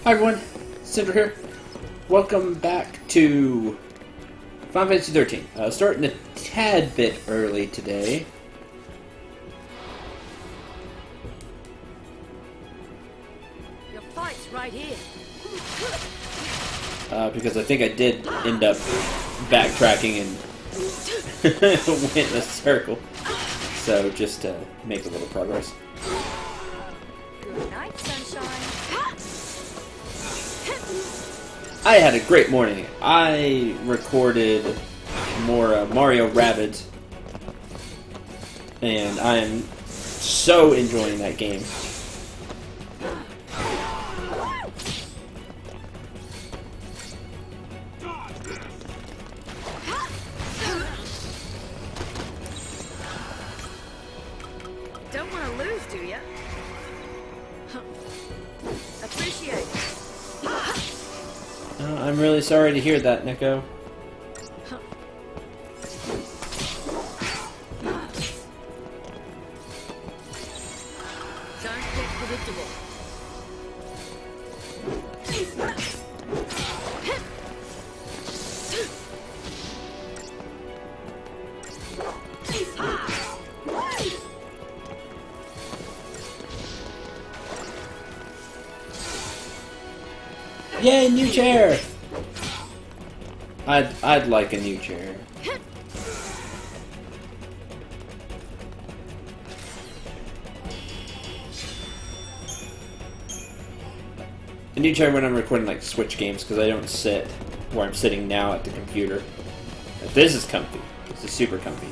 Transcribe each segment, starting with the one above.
Hi everyone, Cendril here. Welcome back to Final Fantasy 13. Starting a tad bit early today. Your fight's right here. Because I think I did end up backtracking and went in a circle. So just to make a little progress. Good night, sunshine. I had a great morning. I recorded more Mario Rabbids, and I am so enjoying that game. Don't want to lose, do ya? Appreciate it. I'm really sorry to hear that, Nico. Don't get predictable. Yay, new chair! I'd like a new chair. A new chair when I'm recording like Switch games, because I don't sit where I'm sitting now at the computer. But this is comfy. This is super comfy.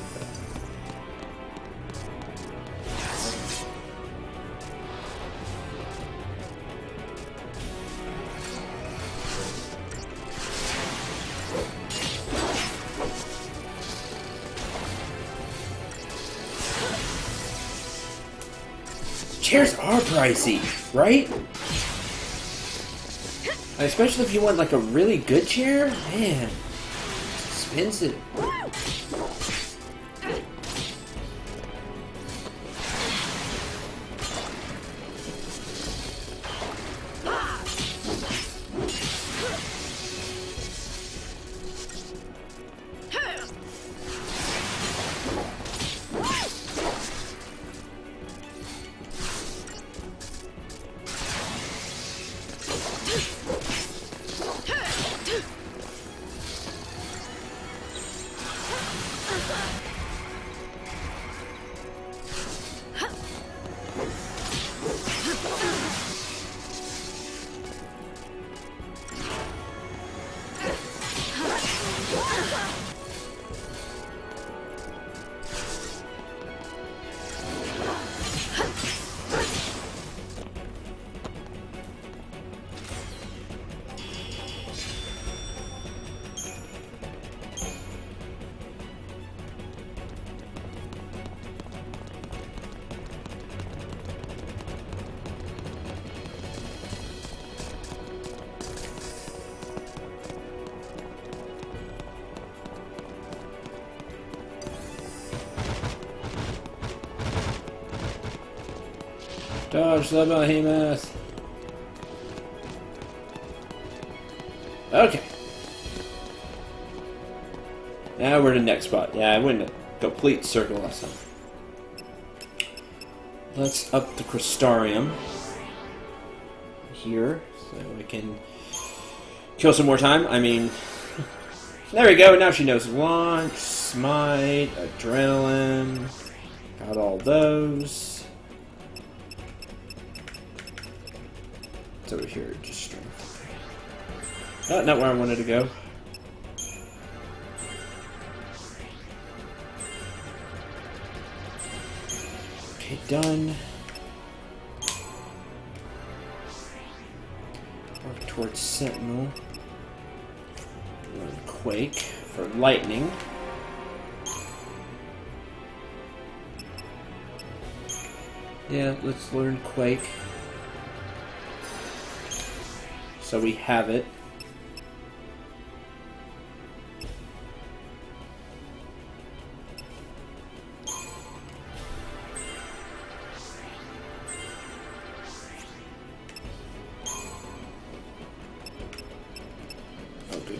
Chairs are pricey, right? Especially if you want like a really good chair, man, it's expensive. Dodge the behemoth. Okay. Now we're to the next spot. Yeah, I went in a complete circle last time. Let's up the Crystarium here so we can kill some more time. I mean, there we go. Now she knows launch, smite, adrenaline. Got all those. It's over here, just strength. Oh, not where I wanted to go. Okay, done. Work towards Sentinel. Learn Quake for lightning. Yeah, let's learn Quake. So we have it.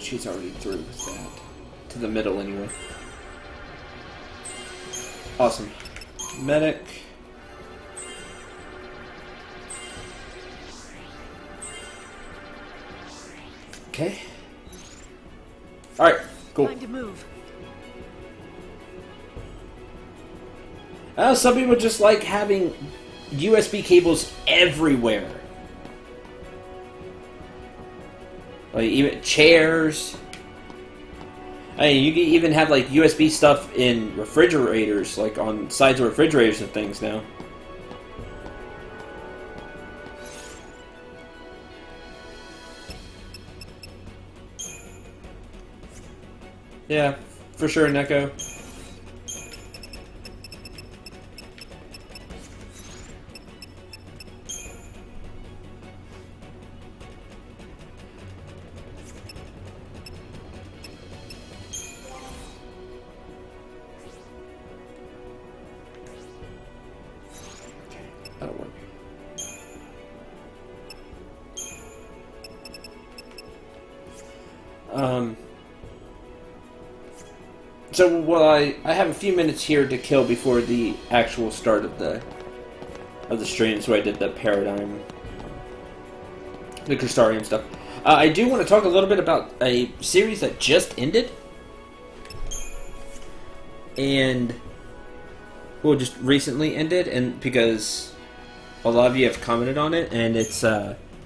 she's already through with that. To the middle, anyway. Awesome. Medic. Okay. Alright, cool. Time to move. Some people just like having USB cables everywhere. Like, even chairs. I mean, you can even have, like, USB stuff in refrigerators, like, on sides of refrigerators and things now. Yeah, for sure, Neko. That'll work. So, well, I have a few minutes here to kill before the actual start of the stream, so I did the Paradigm, the Crystarium stuff. I do want to talk a little bit about a series that just ended, and, well, just recently ended, and because a lot of you have commented on it, and it's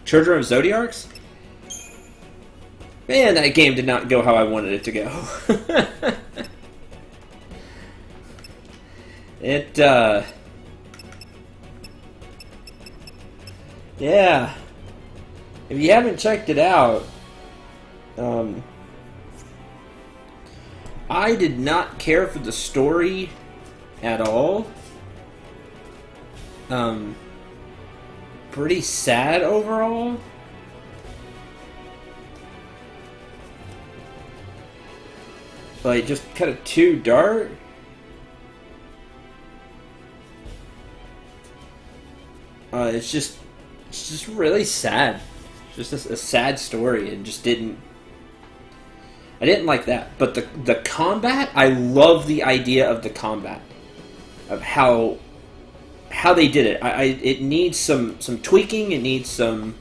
Children of Zodiarcs. Man, that game did not go how I wanted it to go. Yeah. If you haven't checked it out, I did not care for the story at all. Pretty sad overall. Like, just kind of too dark. It's just really sad. Just a sad story, and just didn't. I didn't like that. But the combat, I love the idea of the combat, of how they did it. It needs some tweaking. It needs some.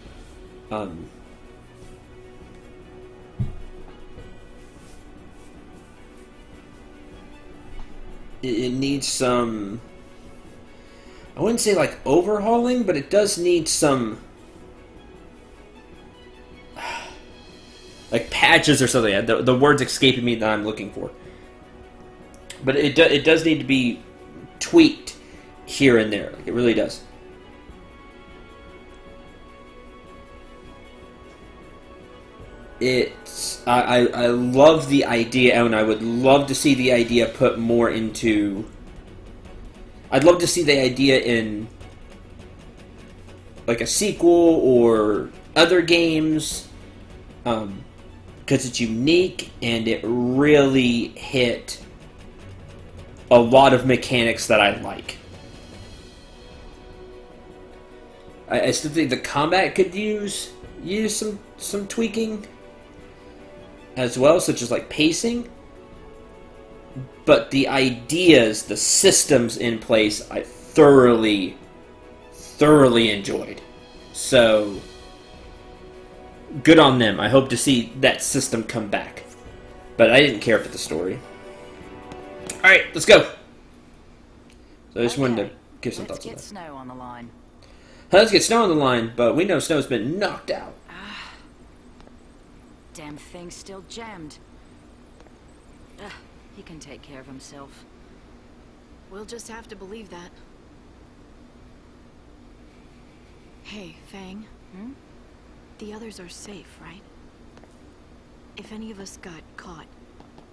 It needs some. I wouldn't say like overhauling, but it does need some like patches or something. The word's escaping me that I'm looking for. But it does need to be tweaked here and there. Like, it really does. I love the idea, and I would love to see the idea put more into. I'd love to see the idea in like a sequel or other games, because it's unique and it really hit a lot of mechanics that I like. I still think the combat could use some tweaking as well, such as like pacing. But the ideas, the systems in place, I thoroughly enjoyed. So, good on them. I hope to see that system come back. But I didn't care for the story. Alright, let's go! So I just wanted to give some thoughts on that. Let's get Snow on the line. Let's get Snow on the line, but we know Snow's been knocked out. Damn thing's still jammed. He can take care of himself. We'll just have to believe that. Hey, Fang. Hmm? The others are safe, right? If any of us got caught,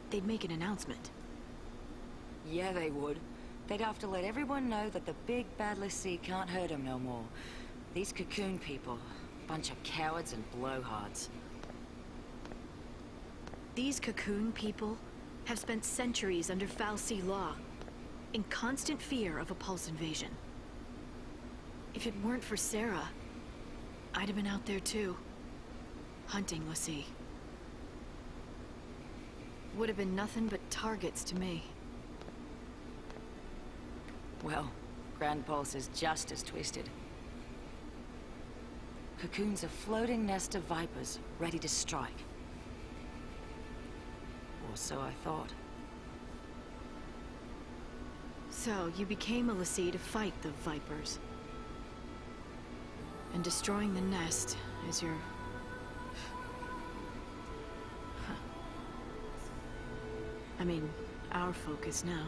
they'd make an announcement. Yeah, they would. They'd have to let everyone know that the big badless sea can't hurt them no more. These cocoon people, bunch of cowards and blowhards. These cocoon people have spent centuries under foul sea law, in constant fear of a pulse invasion. If it weren't for Sarah, I'd have been out there too, hunting l'Cie. would have been nothing but targets to me. Well, Grand Pulse is just as twisted. Cocoon's a floating nest of vipers, ready to strike. Or so I thought. So, you became a l'Cie to fight the Vipers. And destroying the nest is your... I mean, our focus now.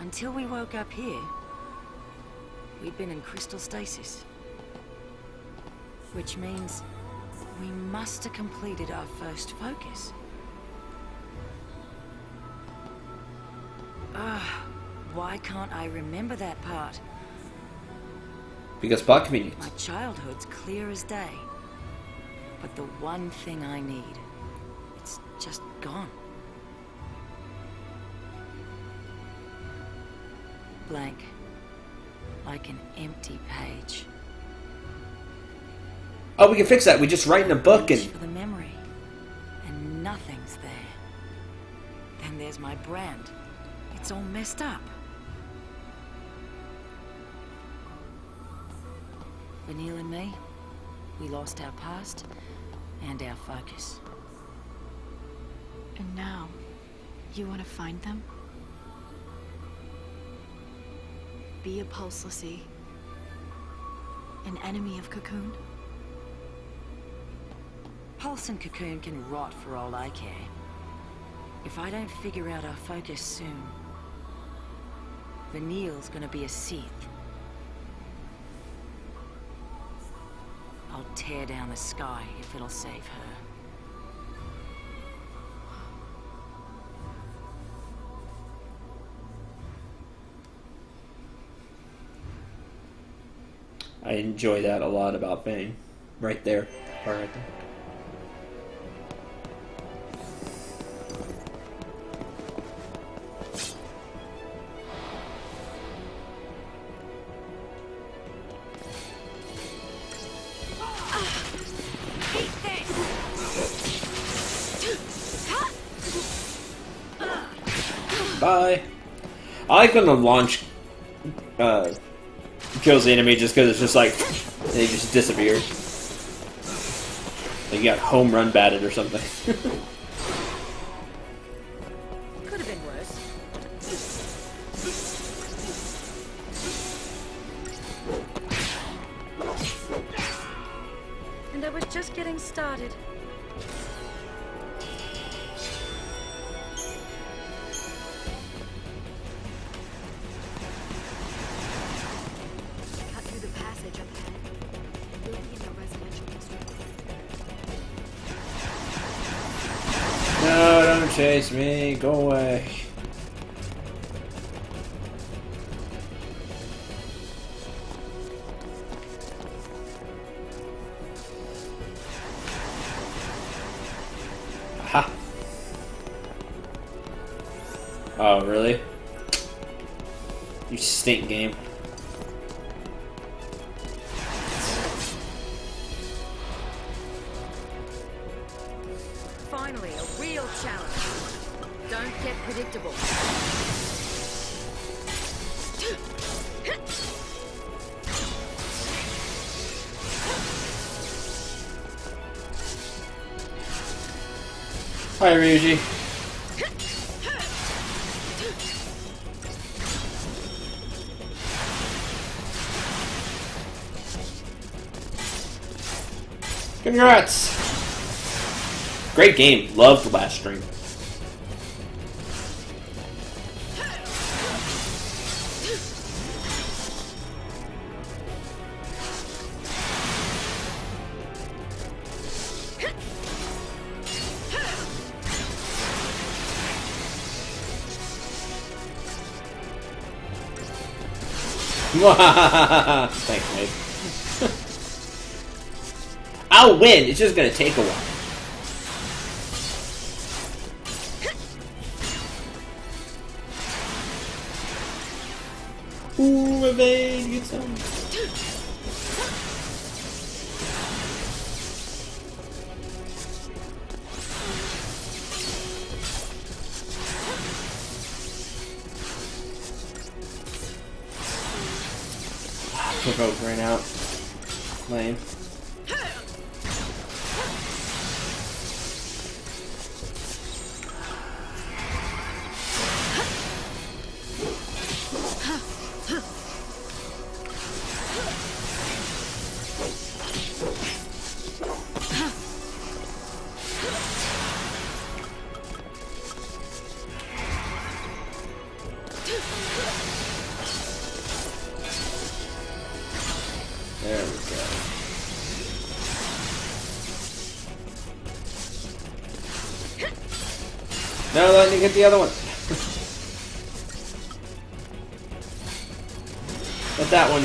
Until we woke up here, we'd been in crystal stasis. Which means we must have completed our first focus. Why can't I remember that part? Because plot convenience. My childhood's clear as day. But the one thing I need, it's just gone. Blank. Like an empty page. Oh, we can fix that. We just write in a book Reach and... for the memory. And nothing's there. Then there's my brand. It's all messed up. Vanille and me, we lost our past and our focus. And now, you want to find them? Be a Pulse l'Cie? An enemy of Cocoon? Pulse and Cocoon can rot for all I care. If I don't figure out our focus soon, Vanille's gonna be a Sith. I'll tear down the sky if it'll save her. I enjoy that a lot about Vane. Right there. Part right there. Bye. I like when the launch kills the enemy just because it's just like they just disappear. Like you got home run batted or something. Could have been worse. And I was just getting started. Cut through the passage up ahead. We'll be in the residential district. No, don't chase me. Go away. Aha. Oh, really? You stink, game. Finally, a real challenge. Don't get predictable. Hi, Ryuji. Congrats! Great game. Loved the last stream. Thanks, mate. I'll win. It's just gonna take a while. Ooh, evade, get some. Quick oak ran out. Lame. There we go. No, let me get the other one. Let that one.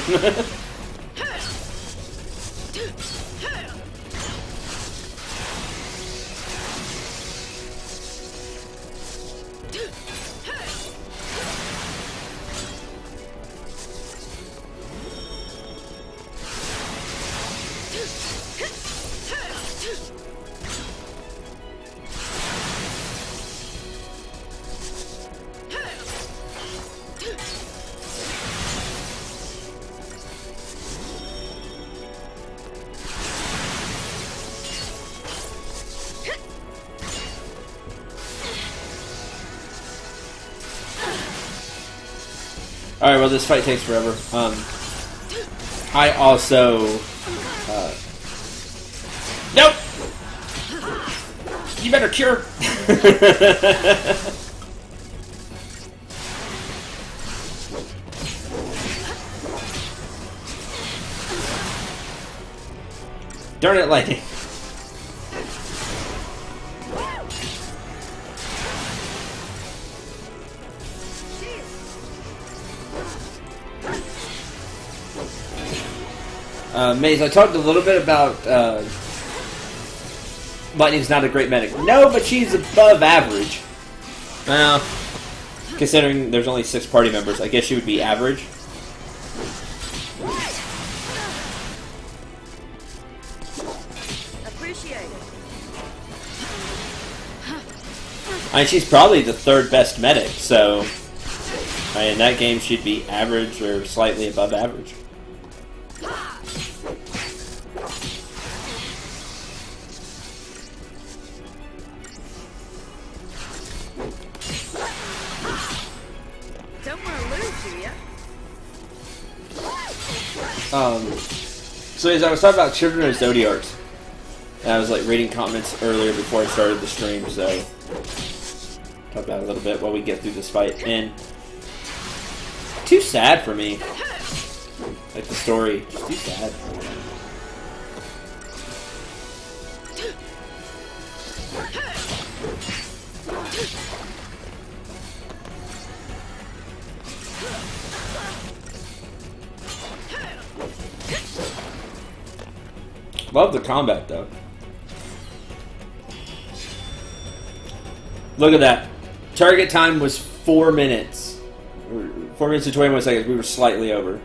Alright, well, this fight takes forever. I also... Nope! You better cure! Darn it, lightning. Maze, I talked a little bit about Lightning's not a great medic. No, but she's above average. Well, considering there's only 6 party members, I guess she would be average. Appreciate it. I mean, she's probably the 3rd best medic, so in that game she'd be average or slightly above average. So as I was talking about Children of Zodiarks, and I was like reading comments earlier before I started the stream, so talk about it a little bit while we get through this fight. And too sad for me. Like the story, just too sad. Love the combat, though. Look at that. Target time was 4 minutes. 4 minutes and 21 seconds. We were slightly over.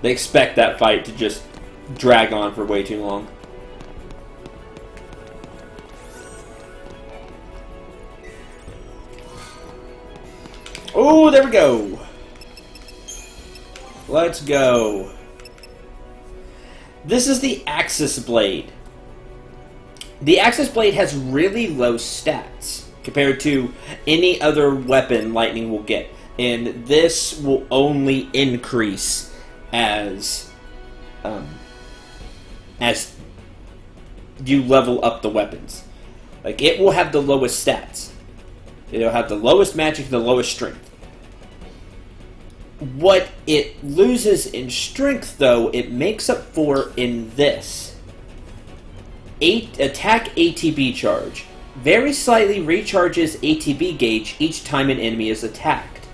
They expect that fight to just drag on for way too long. Oh, there we go. Let's go. This is the Axis Blade. The Axis Blade has really low stats compared to any other weapon Lightning will get. And this will only increase as you level up the weapons. Like, it will have the lowest stats. It'll have the lowest magic and the lowest strength. What it loses in strength, though, it makes up for in this. Attack ATB charge. Very slightly recharges ATB gauge each time an enemy is attacked.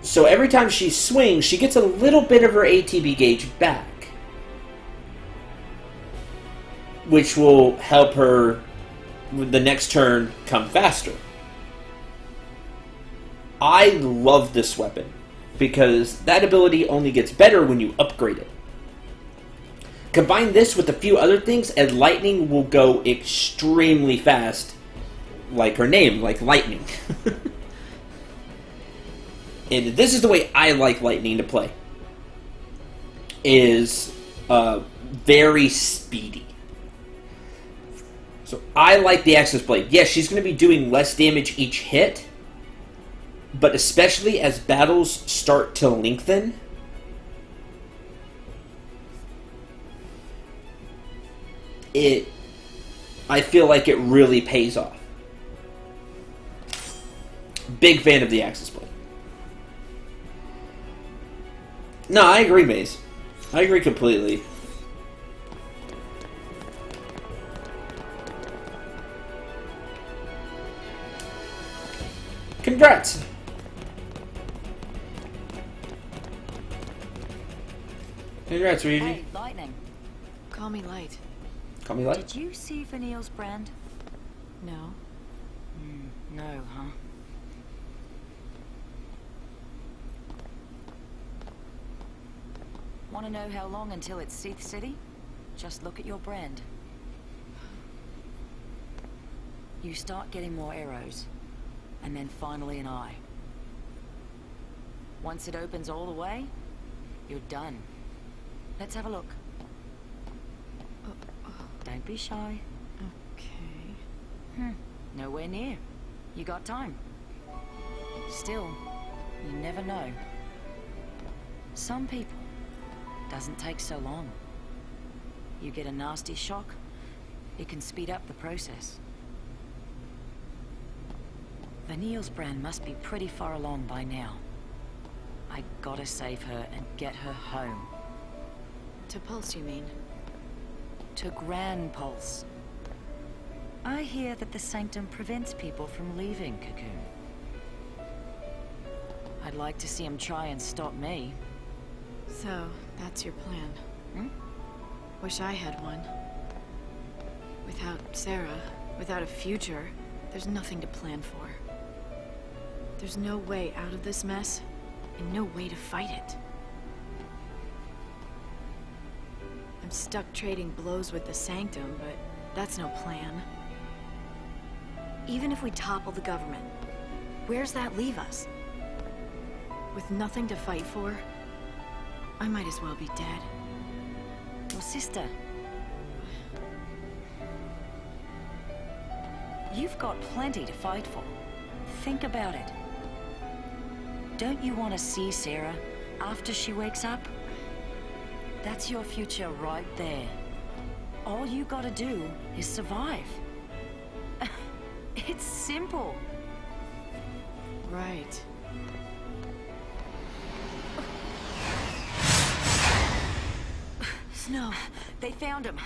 So every time she swings, she gets a little bit of her ATB gauge back, which will help her with the next turn come faster. I love this weapon because that ability only gets better when you upgrade it. Combine this with a few other things and Lightning will go extremely fast, like her name, like Lightning. and this is the way I like Lightning to play, is very speedy. So I like the Axis Blade. Yes, she's going to be doing less damage each hit, but especially as battles start to lengthen, I feel like it really pays off. Big fan of the Axis Blade. No, I agree, Maze. I agree completely. Congrats! Congrats, Ryuji. Hey, Lightning. Call me Light. Call me Light. Did you see Vanille's brand? No. No, huh? Want to know how long until it's Sith City? Just look at your brand. You start getting more arrows, and then finally an eye. Once it opens all the way, you're done. Let's have a look. Don't be shy. Okay. Nowhere near. You got time. Still, you never know. Some people, doesn't take so long. You get a nasty shock, it can speed up the process. Vanille's brand must be pretty far along by now. I gotta save her and get her home. To Pulse, you mean? To Gran Pulse. I hear that the Sanctum prevents people from leaving Cocoon. I'd like to see him try and stop me. So, that's your plan. Wish I had one. Without Sarah, without a future, there's nothing to plan for. There's no way out of this mess, and no way to fight it. I'm stuck trading blows with the Sanctum, but that's no plan. Even if we topple the government, where's that leave us? With nothing to fight for, I might as well be dead. Your sister. You've got plenty to fight for. Think about it. Don't you want to see Sarah after she wakes up? That's your future right there. All you gotta do is survive. It's simple. Right. Snow. They found him.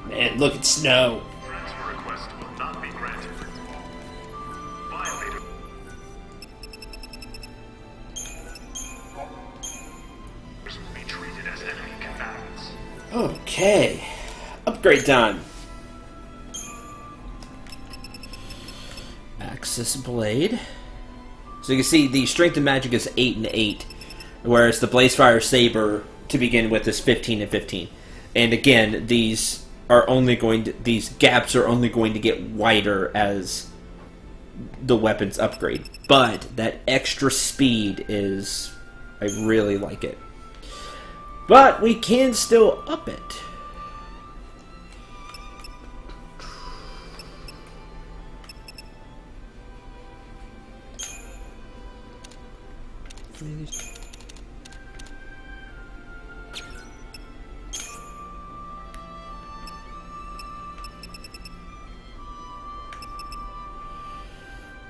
Man, look at Snow. Okay. Upgrade time. Axis Blade. So you can see the Strength and Magic is 8 and 8, whereas the Blazefire Saber to begin with is 15 and 15. And again, these gaps are only going to get wider as the weapons upgrade. But that extra speed is, I really like it. But we can still up it.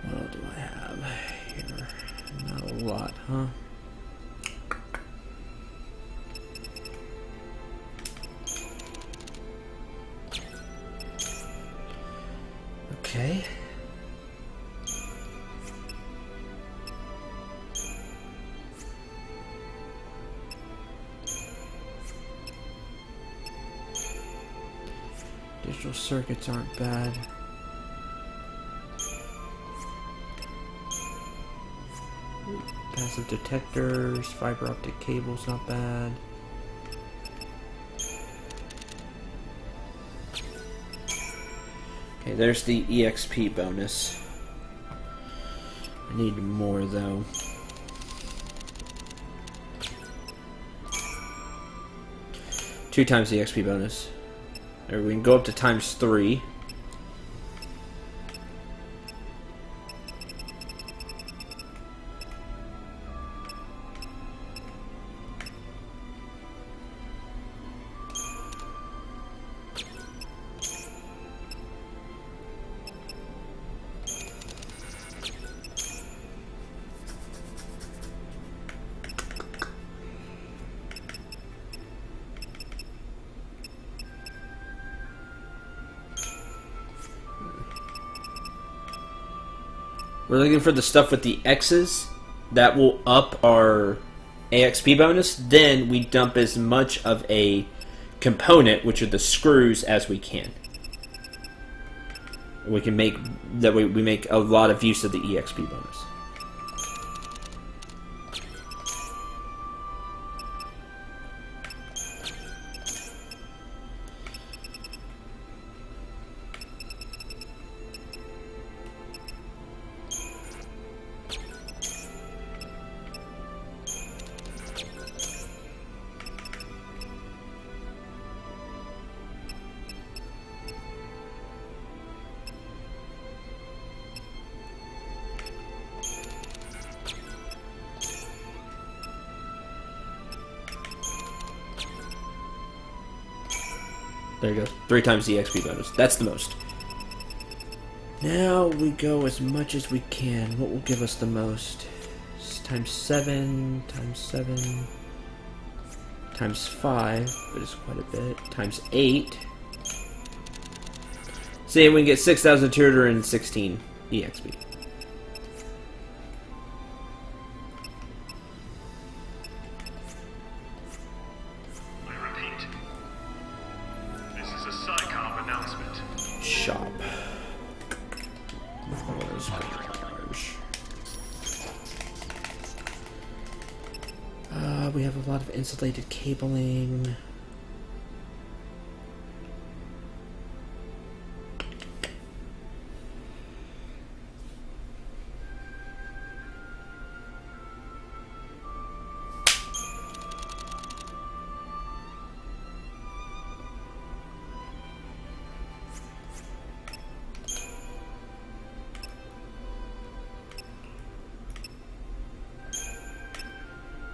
What do I have here? Not a lot, huh? Okay. Digital circuits aren't bad. Passive detectors, fiber optic cables, not bad. Okay, there's the EXP bonus. I need more though. Two times the EXP bonus. Or we can go up to ×3. We're looking for the stuff with the X's that will up our AXP bonus. Then we dump as much of a component, which are the screws, as we can. We can make that way. We make a lot of use of the EXP bonus. There you go. 3 times the XP bonus. That's the most. Now we go as much as we can. What will give us the most? It's ×7, ×7, ×5, but it's quite a bit. ×8. See, we can get 6,216 EXP. Shop. We have a lot of insulated cabling.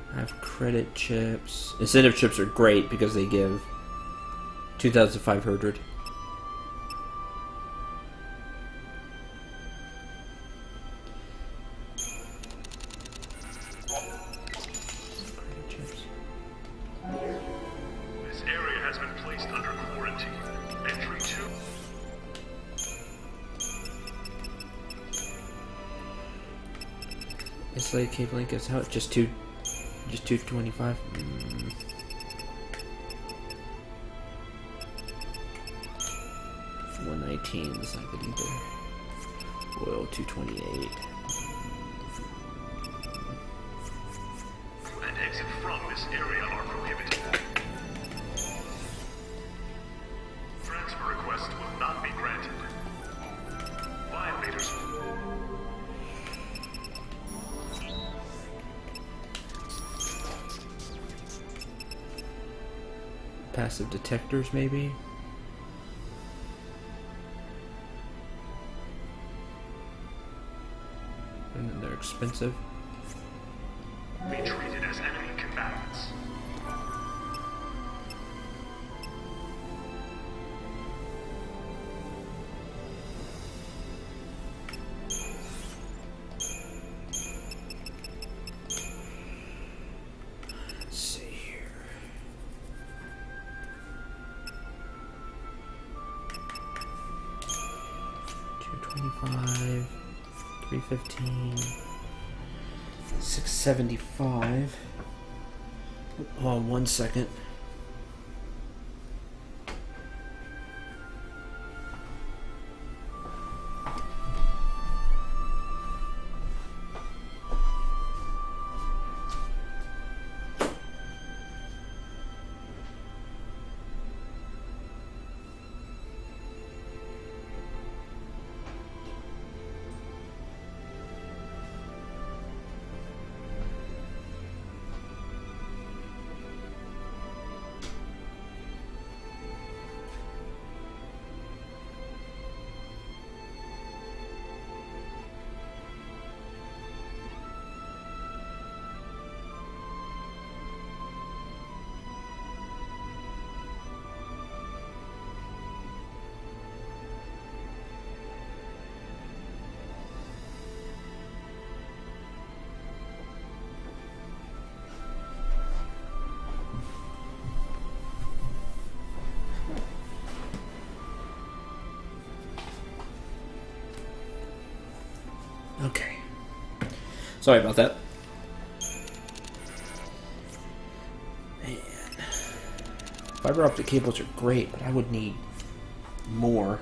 I have credit chips. Incentive chips are great because they give 2,500. Credit chips. This area has been placed under quarantine. Entry 2. Insulated cabling gets out just 225. 219s. I could either oil 228. And exit from this area are prohibited. Transfer requests will not be granted. Violators. Passive detectors, maybe? And then they're expensive. Be treated as enemy combatants. Let's see here. 225, 315, 675. Hold on 1 second. Okay. Sorry about that. Man. Fiber optic cables are great, but I would need more.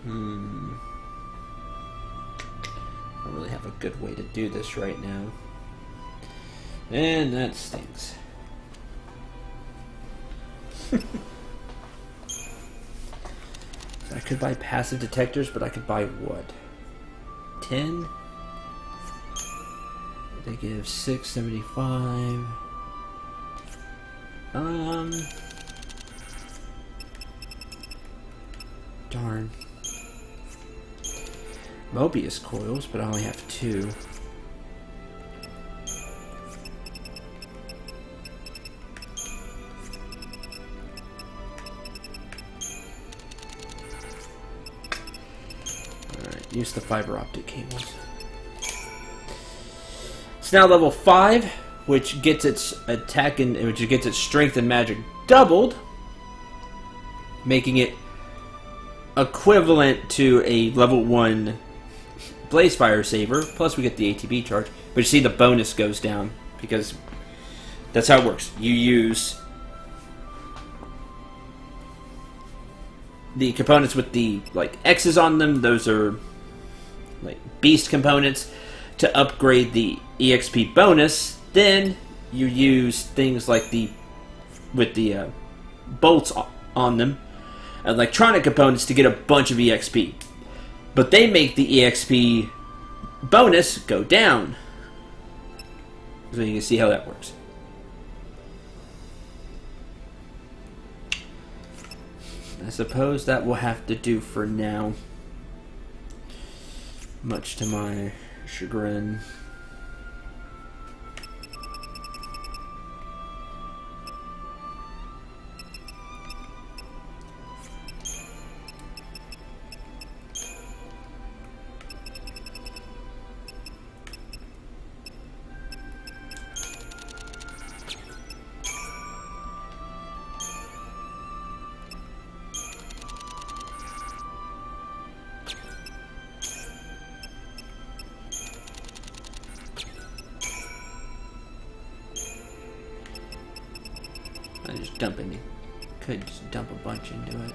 I don't really have a good way to do this right now. And that stinks. I could buy passive detectors, but I could buy what? 10? They give 675. Darn. Mobius coils, but I only have 2. Alright, use the fiber optic cables. It's now level 5, which gets its attack and which gets its strength and magic doubled, making it equivalent to a level 1 Blaze Fire Saber, plus we get the ATB charge. But you see the bonus goes down, because that's how it works. You use the components with the X's on them, those are like beast components, to upgrade the EXP bonus. Then you use things like with the bolts on them, electronic components, to get a bunch of EXP. But they make the EXP bonus go down. So you can see how that works. I suppose that will have to do for now. Much to my chagrin. just dump any. Could just dump a bunch into it.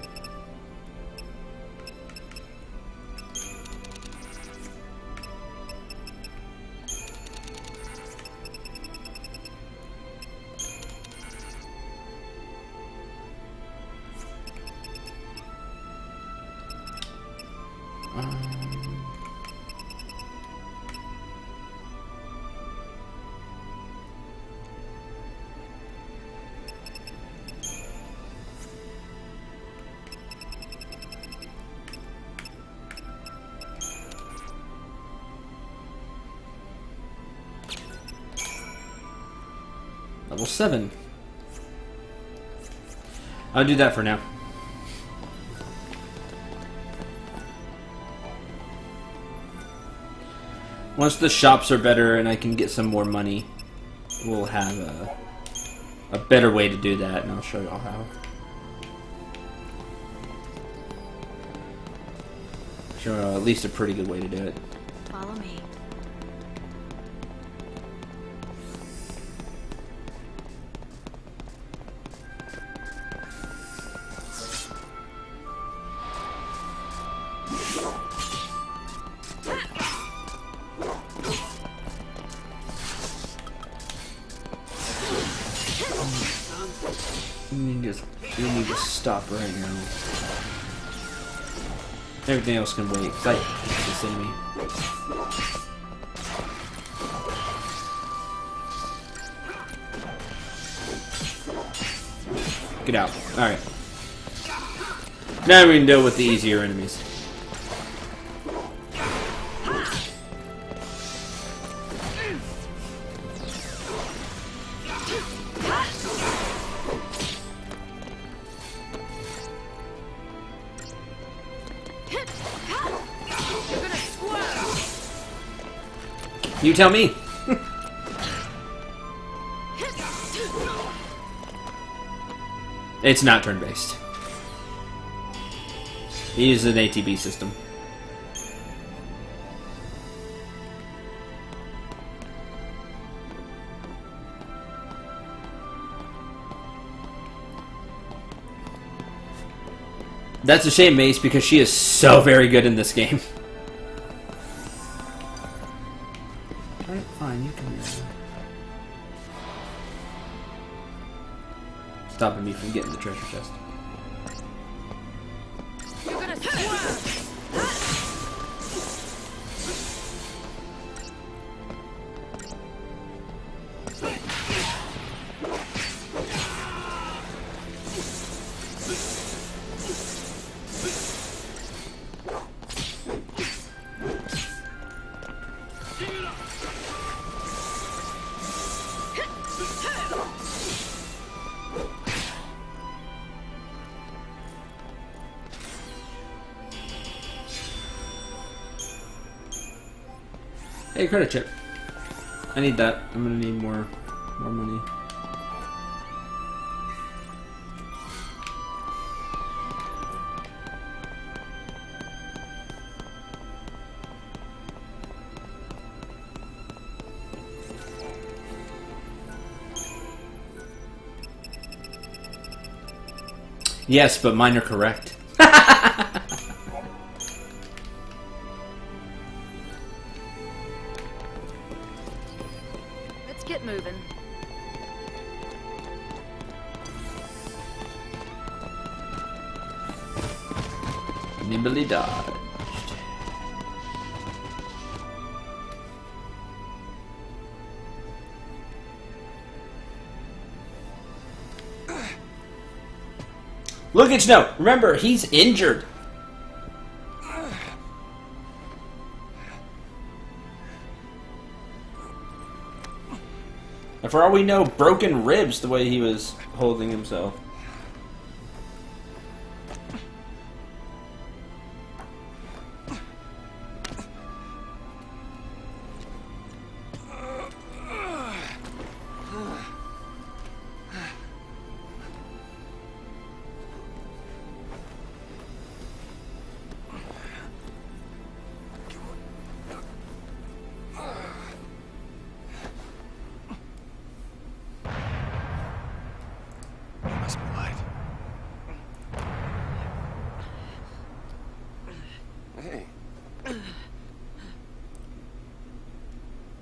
Level 7. I'll do that for now. Once the shops are better and I can get some more money, we'll have a better way to do that, and I'll show y'all how. Show y'all at least a pretty good way to do it. Follow me. You need to stop right now. Everything else can wait, 'cause I hate this enemy. Get out. Alright. Now we can deal with the easier enemies. You tell me. It's not turn-based. He uses an ATB system. That's a shame, Mace, because she is so very good in this game. Alright, fine, you can stopping me from getting the treasure chest. You're gonna swerve! Hey, credit chip. I need that. I'm gonna need more money. Yes, but mine are correct. Let's get moving. Nimbly dodged. Look at Snow. Remember, he's injured. And for all we know, broken ribs the way he was holding himself.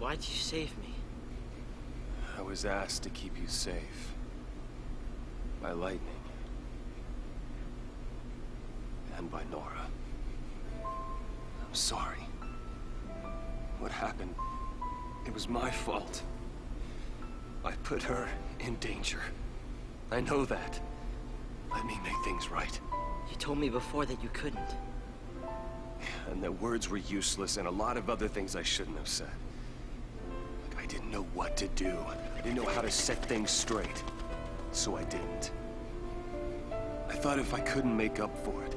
Why'd you save me? I was asked to keep you safe. By lightning. And by Nora. I'm sorry. What happened, it was my fault. I put her in danger. I know that. Let me make things right. You told me before that you couldn't. And that words were useless and a lot of other things I shouldn't have said. Like I didn't know what to do. I didn't know how to set things straight. So I didn't. I thought if I couldn't make up for it,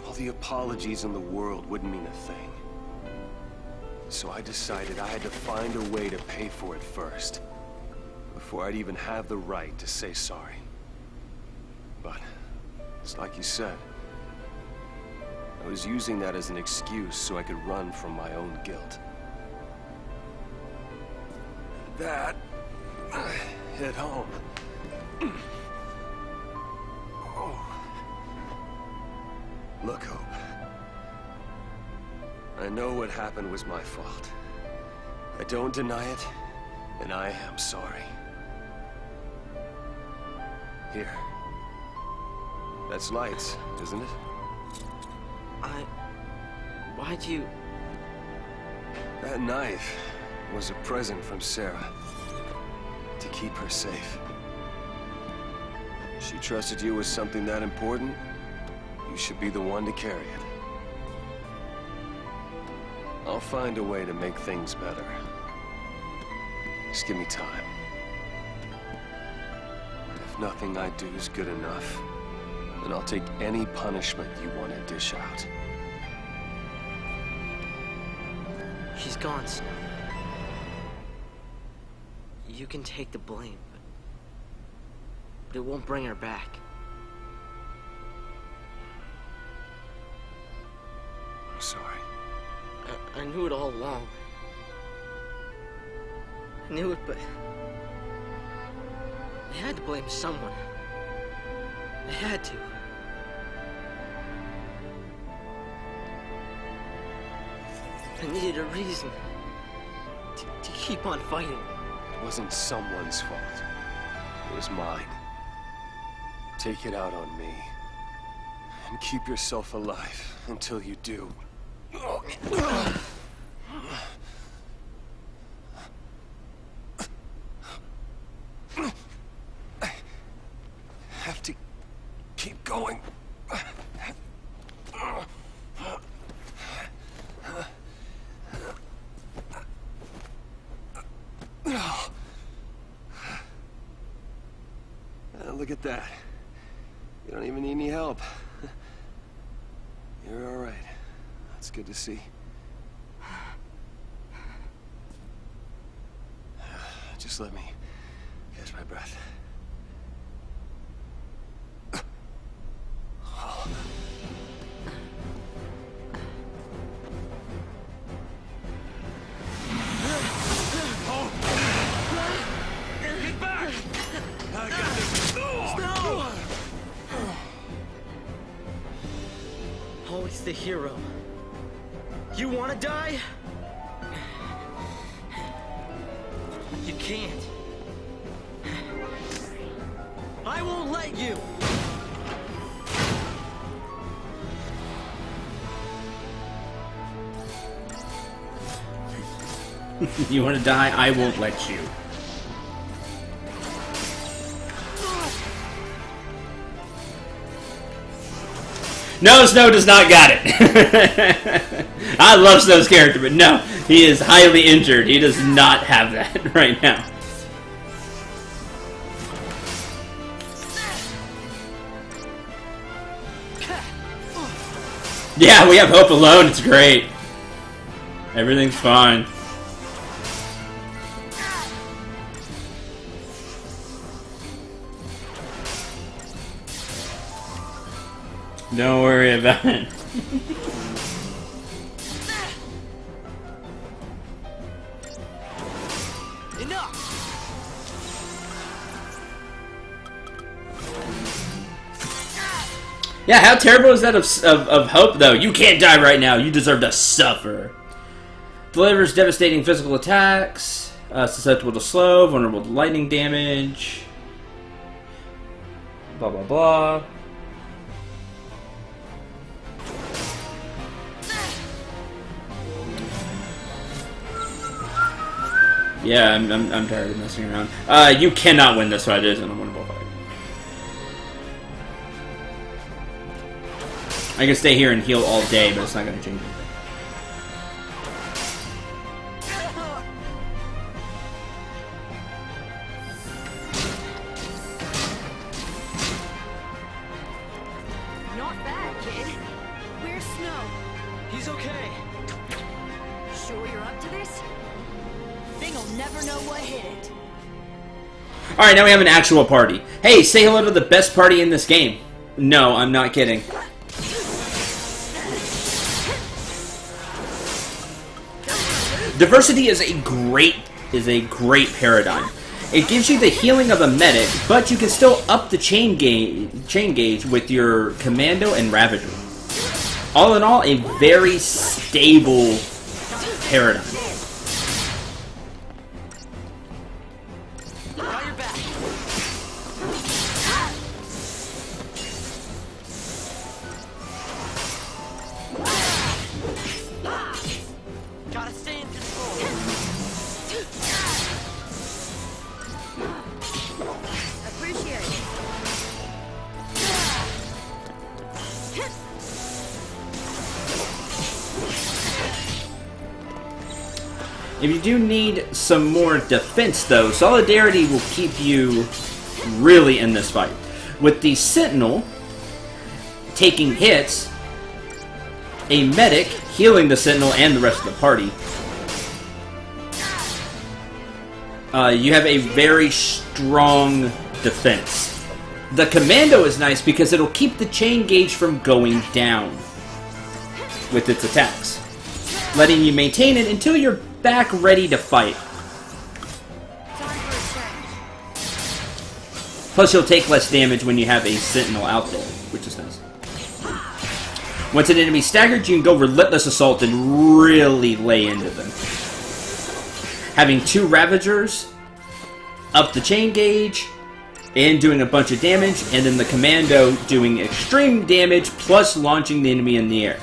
all the apologies in the world wouldn't mean a thing. So I decided I had to find a way to pay for it first, before I'd even have the right to say sorry. But, it's like you said, I was using that as an excuse so I could run from my own guilt. That hit home. Oh. Look, Hope. I know what happened was my fault. I don't deny it, and I am sorry. Here. That's lights, isn't it? Why'd you... That knife was a present from Sarah. To keep her safe. She trusted you with something that important. You should be the one to carry it. I'll find a way to make things better. Just give me time. If nothing I do is good enough, then I'll take any punishment you want to dish out. She's gone, Snow. You can take the blame, but it won't bring her back. I'm sorry. I knew it all along. I knew it, but... I had to blame someone. I had to. I needed a reason to keep on fighting. It wasn't someone's fault. It was mine. Take it out on me. And keep yourself alive until you do. I have to keep going. Look at that. You don't even need any help. You're all right. That's good to see. Just let me catch my breath. Get back! I got this. Always the hero. You want to die? You can't. I won't let you. You want to die? I won't let you. No, Snow does not got it. I love Snow's character, but no, he is highly injured. He does not have that right now. Yeah, we have Hope alone. It's great. Everything's fine. Don't worry about it. Enough. Yeah, how terrible is that of Hope, though? You can't die right now. You deserve to suffer. Delivers devastating physical attacks. Susceptible to slow. Vulnerable to lightning damage. Blah, blah, blah. Yeah, I'm tired of messing around. You cannot win this fight. It isn't a winnable fight. I can stay here and heal all day, but it's not going to change anything. Not bad, kid. Where's Snow? He's okay. Sure you're up to this? Thing'll never know what hit it. Alright, now we have an actual party. Hey, say hello to the best party in this game. No, I'm not kidding. Diversity is a great paradigm. It gives you the healing of a medic, but you can still up the chain gauge with your commando and ravager. All in all, a very stable paradigm. Got your back. Gotta stay in control. Appreciate it. If you do need some more defense, though, Solidarity will keep you really in this fight. With the Sentinel taking hits, a medic healing the Sentinel and the rest of the party, you have a very strong defense. The Commando is nice because it'll keep the chain gauge from going down with its attacks, letting you maintain it until you're back ready to fight. Plus, you'll take less damage when you have a Sentinel out there, which is nice. Once an enemy's staggered, you can go Relentless Assault and really lay into them. Having 2 Ravagers, up the chain gauge, and doing a bunch of damage, and then the Commando doing extreme damage, plus launching the enemy in the air.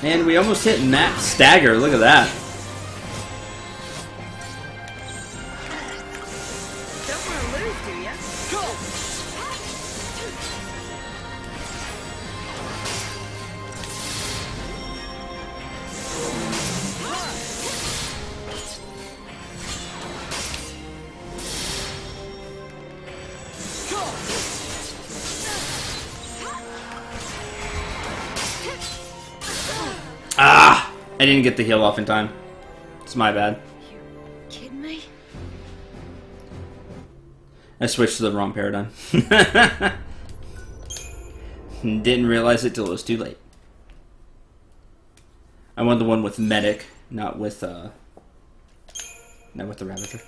And we almost hit max stagger. Look at that. Don't want to lose, do ya? Ah! I didn't get the heal off in time. It's my bad. You kidding me? I switched to the wrong paradigm. Didn't realize it till it was too late. I want the one with medic, not with the Ravager.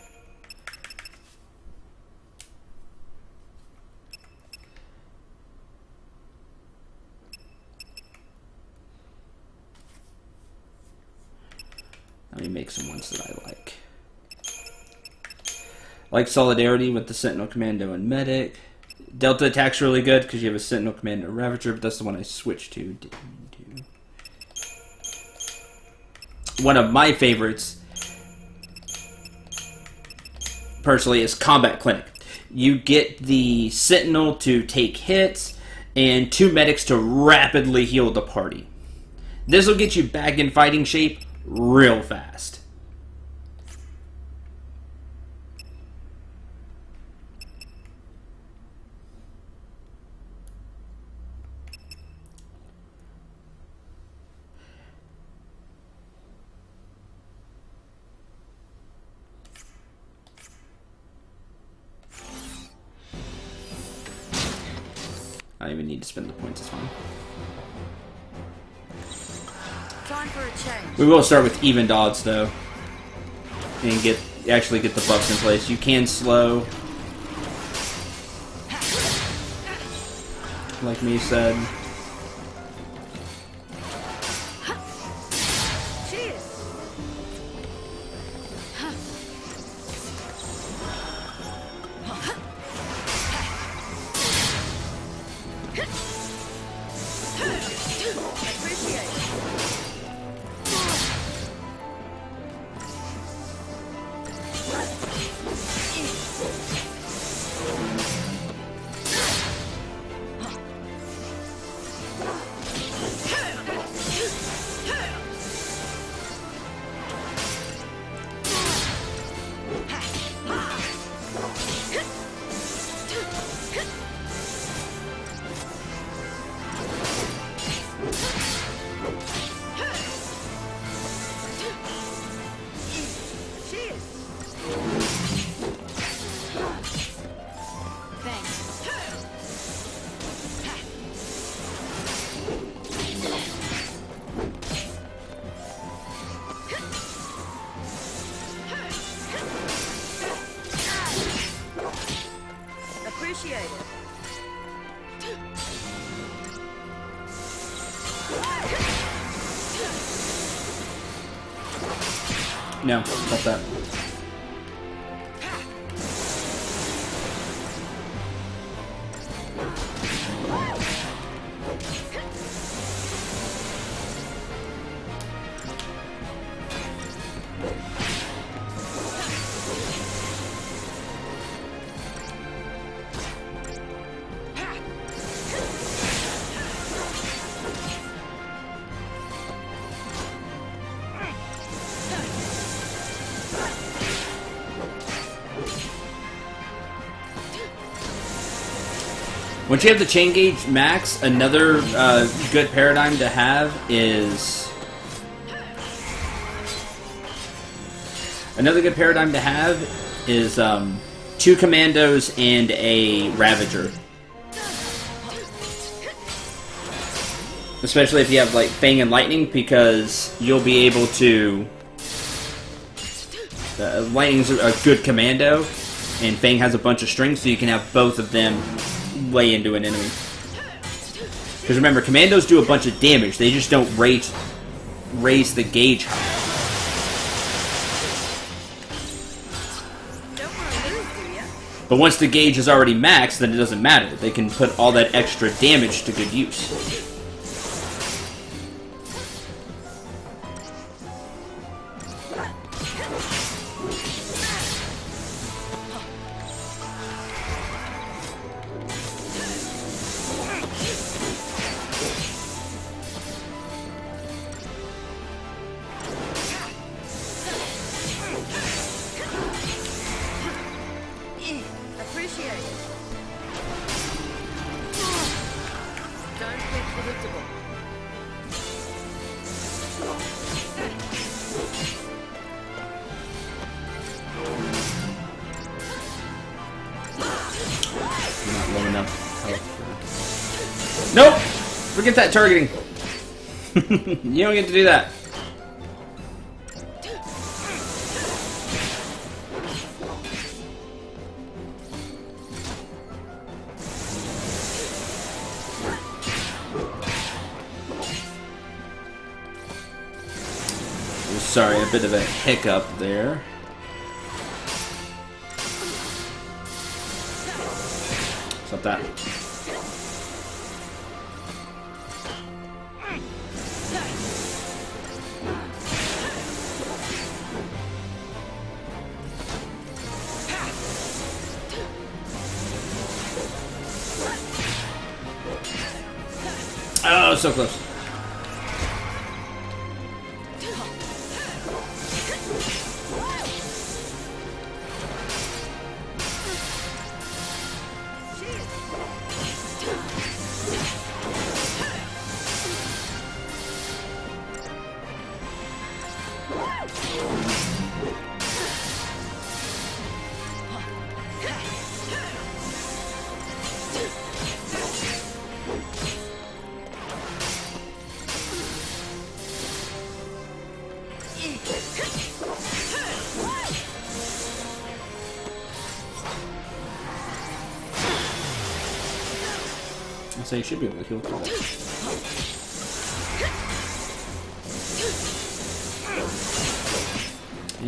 Let me make some ones that I like. Like Solidarity with the Sentinel Commando and Medic. Delta attack's really good because you have a Sentinel Commando and Ravager, but that's the one I switched to. One of my favorites, personally, is Combat Clinic. You get the Sentinel to take hits and 2 medics to rapidly heal the party. This will get you back in fighting shape real fast. I don't even need to spend the points, it's fine. Time for a change. We will start with even odds though. And actually get the buffs in place. You can slow. Like me said. No, not that. Once you have the chain gauge max, another good paradigm to have is two commandos and a Ravager. Especially if you have like Fang and Lightning, because you'll be able to. Lightning's a good commando, and Fang has a bunch of strings, so you can have both of them lay into an enemy. Because remember, commandos do a bunch of damage, they just don't raise the gauge high. But once the gauge is already maxed, then it doesn't matter. They can put all that extra damage to good use. Nope! Forget that targeting. You don't get to do that. Sorry, a bit of a hiccup there. Stop that. Oh, so close. So you should be able to heal with all.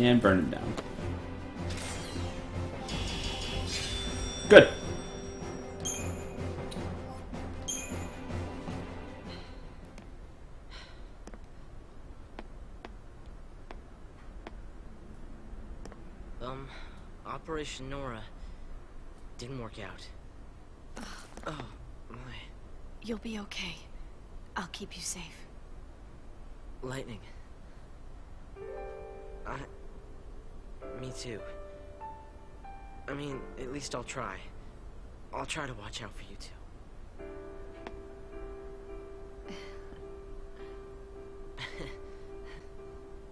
And burn him down. Good. Operation Nora didn't work out. Oh, my. You'll be okay. I'll keep you safe. Lightning. Me too. I mean, at least I'll try. I'll try to watch out for you two.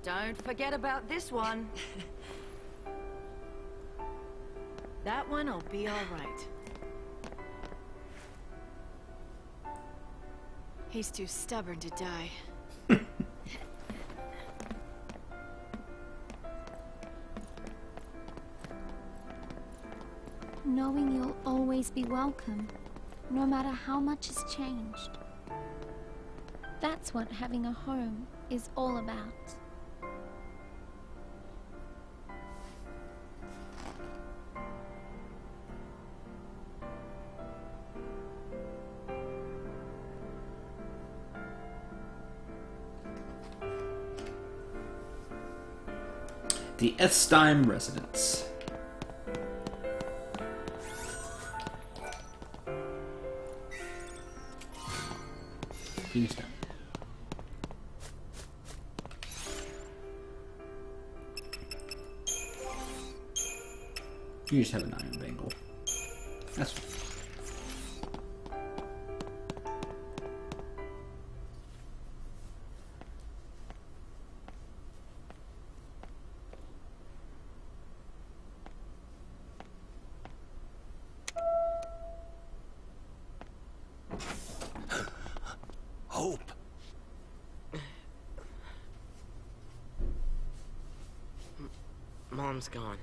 Don't forget about this one. That one'll be all right. He's too stubborn to die. Knowing you'll always be welcome, no matter how much has changed. That's what having a home is all about. The Ethstein residence. Kingstown. You just have an iron bangle. That's fine. Hope. Mom's gone.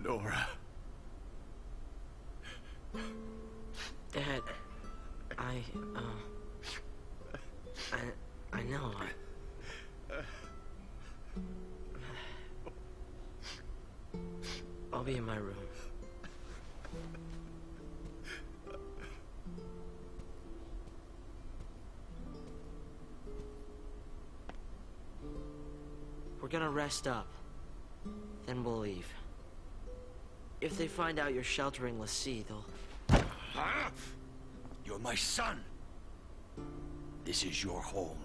Nora. Dad, I know. I'll be in my room. We're gonna rest up. Then we'll leave. If they find out you're sheltering Lassie, they'll... Huh? You're my son. This is your home.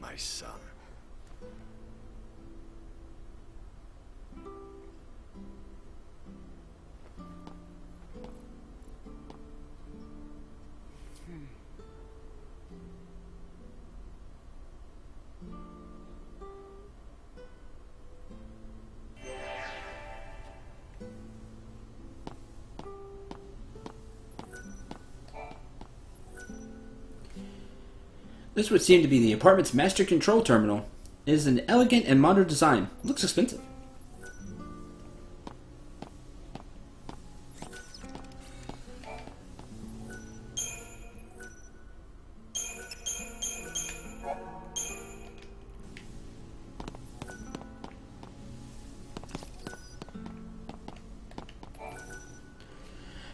My son. This would seem to be the apartment's master control terminal. It is an elegant and modern design. Looks expensive.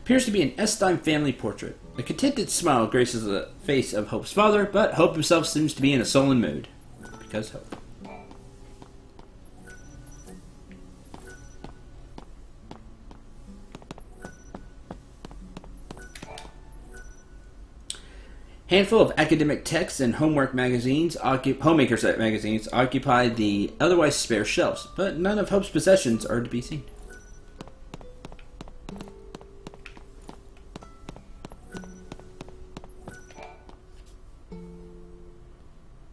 Appears to be an Ethstein family portrait. A contented smile graces the face of Hope's father, but Hope himself seems to be in a sullen mood. Because Hope. Handful of academic texts and homework magazines, homemakers magazines, occupy the otherwise spare shelves, but none of Hope's possessions are to be seen.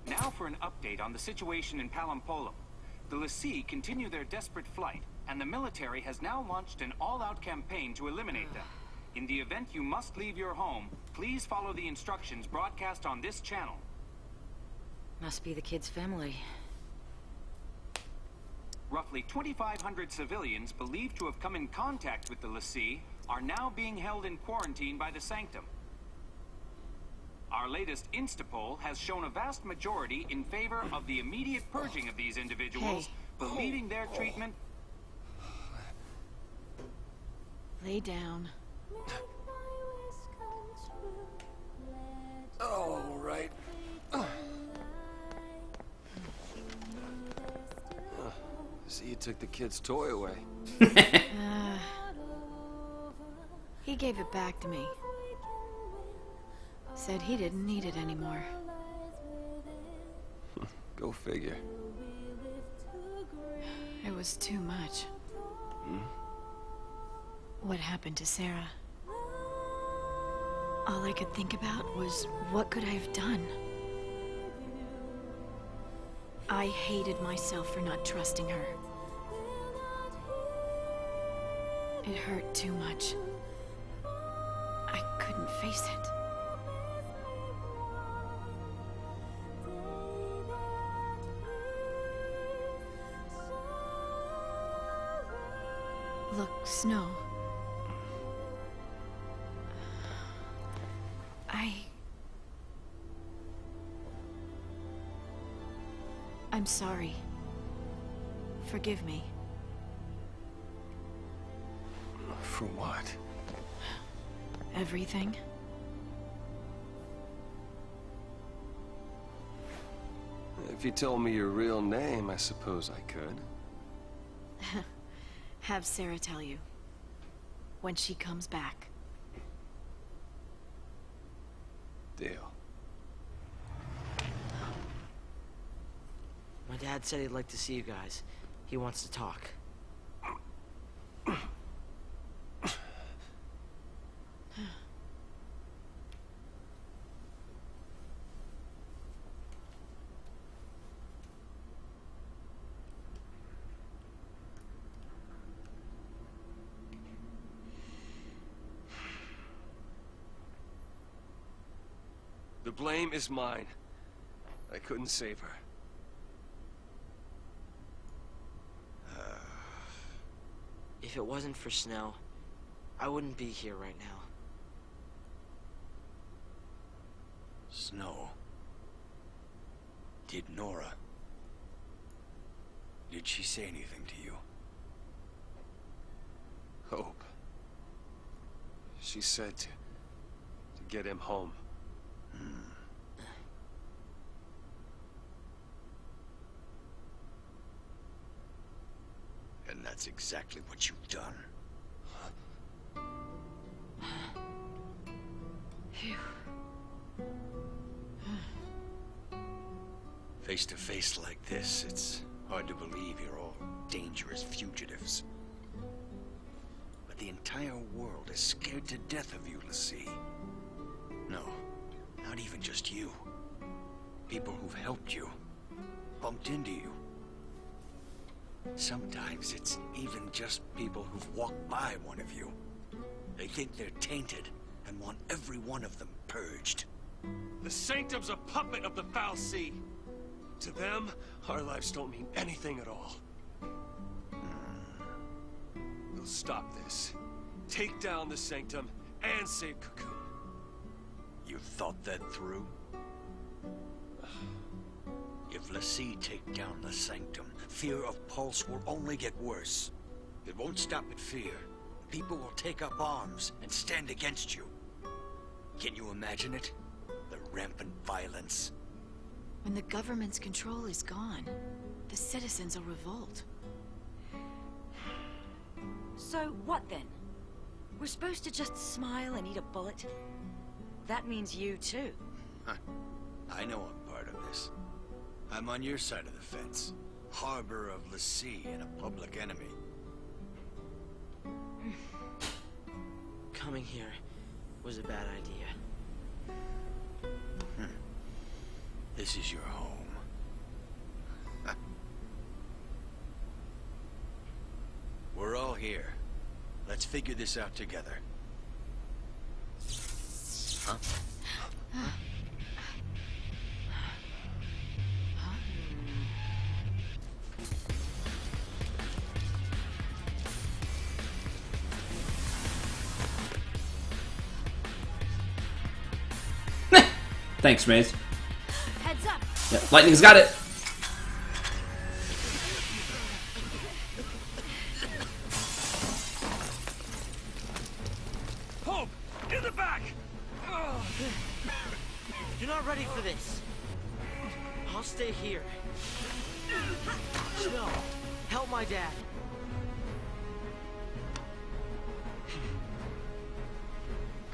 Now for an update on the situation in Palampolum. The Lassie continue their desperate flight, and the military has now launched an all-out campaign to eliminate them. In the event you must leave your home, please follow the instructions broadcast on this channel. Must be the kid's family. Roughly 2,500 civilians believed to have come in contact with the Lassie are now being held in quarantine by the Sanctum. Our latest Instapoll has shown a vast majority in favor of the immediate purging of these individuals, believing their treatment... Lay down. All right. See, you took the kid's toy away. He gave it back to me. Said he didn't need it anymore. Go figure. It was too much. What happened to Sarah? All I could think about was, what could I have done? I hated myself for not trusting her. It hurt too much. I couldn't face it. Look, Snow. I'm sorry. Forgive me. For what? Everything. If you told me your real name, I suppose I could. Have Sarah tell you. When she comes back. Deal. My dad said he'd like to see you guys. He wants to talk. The blame is mine. I couldn't save her. If it wasn't for Snow, I wouldn't be here right now. Snow. Did Nora... Did she say anything to you? Hope. She said to get him home. And that's exactly what you've done. Face to face like this, it's hard to believe you're all dangerous fugitives. But the entire world is scared to death of you, Lassie. No, not even just you. People who've helped you, bumped into you. Sometimes it's even just people who've walked by one of you. They think they're tainted and want every one of them purged. The Sanctum's a puppet of the Foul Sea. To them, our lives don't mean anything at all. We'll stop this. Take down the Sanctum and save Cocoon. You've thought that through? If Lassie take down the Sanctum, fear of Pulse will only get worse. It won't stop at fear. People will take up arms and stand against you. Can you imagine it? The rampant violence. When the government's control is gone, the citizens will revolt. So what then? We're supposed to just smile and eat a bullet? That means you too. I know I'm part of this. I'm on your side of the fence. Harbor of l'Cie and a public enemy. Coming here was a bad idea. This is your home. We're all here. Let's figure this out together. Huh? Thanks, Maze. Heads up! Yeah, Lightning's got it. Hope! In the back! You're not ready for this. I'll stay here. Snow, help my dad.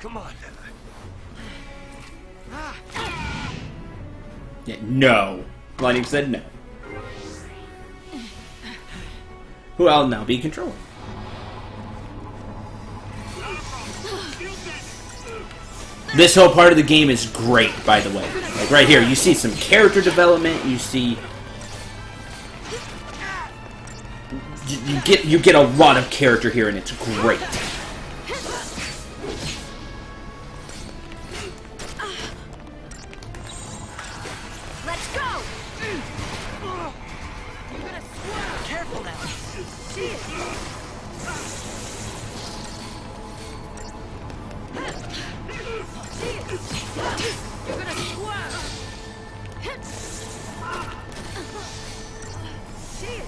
Come on. Yeah, no. Lightning said no. Who I'll now be controlling. This whole part of the game is great, by the way. Like right here, you see some character development. You see, you get a lot of character here, and it's great. Let's go! You're gonna swerve! Careful now! See it! See it! You're gonna swerve! See it!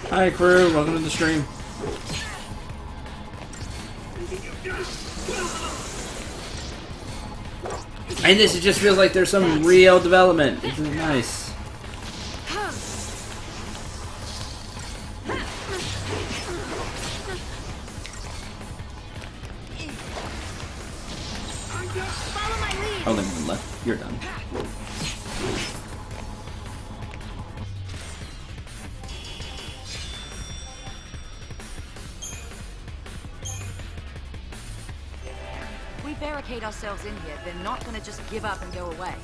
Hi, crew. Welcome to the stream. And this, it just feels like there's some real development. Isn't it nice? Follow my lead! Only one left. You're done. We barricade ourselves in here, they're not gonna just give up and go away.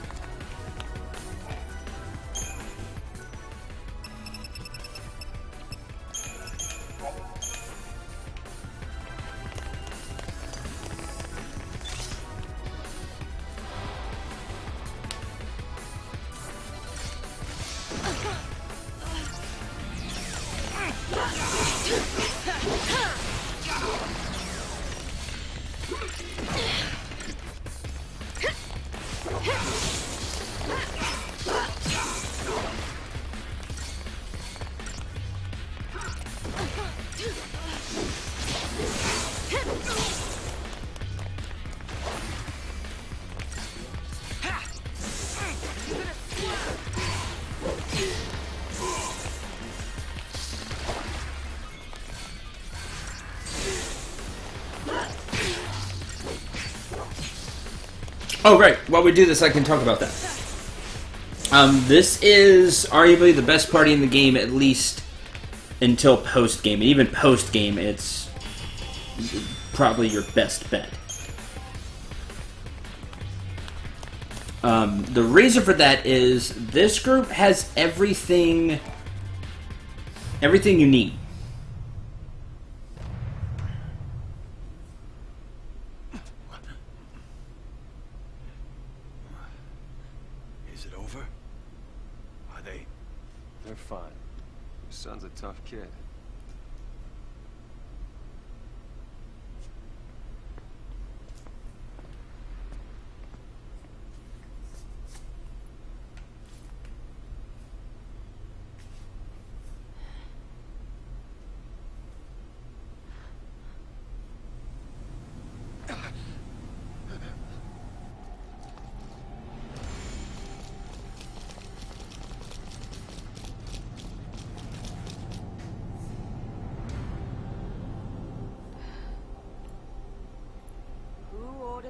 Oh, right. While we do this, I can talk about that. This is arguably the best party in the game, at least until post-game. And even post-game, it's probably your best bet. The reason for that is this group has everything you need. Is it over? Are they? They're fine. Your son's a tough kid.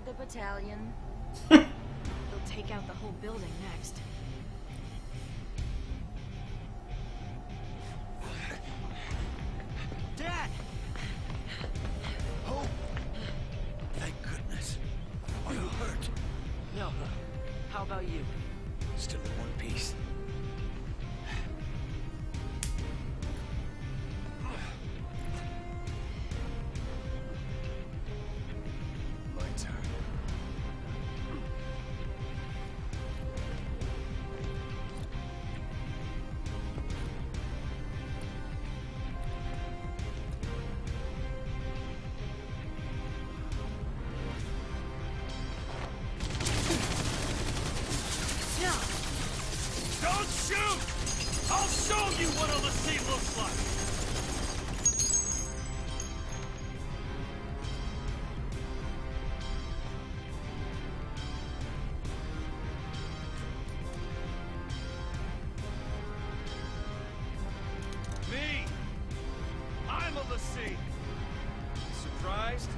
of the battalion. They'll take out the whole building next. Dad! Oh! Thank goodness. Are you hurt? No. How about you? Still in one piece. My turn. Don't shoot! I'll show you what a Lassie looks like! Me! I'm a Lassie! Surprised?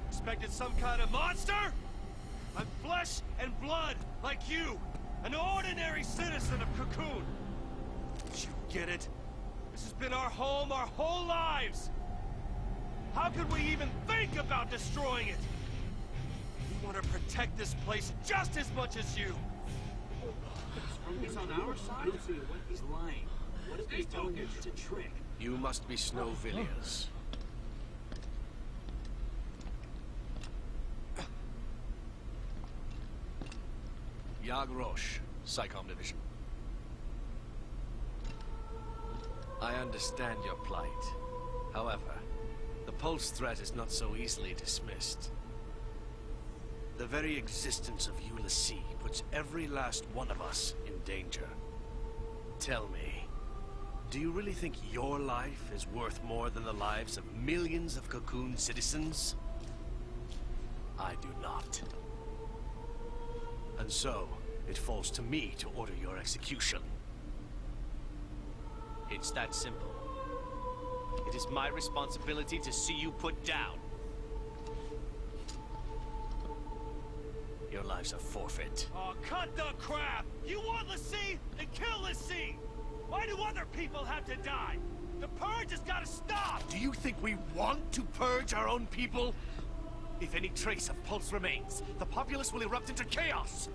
Expected some kind of monster? I'm flesh and blood, like you! An ordinary citizen of Cocoon! Don't you get it? This has been our home our whole lives! How could we even think about destroying it? We want to protect this place just as much as you! He's on our side? He's lying. What if he's telling you it's a trick? You must be Snowvillians. Yag Rosh, Psychom Division. I understand your plight. However, the Pulse threat is not so easily dismissed. The very existence of Ulysses puts every last one of us in danger. Tell me, do you really think your life is worth more than the lives of millions of Cocoon citizens? I do not. And so, it falls to me to order your execution. It's that simple. It is my responsibility to see you put down. Your lives are forfeit. Oh, cut the crap! You want Lassie? Then kill Lassie! Why do other people have to die? The purge has got to stop! Do you think we want to purge our own people? If any trace of Pulse remains, the populace will erupt into chaos.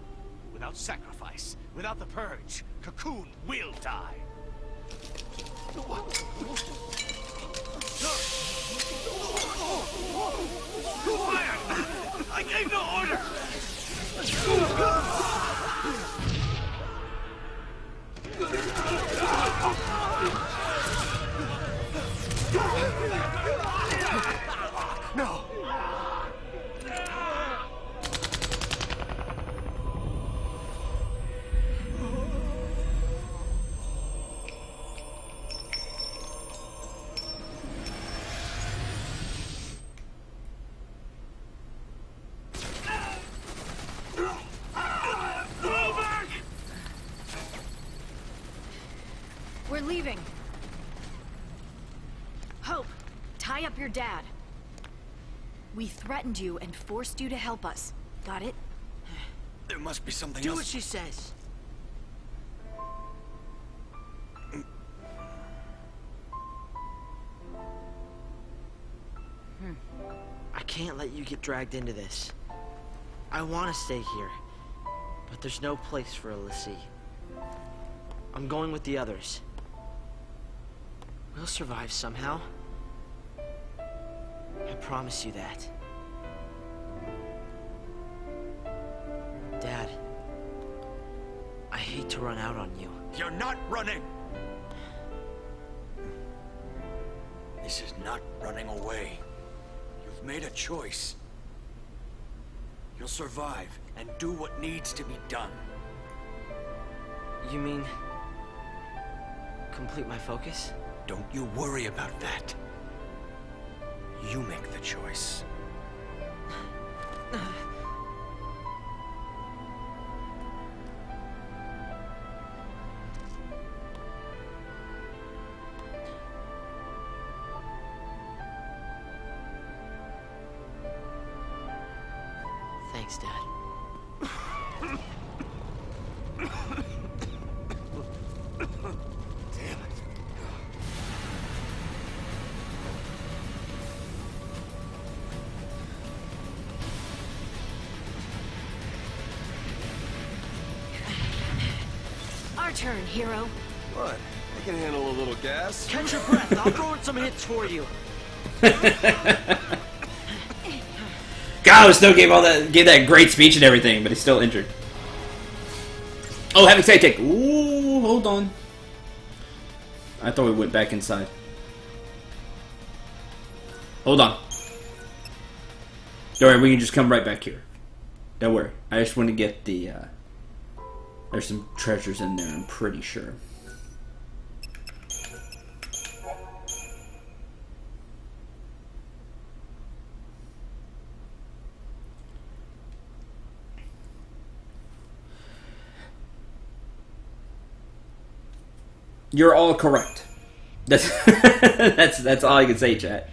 Without sacrifice, without the purge, Cocoon will die. Fire! I gave no order! No! We're leaving. Hope, tie up your dad. We threatened you and forced you to help us. Got it? There must be something Do else. what she says. I can't let you get dragged into this. I want to stay here, but there's no place for a Lassie. I'm going with the others. We'll survive somehow. I promise you that. Dad, I hate to run out on you. You're not running! This is not running away. You've made a choice. You'll survive and do what needs to be done. You mean... complete my focus? Don't you worry about that. You make the choice. Thanks, Dad. Our turn, hero. What? I can handle a little gas. Catch your breath. I'll throw in some hits for you. God, still gave that great speech and everything, but he's still injured. Oh, having side take. Ooh, hold on. I thought we went back inside. Hold on. Don't worry, we can just come right back here. Don't worry. I just want to get the, there's some treasures in there, I'm pretty sure. You're all correct. That's that's all I can say, chat.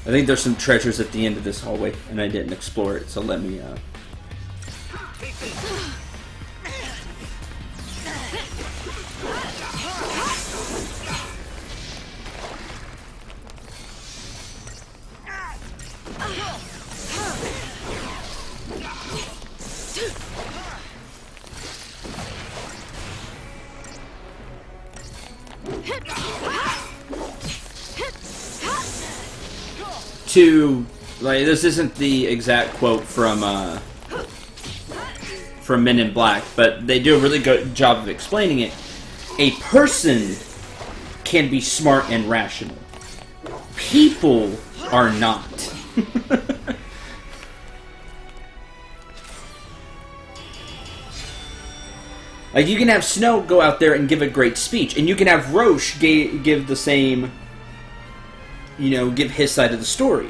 I think there's some treasures at the end of this hallway, and I didn't explore it, so let me like, this isn't the exact quote from Men in Black, but they do a really good job of explaining it. A person can be smart and rational. People are not. Like, you can have Snow go out there and give a great speech, and you can have Roche give the same, you know, give his side of the story.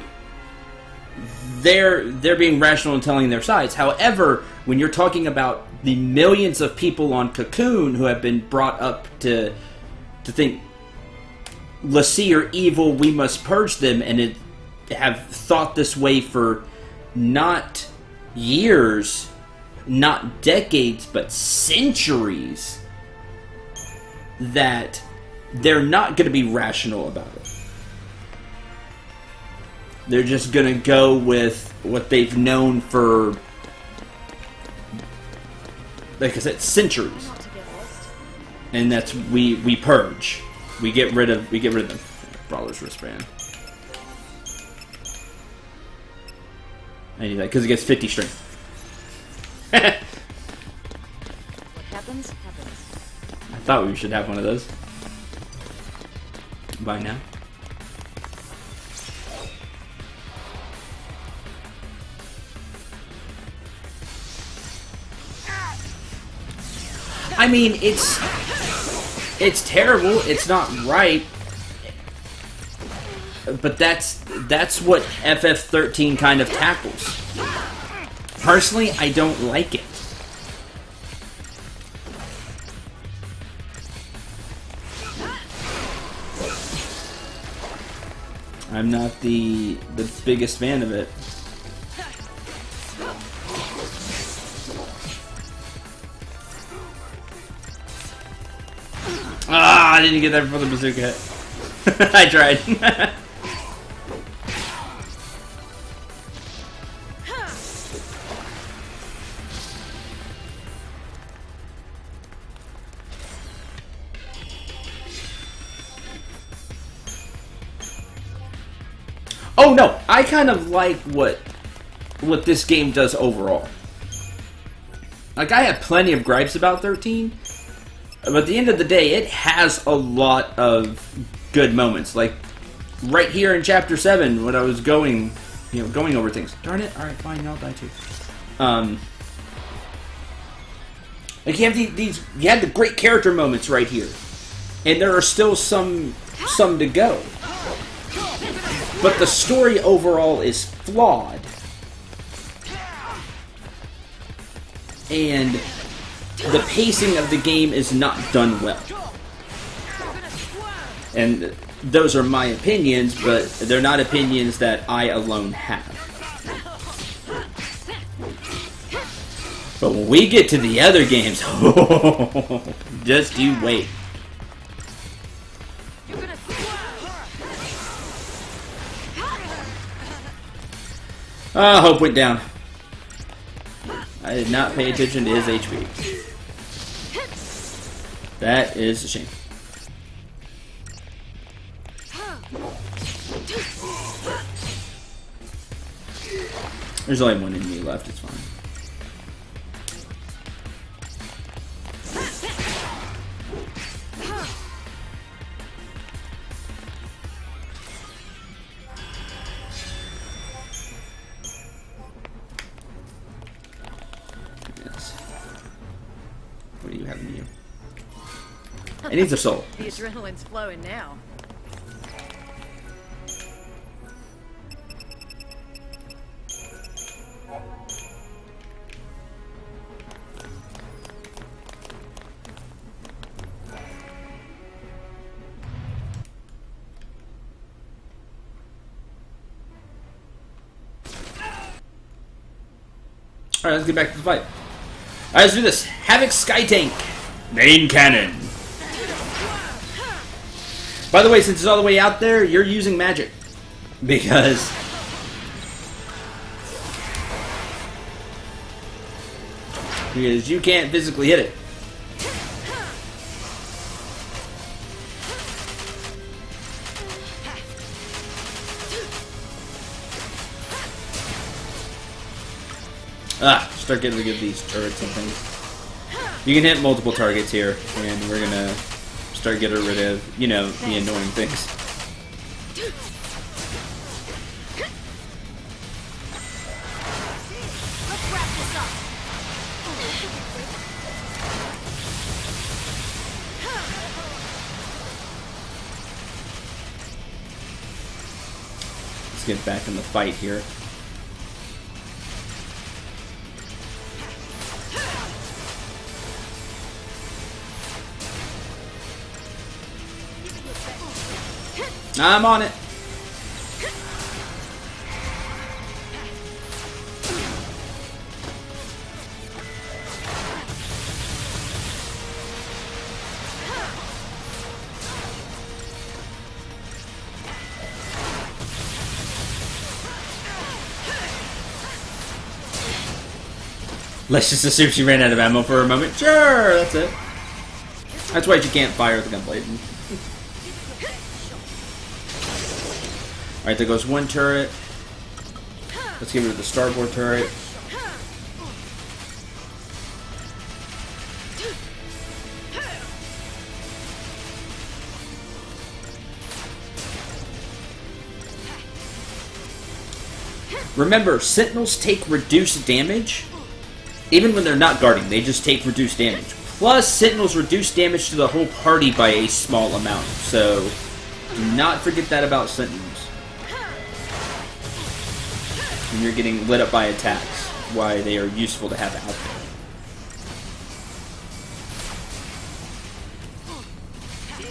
They're being rational and telling their sides. However, when you're talking about the millions of people on Cocoon who have been brought up to think l'Cie are evil, we must purge them, and have thought this way for not years, not decades, but centuries, that they're not going to be rational about it. They're just going to go with what they've known for, like I said, centuries. And that's, we purge. We get rid of the Brawler's wristband. I need that because it gets 50 strength. What happens, happens. I thought we should have one of those by now. I mean, it's terrible. It's not right. But that's what FF13 kind of tackles. Personally, I don't like it. I'm not the biggest fan of it. Ah, I didn't get that for the bazooka hit. I tried. Oh no, I kind of like what this game does overall. Like, I have plenty of gripes about 13, but at the end of the day, it has a lot of good moments. Like, right here in Chapter 7, when I was going over things. Darn it, alright, fine, I'll die too. Like, you have you had the great character moments right here. And there are still some to go. But the story overall is flawed. And the pacing of the game is not done well. And those are my opinions, but they're not opinions that I alone have. But when we get to the other games, just you wait. Hope went down. I did not pay attention to his HP. That is a shame. There's only one enemy left, it's fine. Yes. What do you have in you? It needs a soul. The adrenaline's flowing now. Alright, let's get back to the fight. Alright, let's do this. Havoc Sky Tank. Main cannon. By the way, since it's all the way out there, you're using magic. Because you can't physically hit it. Start getting rid of these turrets and things. You can hit multiple targets here, and we're gonna start getting rid of, you know, the annoying things. Let's get back in the fight here. I'm on it. Let's just assume she ran out of ammo for a moment. Sure, that's it. That's why you can't fire the gunblade. Alright, there goes one turret. Let's get rid of the starboard turret. Remember, Sentinels take reduced damage. Even when they're not guarding, they just take reduced damage. Plus, Sentinels reduce damage to the whole party by a small amount. So, do not forget that about Sentinels. When you're getting lit up by attacks, why they are useful to have out there.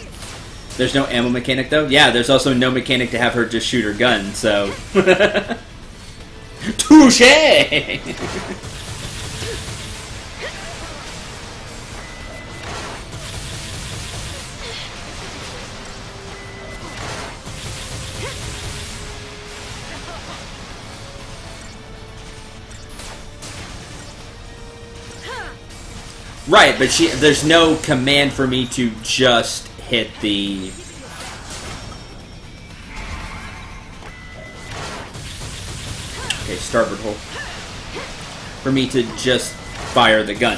There's no ammo mechanic, though? Yeah, there's also no mechanic to have her just shoot her gun, so... Touché! Right, but there's no command for me to just hit the... Okay, starboard hole. For me to just fire the gun.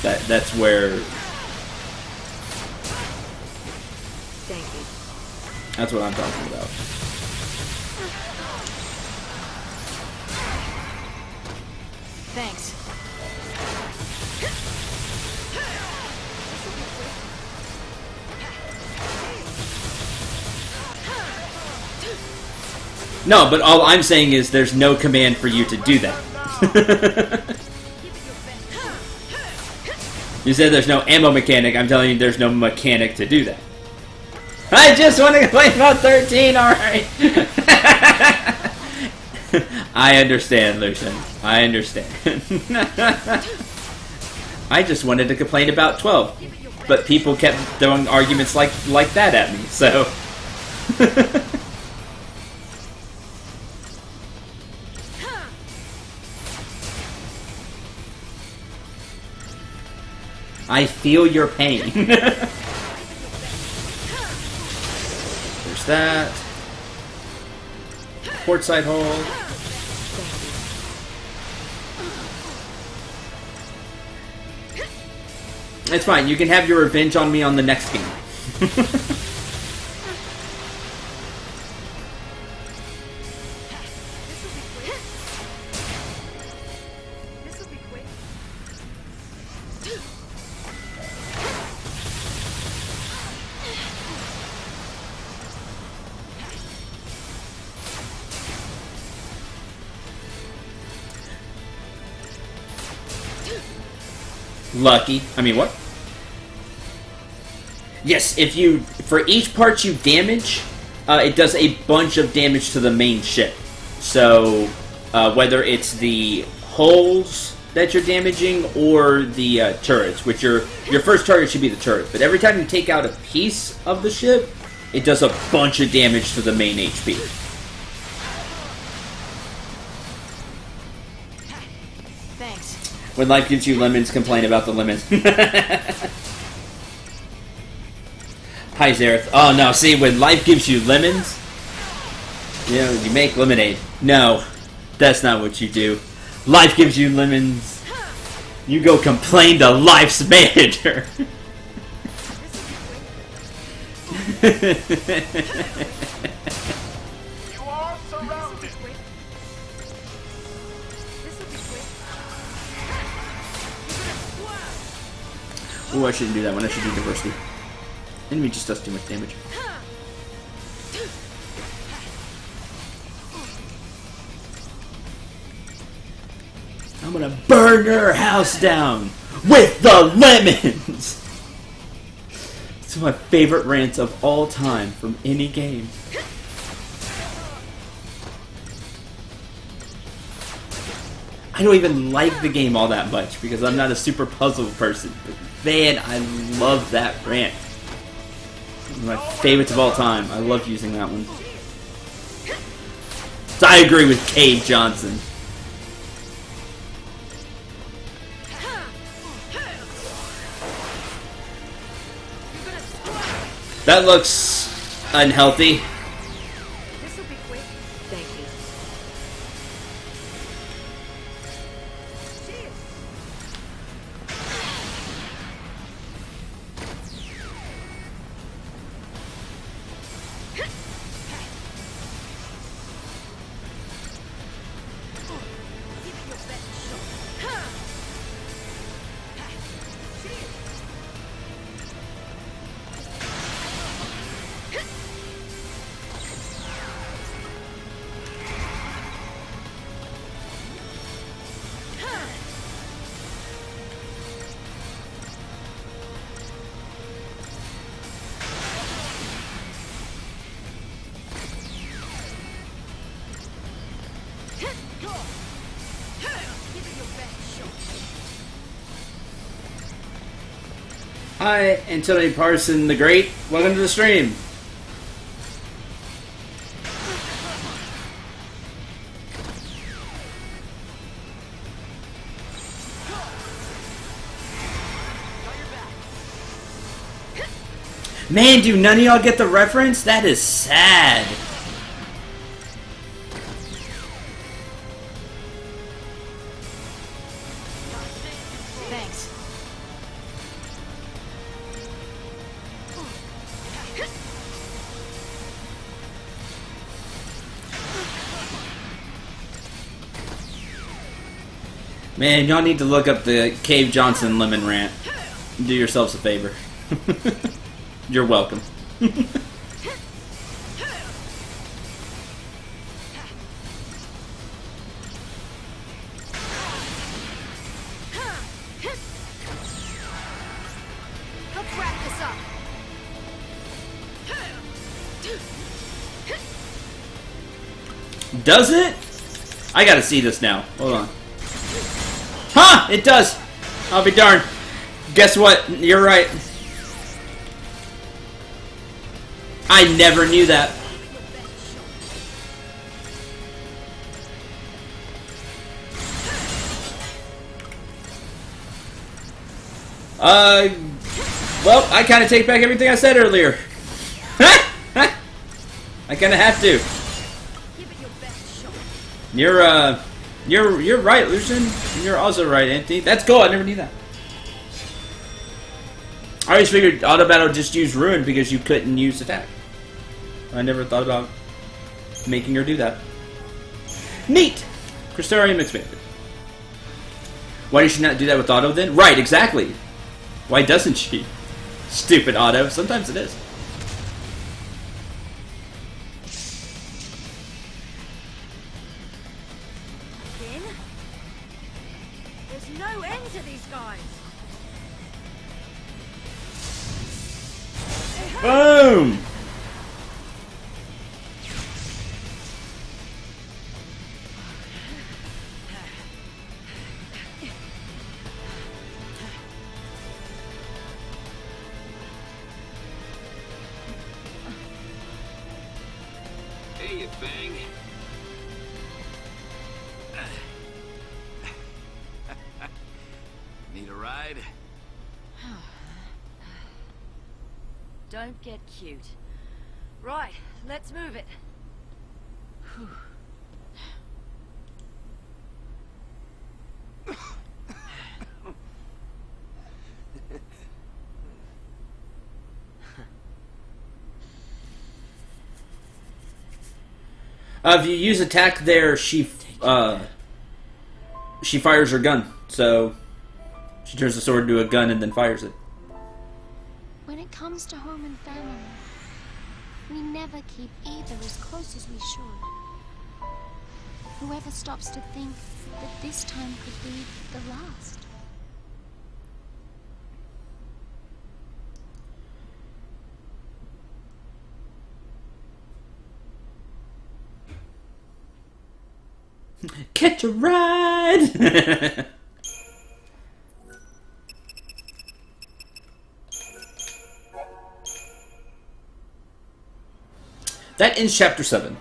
That's where... Thank you. That's what I'm talking about. Thanks. No, but all I'm saying is there's no command for you to do that. You said there's no ammo mechanic. I'm telling you there's no mechanic to do that. I just want to complain about 13, alright. I understand, Lucian. I understand. I just wanted to complain about 12. But people kept throwing arguments like that at me, so... I feel your pain. There's that. Portside hold. It's fine. You can have your revenge on me on the next game. Lucky. I mean, what? Yes, if you... For each part you damage, it does a bunch of damage to the main ship. So, whether it's the hulls that you're damaging or the turrets, which your first target should be the turret. But every time you take out a piece of the ship, it does a bunch of damage to the main HP. Thanks. When life gives you lemons, complain about the lemons. Hi, Zareth. Oh, no, see, when life gives you lemons, you know, you make lemonade. No, that's not what you do. Life gives you lemons. You go complain to life's manager. You are surrounded. Oh, I shouldn't do that one. I should do diversity. Enemy just does too much damage. I'm gonna burn your house down with the lemons! It's my favorite rants of all time from any game. I don't even like the game all that much because I'm not a super puzzle person. But man, I love that rant. One of my favorites of all time. I love using that one. So I agree with Cave Johnson. That looks unhealthy. This will be quick. Thank you. Hi, Anthony Parson the Great. Welcome to the stream. Man, do none of y'all get the reference? That is sad. Thanks. Man, y'all need to look up the Cave Johnson lemon rant. Do yourselves a favor. You're welcome. Let's wrap this up. Does it? I gotta see this now. Hold on. Huh! It does! I'll be darned. Guess what? You're right. I never knew that. Well, I kind of take back everything I said earlier. I kind of have to. You're right, Lucian. You're also right, Anthony. That's cool. I never knew that. I always figured auto battle just used ruin because you couldn't use attack. I never thought about making her do that. Neat. Crystarium expanded. Why does she not do that with auto then? Right, exactly. Why doesn't she? Stupid auto. Sometimes it is. Again? There's no end to these guys. Boom! Hey, you bang. Need a ride? Don't get cute. Right, let's move it. If you use attack there, she fires her gun. So she turns the sword into a gun and then fires it. When it comes to home and family, we never keep either as close as we should. Whoever stops to think that this time could be the last? Catch a ride! That ends Chapter 7.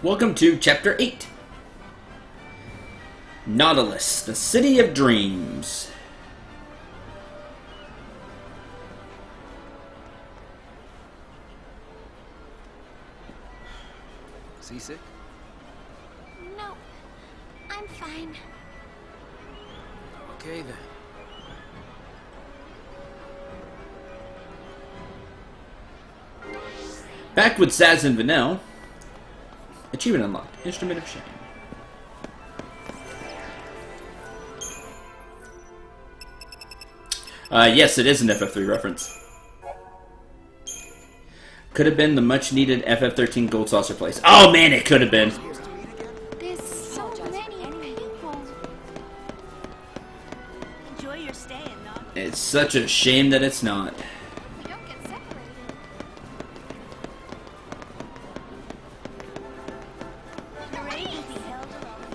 Welcome to Chapter 8. Nautilus, the City of Dreams. Seasick? No, I'm fine. Okay then. Back with Zaz and Vanel. Achievement unlocked. Instrument of Shame. Yes, it is an FF3 reference. Could have been the much-needed FF13 Gold Saucer place. Oh man, it could have been. There's so many people. Enjoy your stay in Nog. It's such a shame that it's not. We don't get separated. You're able to be held alone.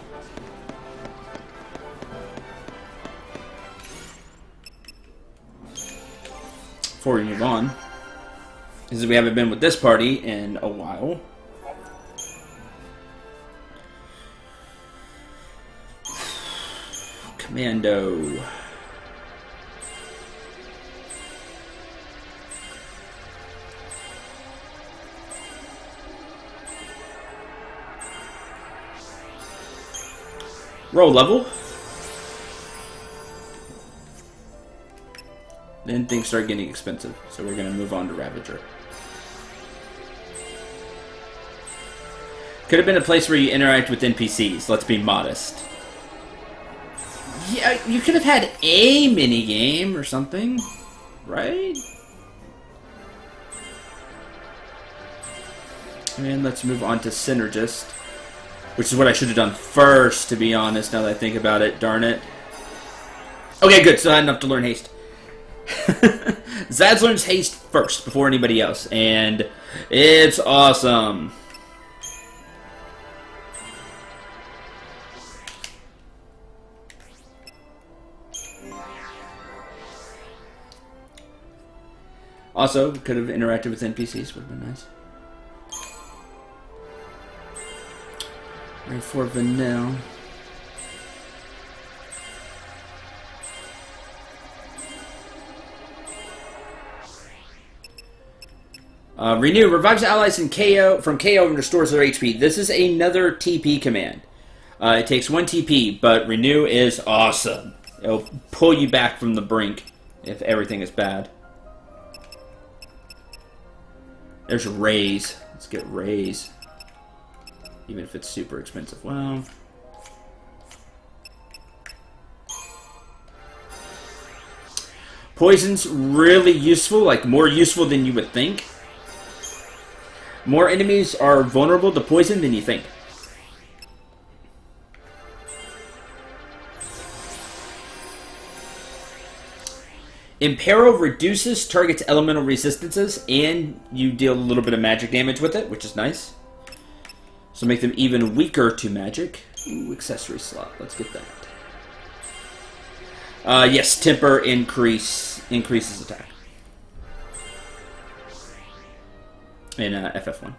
Before we move on, because we haven't been with this party in a while. Commando. Roll level. Then things start getting expensive, so we're going to move on to Ravager. Could have been a place where you interact with NPCs, let's be modest. Yeah, you could have had a mini-game or something, right? And let's move on to Synergist, which is what I should have done first, to be honest, now that I think about it, darn it. Okay, good, so I had enough to learn Haste. Zaz learns Haste first, before anybody else, and it's awesome. Also, could have interacted with NPCs, would have been nice. Ready for vanilla. Renew revives allies in KO from KO and restores their HP. This is another TP command. It takes 1 TP, but renew is awesome. It'll pull you back from the brink if everything is bad. There's raise. Let's get raise. Even if it's super expensive. Well, poison's really useful, like more useful than you would think. More enemies are vulnerable to poison than you think. Imperil reduces target's elemental resistances, and you deal a little bit of magic damage with it, which is nice. So make them even weaker to magic. Ooh, accessory slot. Let's get that. Yes, temper increases attack. In FF1.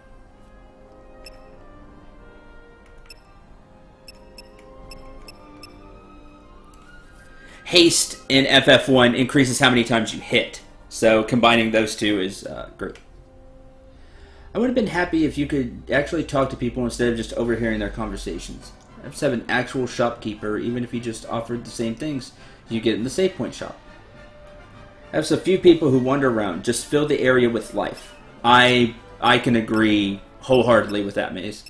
Haste in FF1 increases how many times you hit. So combining those two is great. I would have been happy if you could actually talk to people instead of just overhearing their conversations. I'd just have an actual shopkeeper, even if he just offered the same things you get in the save point shop. I have a few people who wander around, just fill the area with life. I can agree wholeheartedly with that, Maze.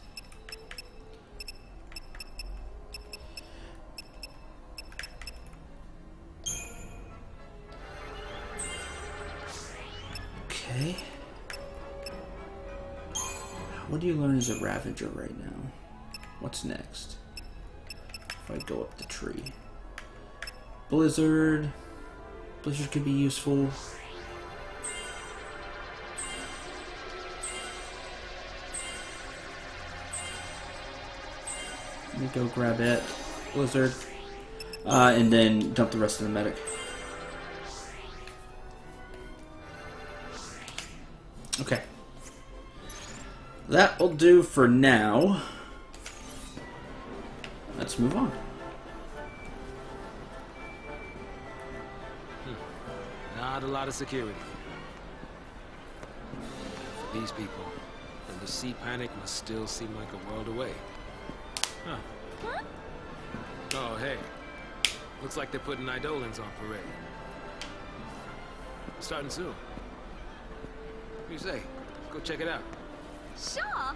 Okay. What do you learn as a Ravager right now? What's next? If I go up the tree. Blizzard. Blizzard could be useful. Let me go grab it. Blizzard. And then dump the rest of the medic. Okay. That will do for now. Let's move on. Not a lot of security. For these people, the sea panic must still seem like a world away. Huh. Huh? Oh, hey. Looks like they're putting Eidolons on parade. Starting soon. What do you say? Go check it out. Sure. Huh?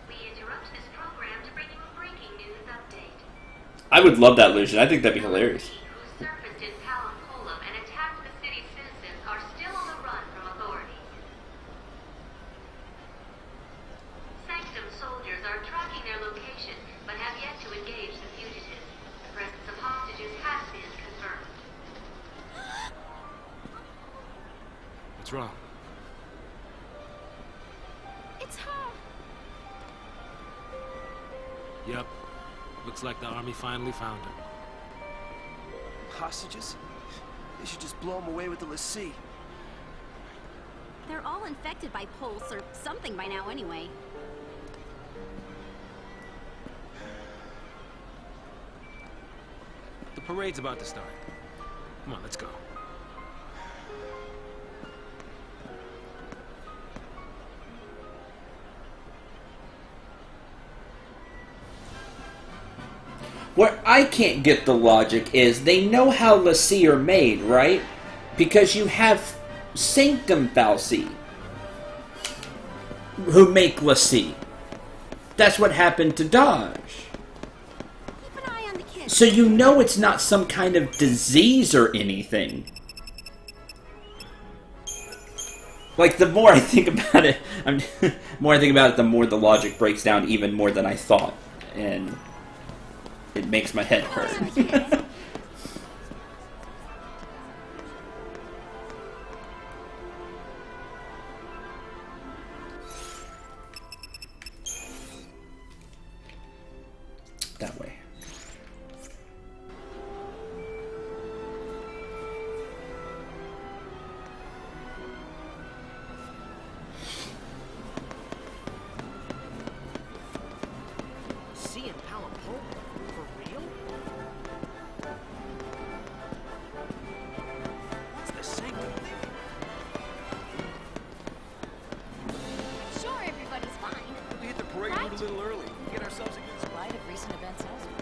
We interrupt this program to bring you a breaking news update. I would love that, Lucian. I think that'd be hilarious. Who surfaced in Palamcolum and attacked the city's citizens are still on the run from authorities. Sanctum soldiers are tracking their location, but have yet to engage the fugitives. The presence of hostages has been confirmed. What's wrong? It's her. Yep. Looks like the army finally found her. Hostages? They should just blow them away with the Lassie. They're all infected by pulse or something by now anyway. The parade's about to start. Come on, let's go. Where I can't get the logic is they know how Lassie are made, right? Because you have Sanctum Fal'Cie who make Lassie. That's what happened to Dodge. Keep an eye on the kids. So you know it's not some kind of disease or anything. Like, the more I think about it, the more I think about it, the more the logic breaks down even more than I thought. And it makes my head hurt. That way. L'Cie in Palapole? For real? What's the sanctum thing? Sure, everybody's fine. We hit the parade route a little early. Get ourselves a good In light of recent events elsewhere.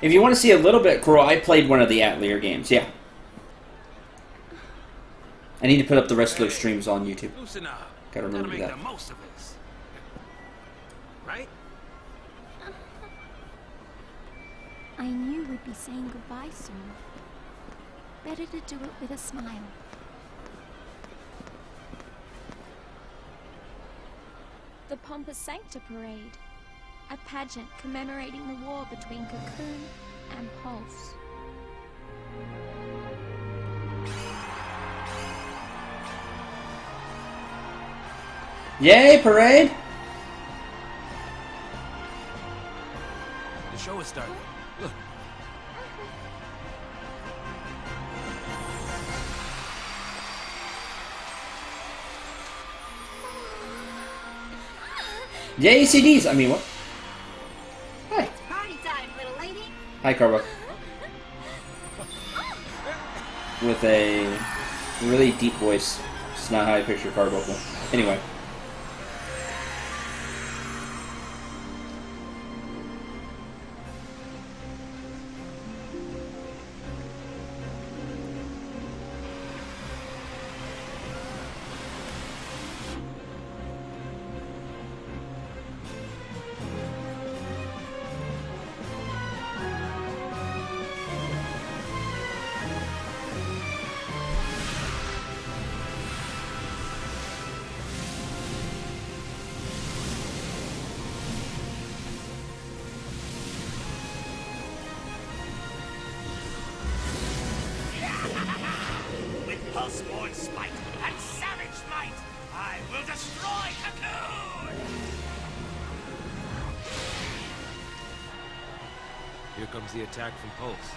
If you want to see a little bit, Coral, I played one of the Atelier games. Yeah. I need to put up the rest of those streams on YouTube. Loosen up. Gotta remember make to do that. the most of this. Right? I knew we'd be saying goodbye soon. Better to do it with a smile. The Pompous Sancta Parade. A pageant commemorating the war between Cocoon and Pulse. Yay, parade! The show is starting. Look. Yay, CDs! I mean, what? Hi. Party time, little lady. Hi, Carbo. With a really deep voice. It's not how I picture Carbuncle. Anyway. Pulse-born spite and savage might, I will destroy Cocoon! Here comes the attack from Pulse.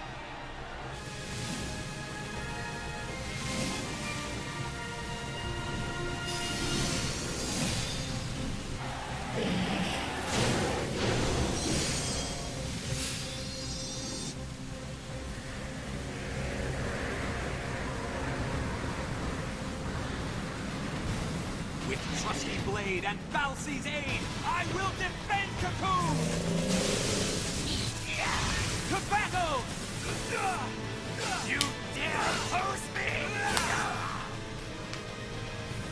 With trusty blade and Falsey's aid, I will defend Cocoon! To battle! You dare oppose me?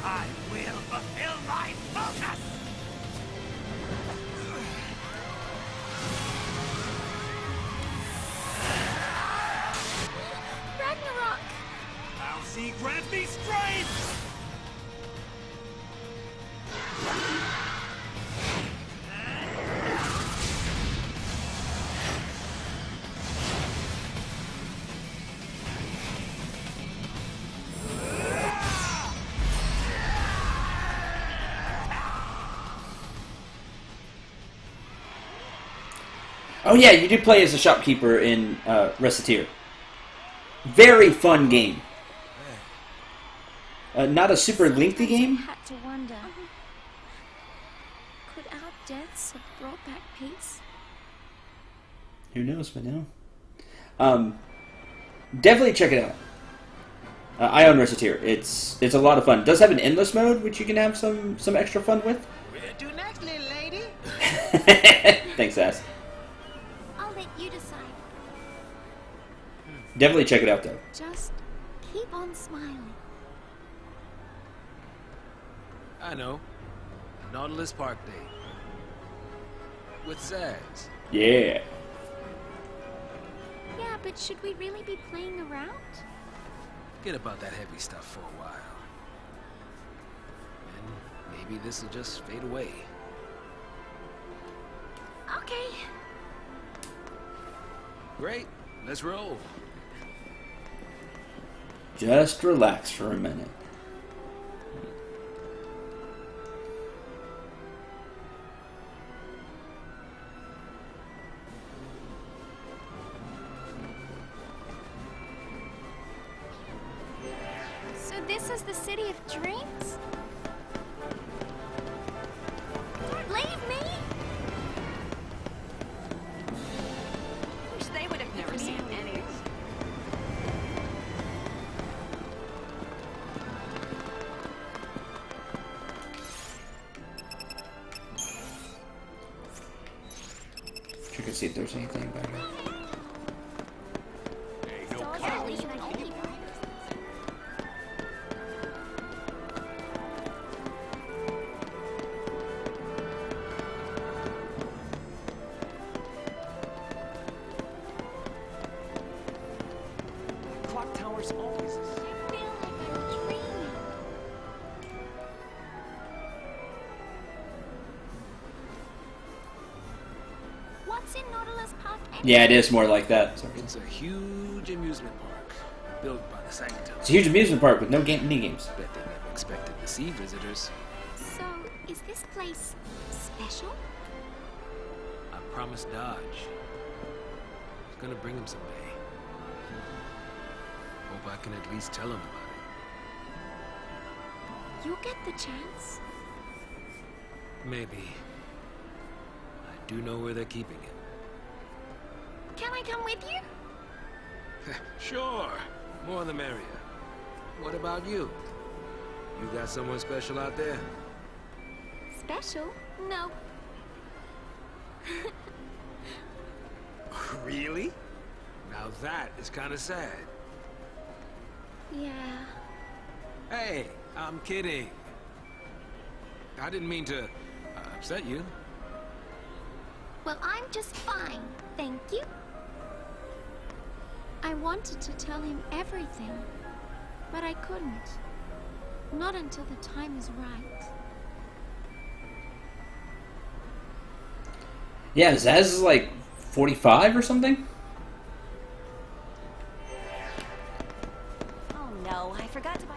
I will fulfill my focus! Ragnarok! Falsey grant me strength! Oh yeah, you do play as a shopkeeper in Reciteer. Very fun game. Not a super lengthy game. Had to wonder. Could our deaths have brought back peace? Who knows by now? Definitely check it out. I own Reciteer. It's a lot of fun. It does have an endless mode, which you can have some extra fun with. Do next, little lady. Thanks, Ass. I'll let you decide. Definitely check it out, though. Just keep on smiling. I know. Nautilus Park Day. With Zaz. Yeah. Yeah, but should we really be playing around? Forget about that heavy stuff for a while. And maybe this'll just fade away. Okay. Great. Let's roll. Just relax for a minute. So this is the city of dreams? see if there's anything back here. Clock tower's always. I feel like I'm dreaming. What's in Nautilus Park anyway? Yeah, it is more like that. It's a huge amusement park built by the Sanctum. It's a huge amusement park with no mini games. Bet they never expected to see visitors. So, is this place special? I promised Dodge. I was gonna bring him someday. Hope I can at least tell him about it. You'll get the chance. Maybe. I do know where they're keeping him. Can I come with you? Sure. More the merrier. What about you? You got someone special out there? Special? No. Really? Now that is kind of sad. Yeah. Hey, I'm kidding. I didn't mean to upset you. Well, I'm just fine, thank you. I wanted to tell him everything, but I couldn't. Not until the time is right. Yeah, Zaz is like 45 or something? Oh no, I forgot to buy.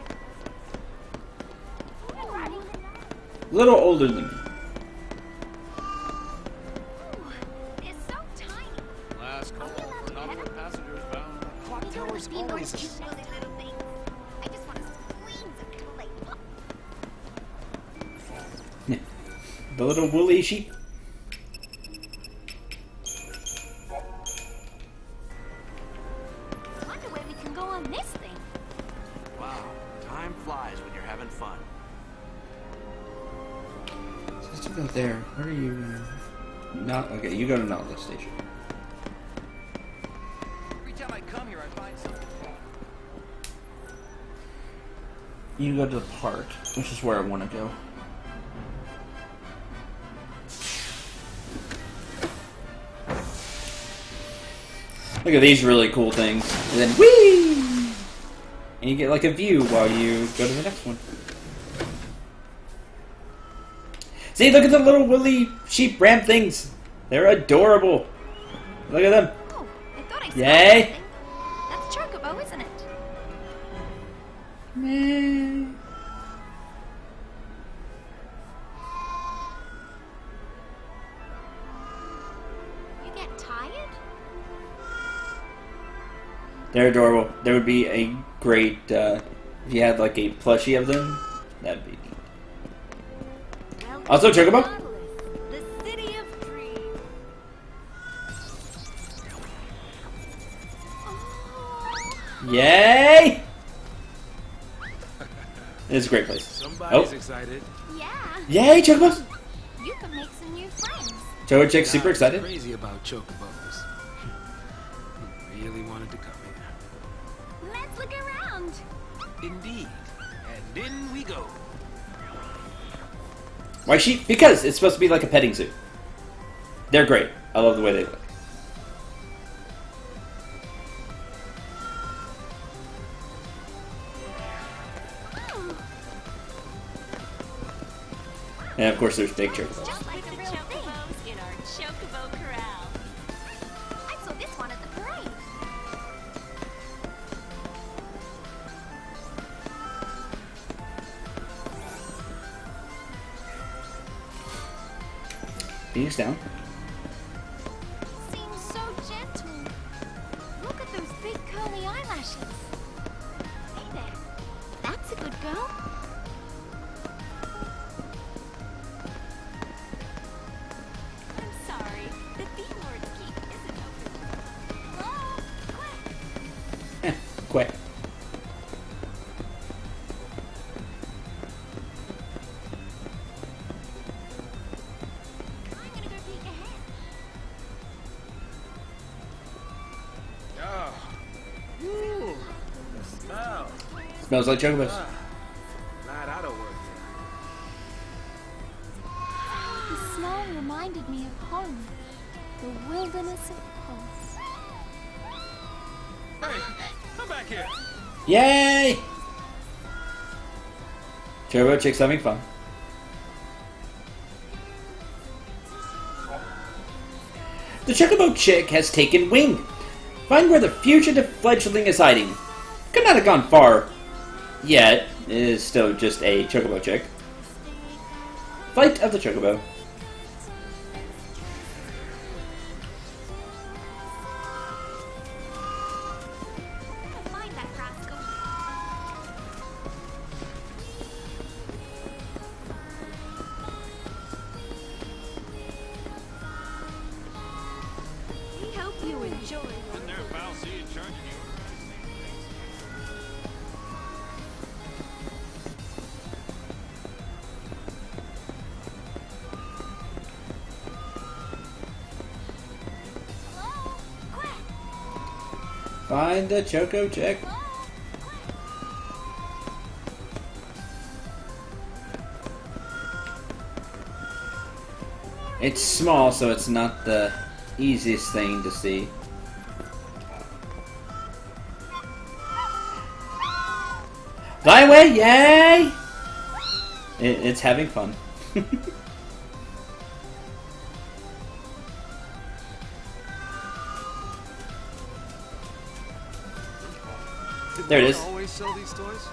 A little older than me. It's so tiny. Last call for Nautilus passengers bound. Clock tower's always. Cute little things. I just want to squeeze a plate. The little woolly sheep. I wonder where we can go on this thing. Wow, time flies when you're having fun. Let's go there. Where are you? Not okay. You go to Nautilus Station. Every time I come here, I find something wrong. You go to the park, which is where I want to go. Look at these really cool things. And then whee! And you get like a view while you go to the next one. See, look at the little woolly sheep ram things. They're adorable. Look at them. Oh, I thought I saw Yay! something. That's Chocobo, isn't it? Meh. You get tired? They're adorable. There would be a great, if you had like a plushie of them, that'd be neat. Welcome Also, to Chocobo? Nautilus, the city of dreams. Oh. Yay! It's a great place. Somebody's excited. Yeah, Yay, Chocobos! you can make some new friends. Choco Chick's super Dodge is excited. Crazy about chocobos. He really wanted to come here. Let's look around. Indeed. And in we go. Why sheep? Because it's supposed to be like a petting zoo. They're great. I love the way they look. And of course, there's big chocobos. Just like a real thing. In our Chocobo Corral. I saw this one at the parade. Phoenix down. Seems so gentle. Look at those big curly eyelashes. Hey there. That's a good girl. I'm sorry, the Bee Lord's keep isn't open. Hello? Quick. I'm gonna go peek ahead. Smells like chocobos. Glad I don't work The smell reminded me of home. The wilderness of Pulse. Hey, come back here. Yay! Chocobo Chick's having fun. The Chocobo Chick has taken wing. Find where the fugitive fledgling is hiding. Could not have gone far yet. It is still just a Chocobo Chick. Flight of the Chocobo. Find that rascal. We hope you enjoy. Been there, pal. See you charging you. Hello? Quick! Find the Choco Chick. It's small, so it's not the easiest thing to see. Fly away, yay! It's having fun. There it is. Always sell these toys?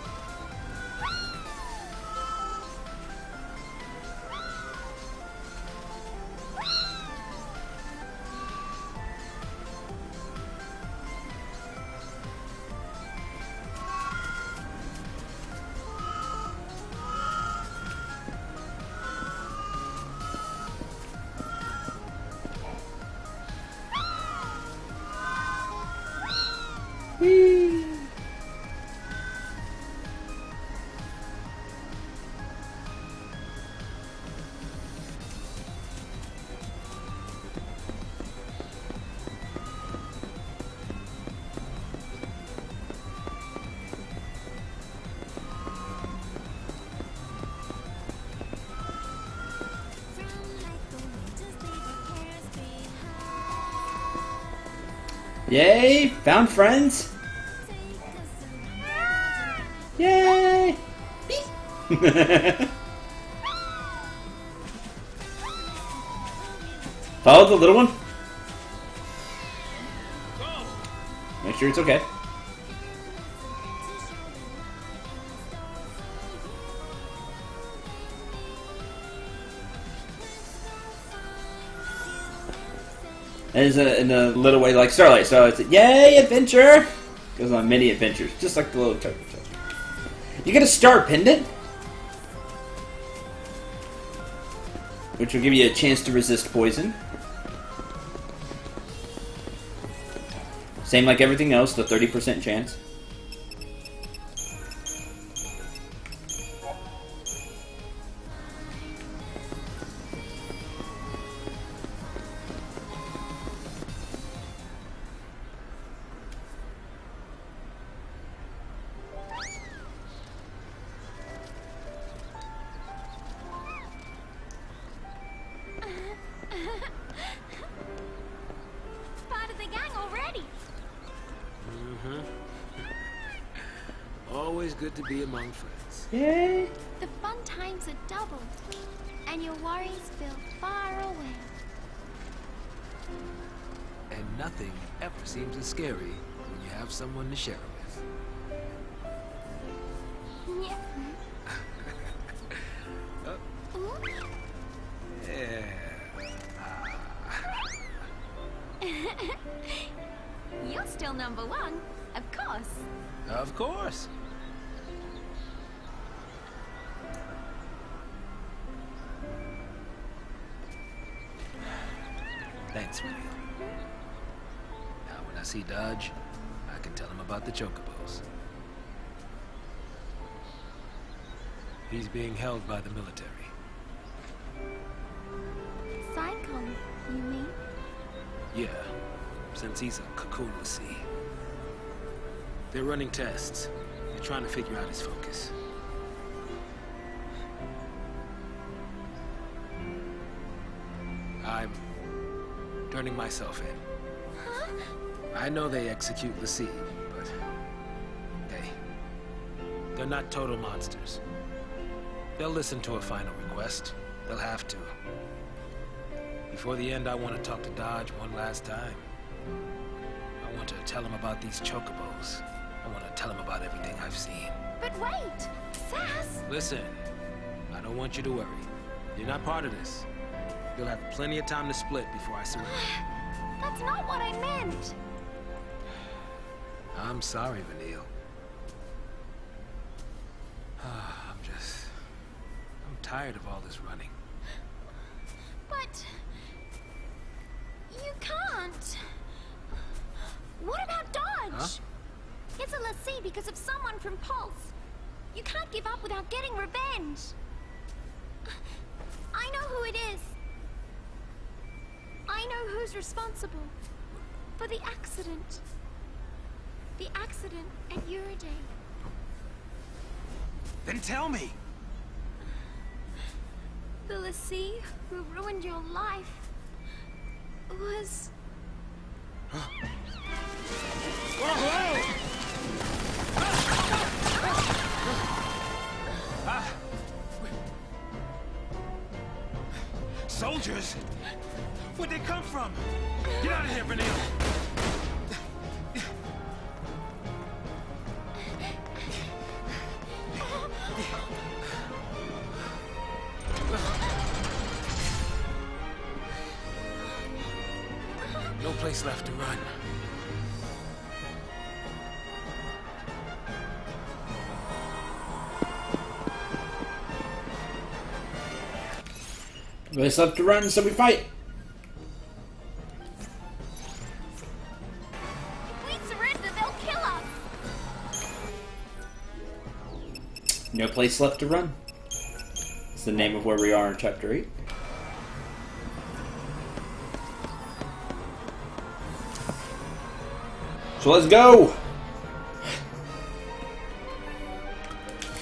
Yay! Found friends! Yay! Follow the little one. Make sure it's okay. And it's in a little way like Starlight, so it's yay adventure! Goes on many adventures, just like the little Choco Chick. You get a star pendant, which will give you a chance to resist poison. Same like everything else, the 30% chance. Part of the gang already. Always good to be among friends. Yay! The fun times are doubled, and your worries feel far away. And nothing ever seems as scary when you have someone to share it with. Yeah. Yeah. You're still number one, of course. Of course. Thanks, William. Now when I see Dodge, I can tell him about the Chocobos. He's being held by the military. Psychon, you mean? Yeah, since he's a cocoon, They're running tests. They're trying to figure out his focus. I'm turning myself in. Huh? I know they execute Lassie, but they're not total monsters. They'll listen to a final request. They'll have to. Before the end, I want to talk to Dodge one last time. I want to tell him about these chocobos. I want to tell him about everything I've seen. But wait! Sass! Listen, I don't want you to worry. You're not part of this. You'll have plenty of time to split before I surrender. That's not what I meant! I'm sorry, Vanille. I'm tired of all this running. But... you can't. What about Dodge? Huh? It's a Lassie because of someone from Pulse. You can't give up without getting revenge. I know who it is. I know who's responsible for the accident. The accident at Uriday. Then tell me! The Lassie who ruined your life was... Soldiers? Where'd they come from? Get out of here, Vanille! No place left to run. Place left to run, so we fight. If we surrender, they'll kill us! No place left to run. It's the name of where we are in Chapter 8. So let's go!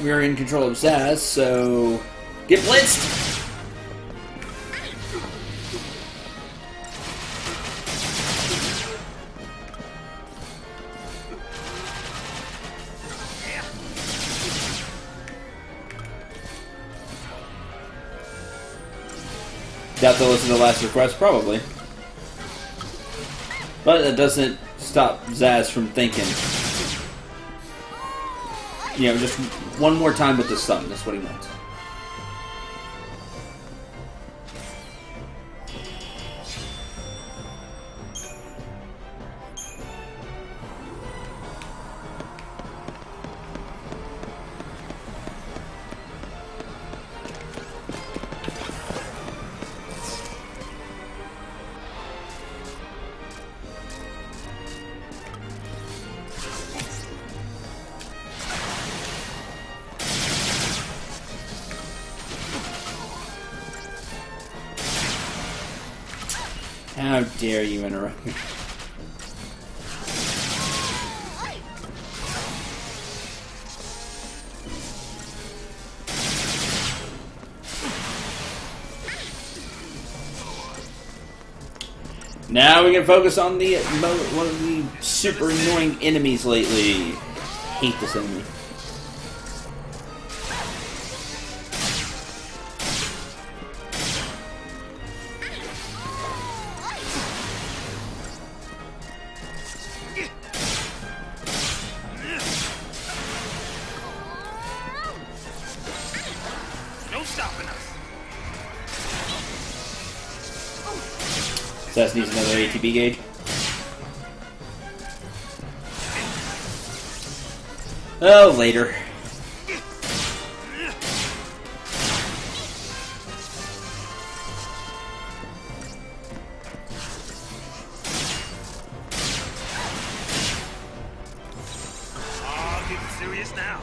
We are in control of Zaz, so get blitzed! Doubt they'll listen to the last request, probably. But that doesn't stop Zaz from thinking. You know, just one more time with the sun, that's what he wants. How dare you interrupt me? Now we can focus on the one of the super annoying enemies lately. Hate this enemy. No stopping us! Zaz needs another ATB gauge. Oh, later. Oh, getting serious now.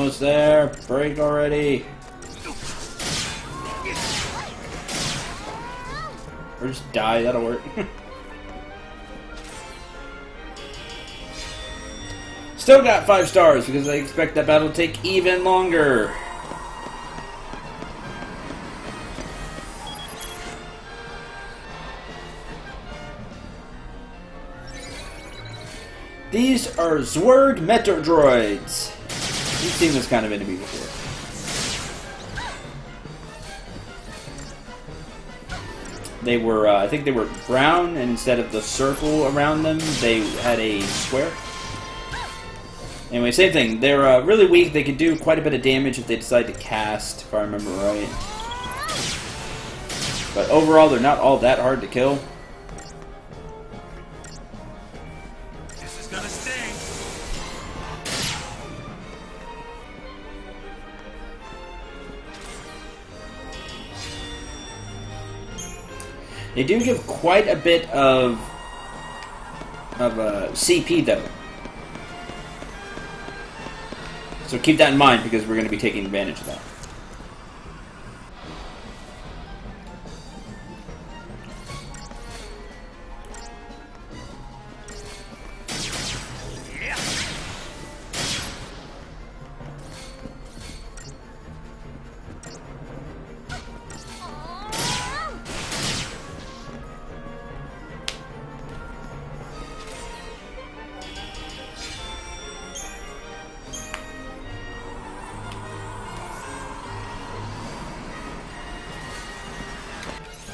almost there. Break already. Or just die, that'll work. Still got 5 stars because I expect that battle to take even longer. These are Zwerd Metro Droids. You've seen this kind of enemy before. They were, I think they were brown, and instead of the circle around them, they had a square. Anyway, same thing. They're really weak. They can do quite a bit of damage if they decide to cast, if I remember right. But overall, they're not all that hard to kill. This is gonna sting. They do give quite a bit of CP, though. So keep that in mind, because we're going to be taking advantage of that.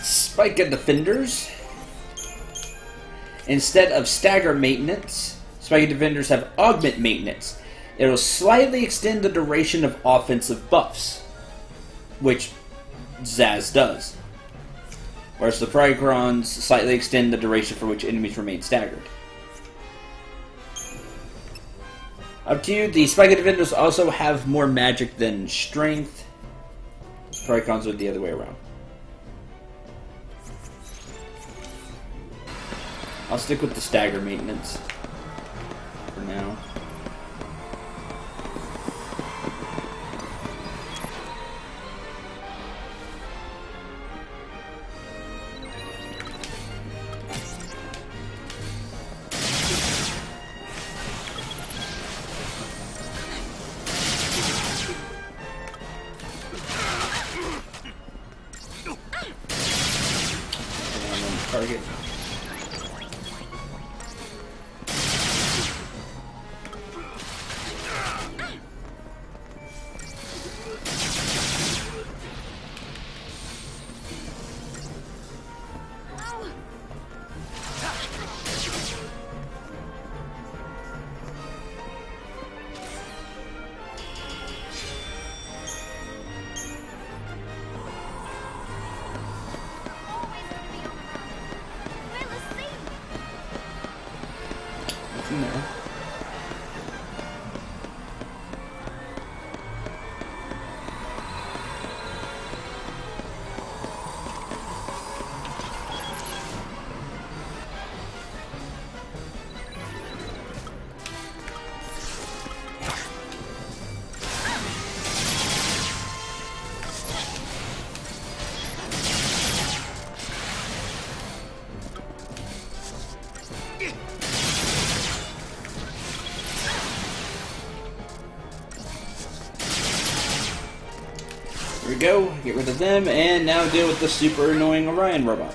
Spike and Defenders. Instead of stagger maintenance, Spike and Defenders have augment maintenance. It'll slightly extend the duration of offensive buffs, which Zaz does. Whereas the Prycrons slightly extend the duration for which enemies remain staggered. Up to you. The Spike and Defenders also have more magic than strength. Prycrons are the other way around. I'll stick with the stagger maintenance for now. Target. No. There we go, get rid of them, and now deal with the super annoying Orion robot.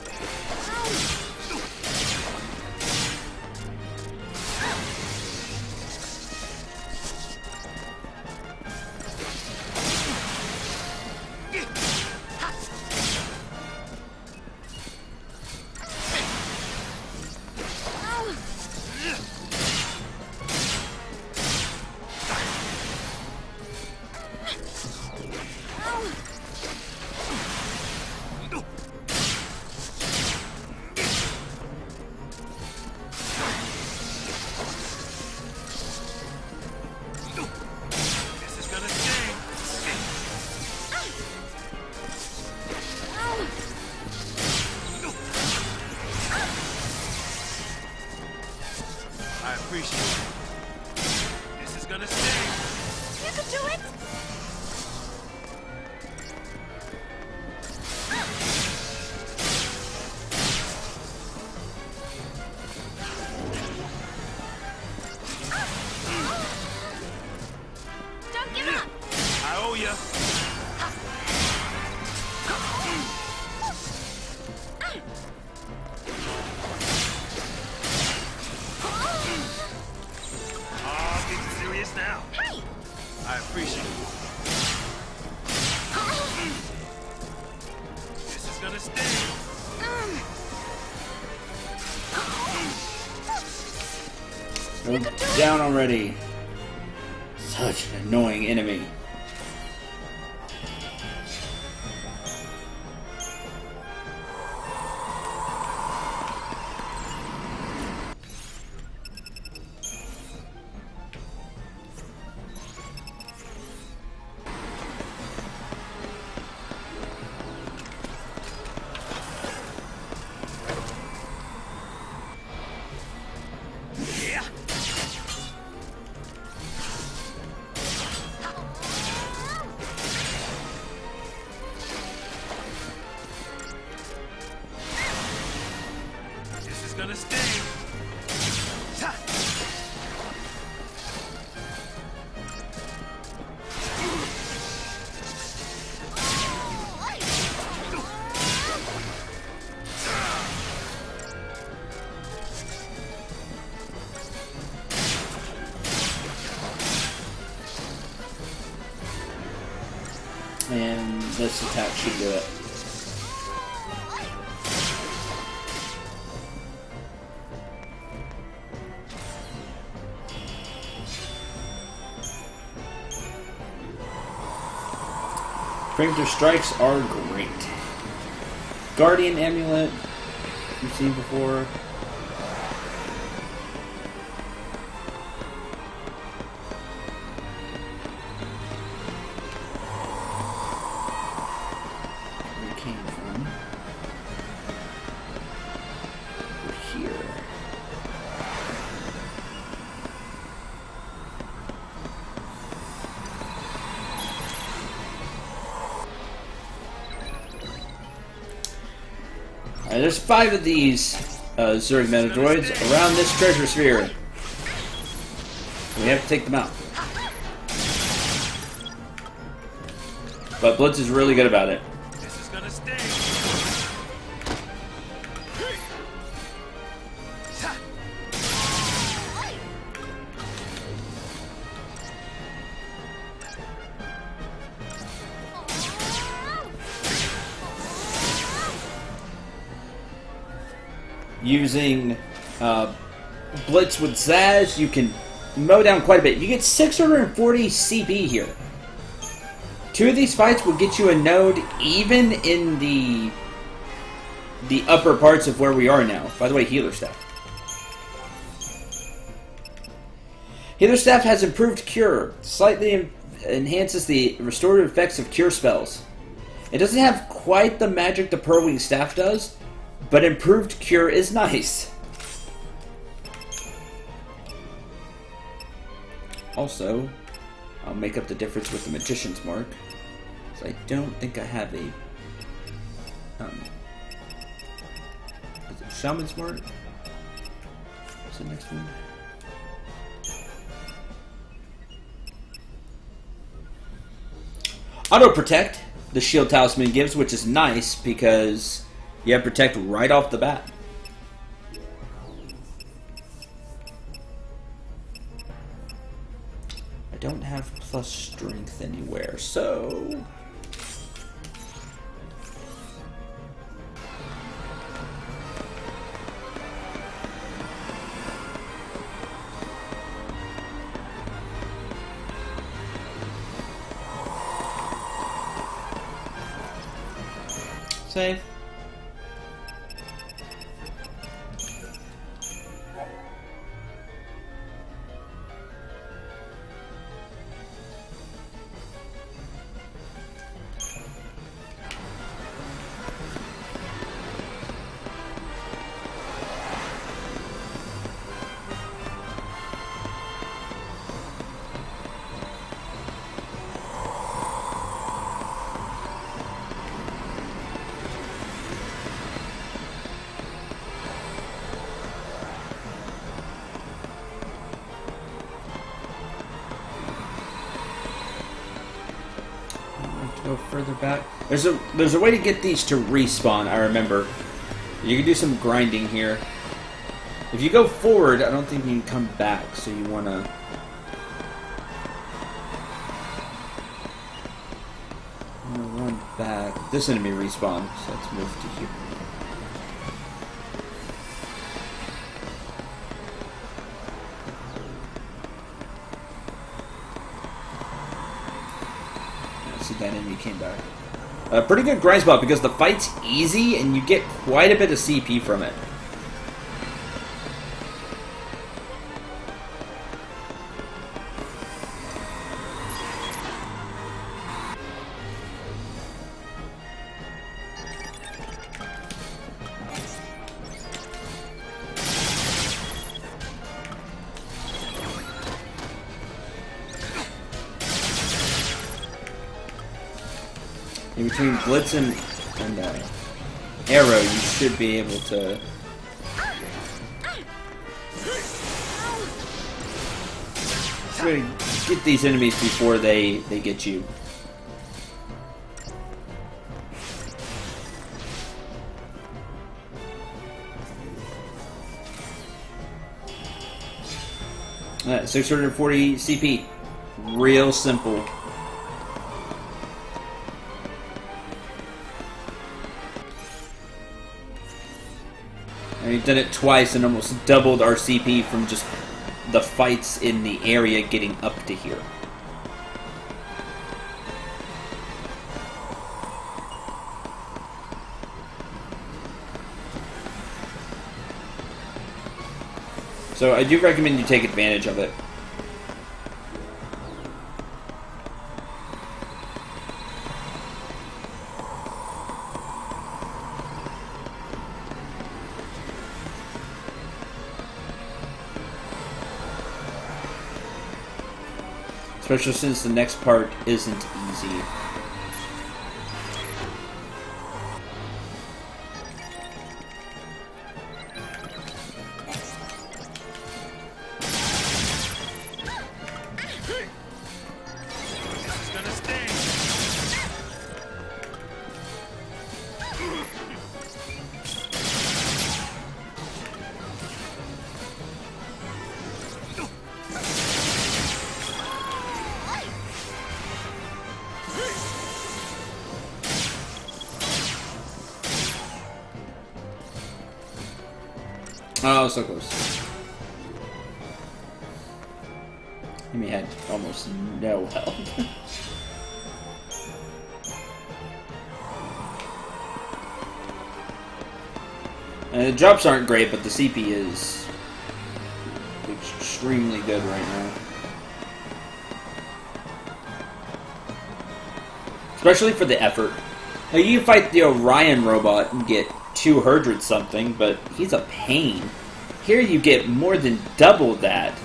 I appreciate it. This is gonna sting. You can do it! is gonna sting. Go down already. Such an annoying enemy. This is gonna sting. And this attack should do it. Preemptive strikes are great. Guardian amulet, you've seen before. Where it came from. We're here. Alright, there's 5 of these Zerg Metadroids around this treasure sphere. We have to take them out. But Blitz is really good about it. This is gonna sting. Using Blitz with Zaz, you can mow down quite a bit. You get 640 CP here. 2 of these fights will get you a node even in the upper parts of where we are now. By the way, Healer Staff. Healer Staff has improved Cure. Slightly enhances the restorative effects of Cure spells. It doesn't have quite the magic the Pearlwing Staff does, but improved Cure is nice. Also, I'll make up the difference with the Magician's Mark, because I don't think I have a... is it Shaman's Mark? What's the next one? Auto Protect, the Shield Talisman gives, which is nice, because you have Protect right off the bat. I don't have plus strength anywhere, so... Save. Go further back. There's a way to get these to respawn, I remember. You can do some grinding here. If you go forward, I don't think you can come back, so you wanna... run back. This enemy respawn, so let's move to here. See, that enemy came back. Pretty good grind spot because the fight's easy and you get quite a bit of CP from it. In between Blitz and Arrow, you should be able to... really get these enemies before they get you. Alright, 640 CP. Real simple. We've done it twice and almost doubled our CP from just the fights in the area getting up to here. So I do recommend you take advantage of it. Especially since the next part isn't easy. Oh, so close. He had almost no health. And the drops aren't great, but the CP is extremely good right now. Especially for the effort. Now, you can fight the Orion robot and get 200 something, but he's a pain. Here you get more than double that.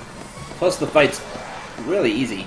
Plus the fight's really easy.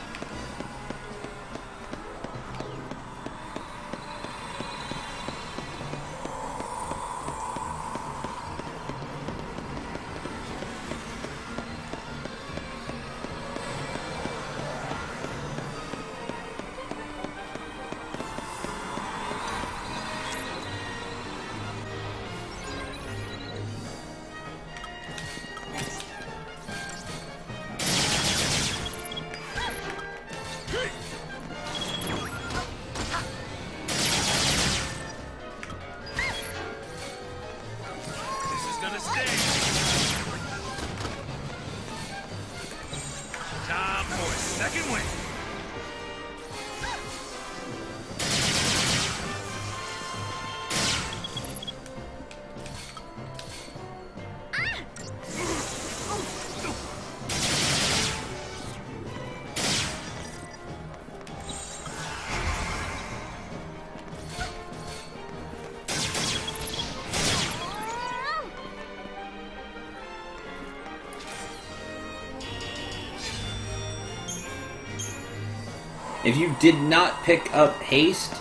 If you did not pick up haste,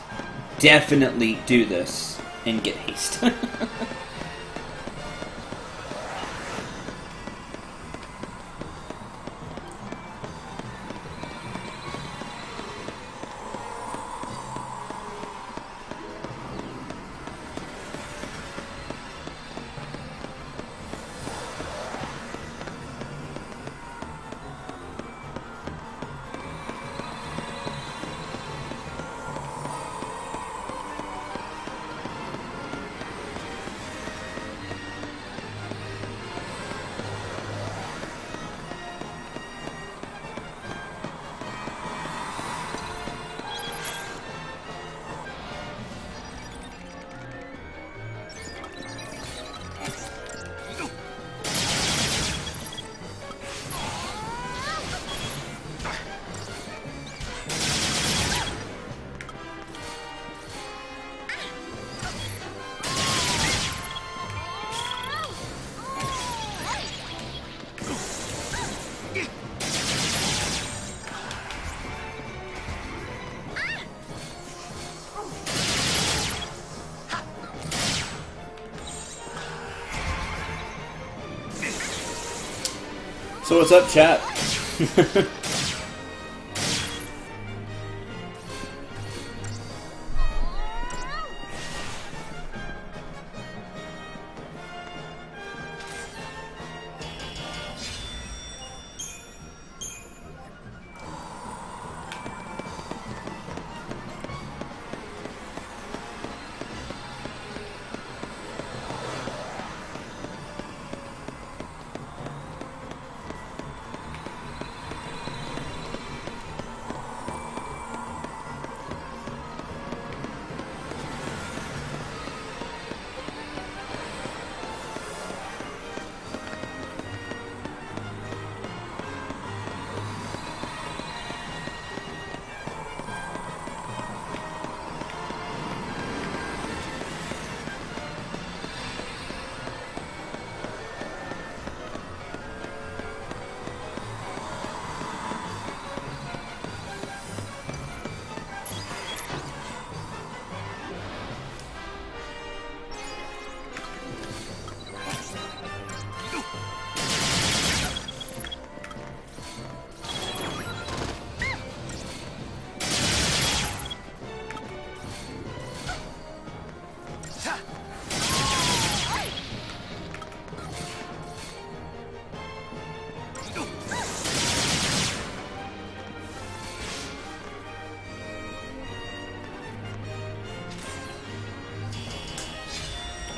definitely do this and get haste. So what's up, chat?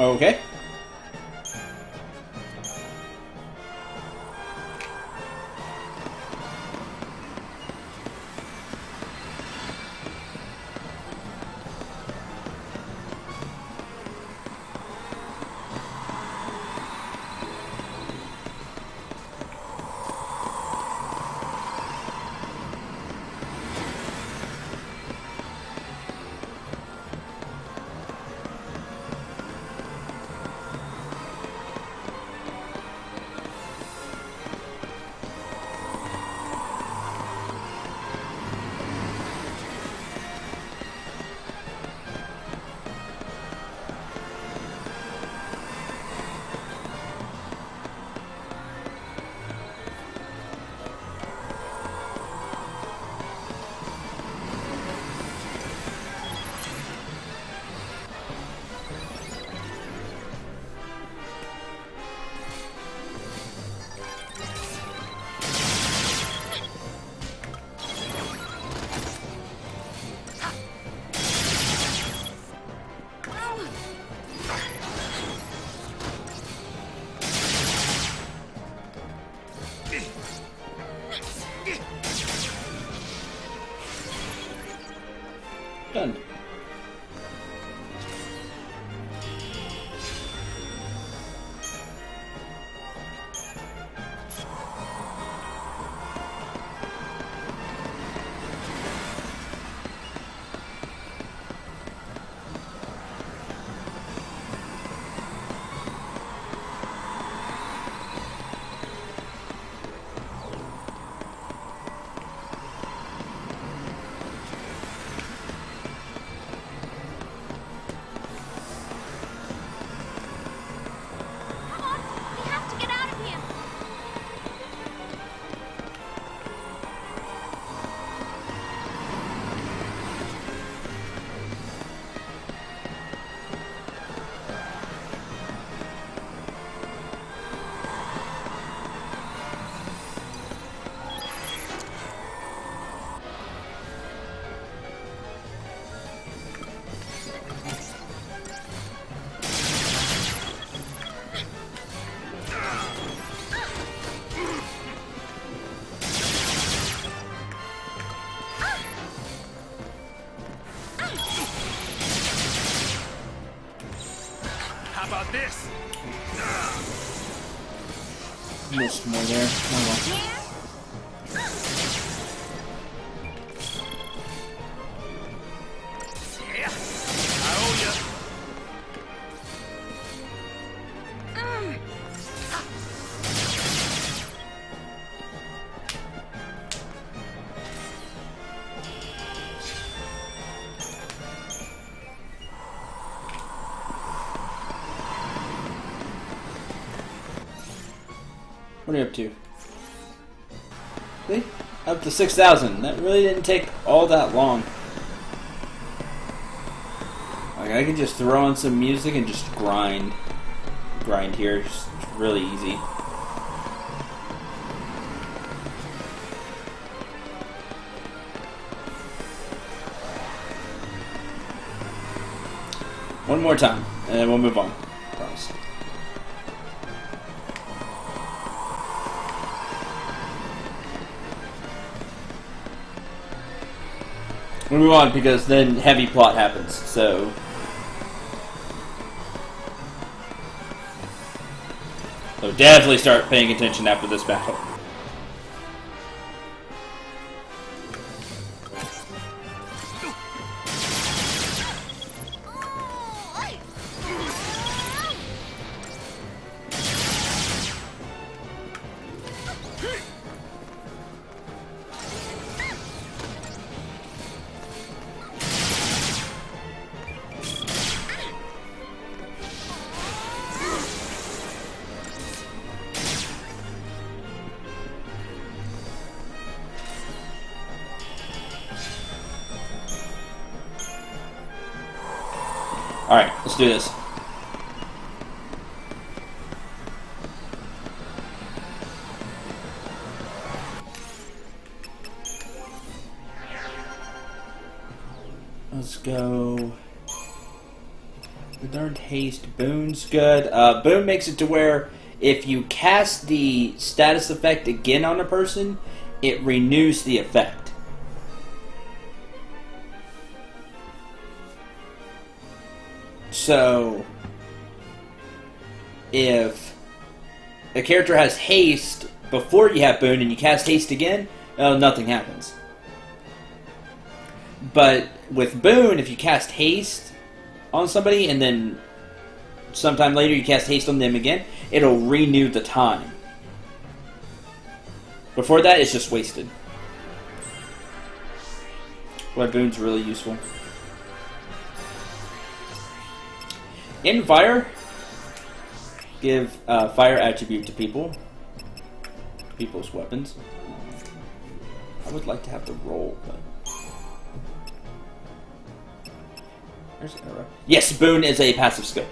Okay. Done. Come on, we have to get out of here. How about this? Missed more there. Oh well. Yeah. I owe ya. What are you up to? See? Up to 6,000. That really didn't take all that long. Like, I can just throw on some music and just grind here. It's really easy. One more time, and then we'll move on. Promise. We'll move on because then heavy plot happens, so... So definitely start paying attention after this battle. Alright, let's do this. Let's go. Learned haste. Boon's good. Boon makes it to where if you cast the status effect again on a person, it renews the effect. So, if a character has haste before you have Boon and you cast haste again, nothing happens. But with Boon, if you cast haste on somebody and then sometime later you cast haste on them again, it'll renew the time. Before that, it's just wasted. Why Boon's really useful. In fire, give fire attribute to people's weapons. I would like to have the roll, but there's an arrow. Yes, Boon is a passive skill.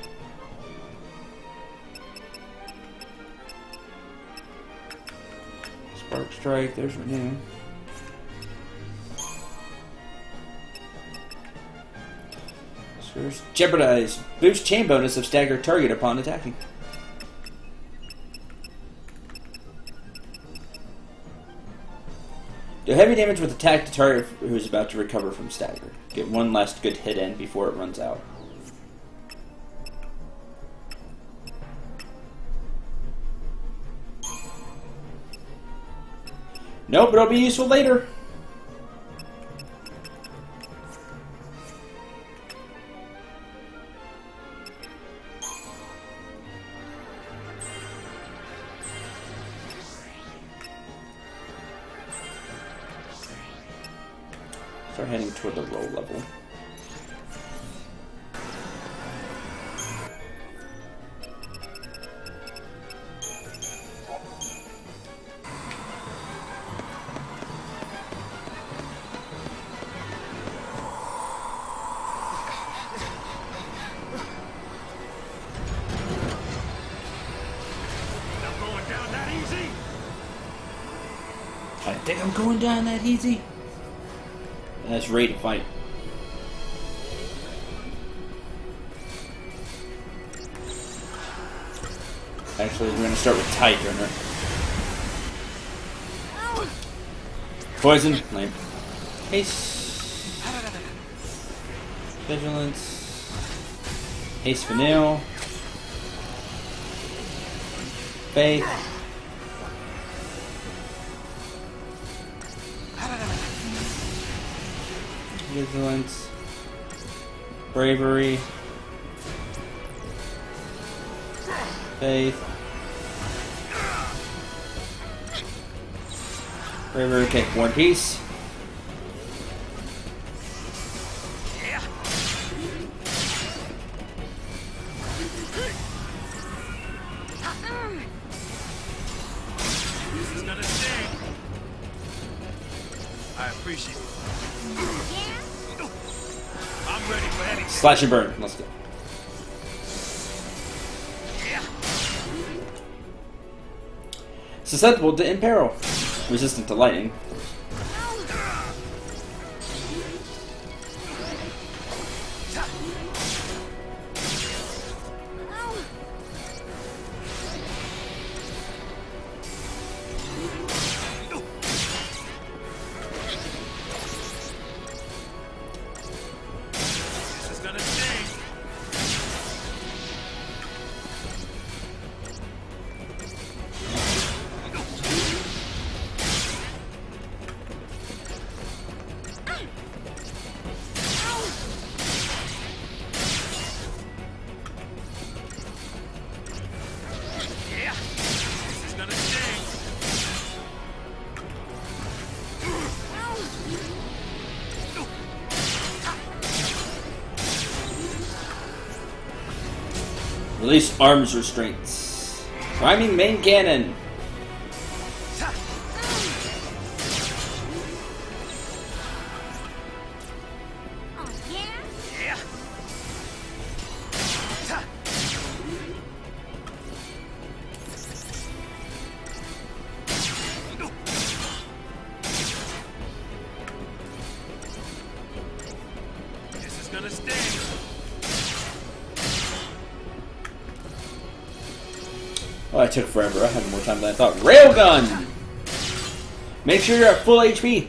Spark strike. There's renew. Jeopardize. Boost chain bonus of stagger target upon attacking. Do heavy damage with attack to target who is about to recover from stagger. Get one last good hit in before it runs out. Nope, but it'll be useful later. Start heading toward the roll level. I think I'm going down that easy. That's ready to fight. Actually, we're gonna start with Tide Runner. Poison, lame. Haste. Vigilance. Haste Vanille. Faith. Vigilance, bravery, faith, bravery. Take one piece. This is gonna sting. appreciate it. I'm ready for anything. Slash and burn. Let's go. Susceptible to imperil. Resistant to lightning. This is gonna sting. Yeah. This is gonna sting. Release arms restraints. Priming main cannon. Oh, yeah? Yeah. This is gonna sting. Oh, I took forever. I had more time than I thought. Railgun! Make sure you're at full HP.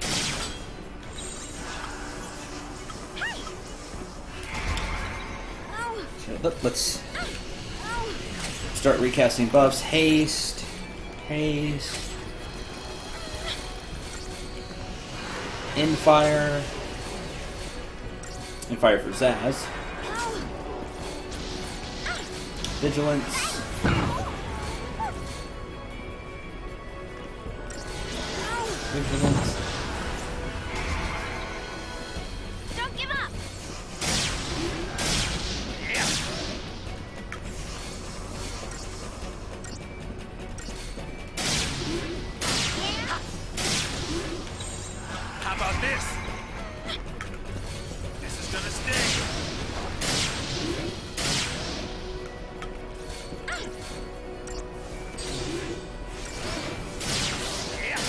Okay, let's start recasting buffs. Haste. Haste. Infire. Infire for Zaz. Vigilance. Vigilance. Don't give up! How about this? This is gonna sting. Yeah.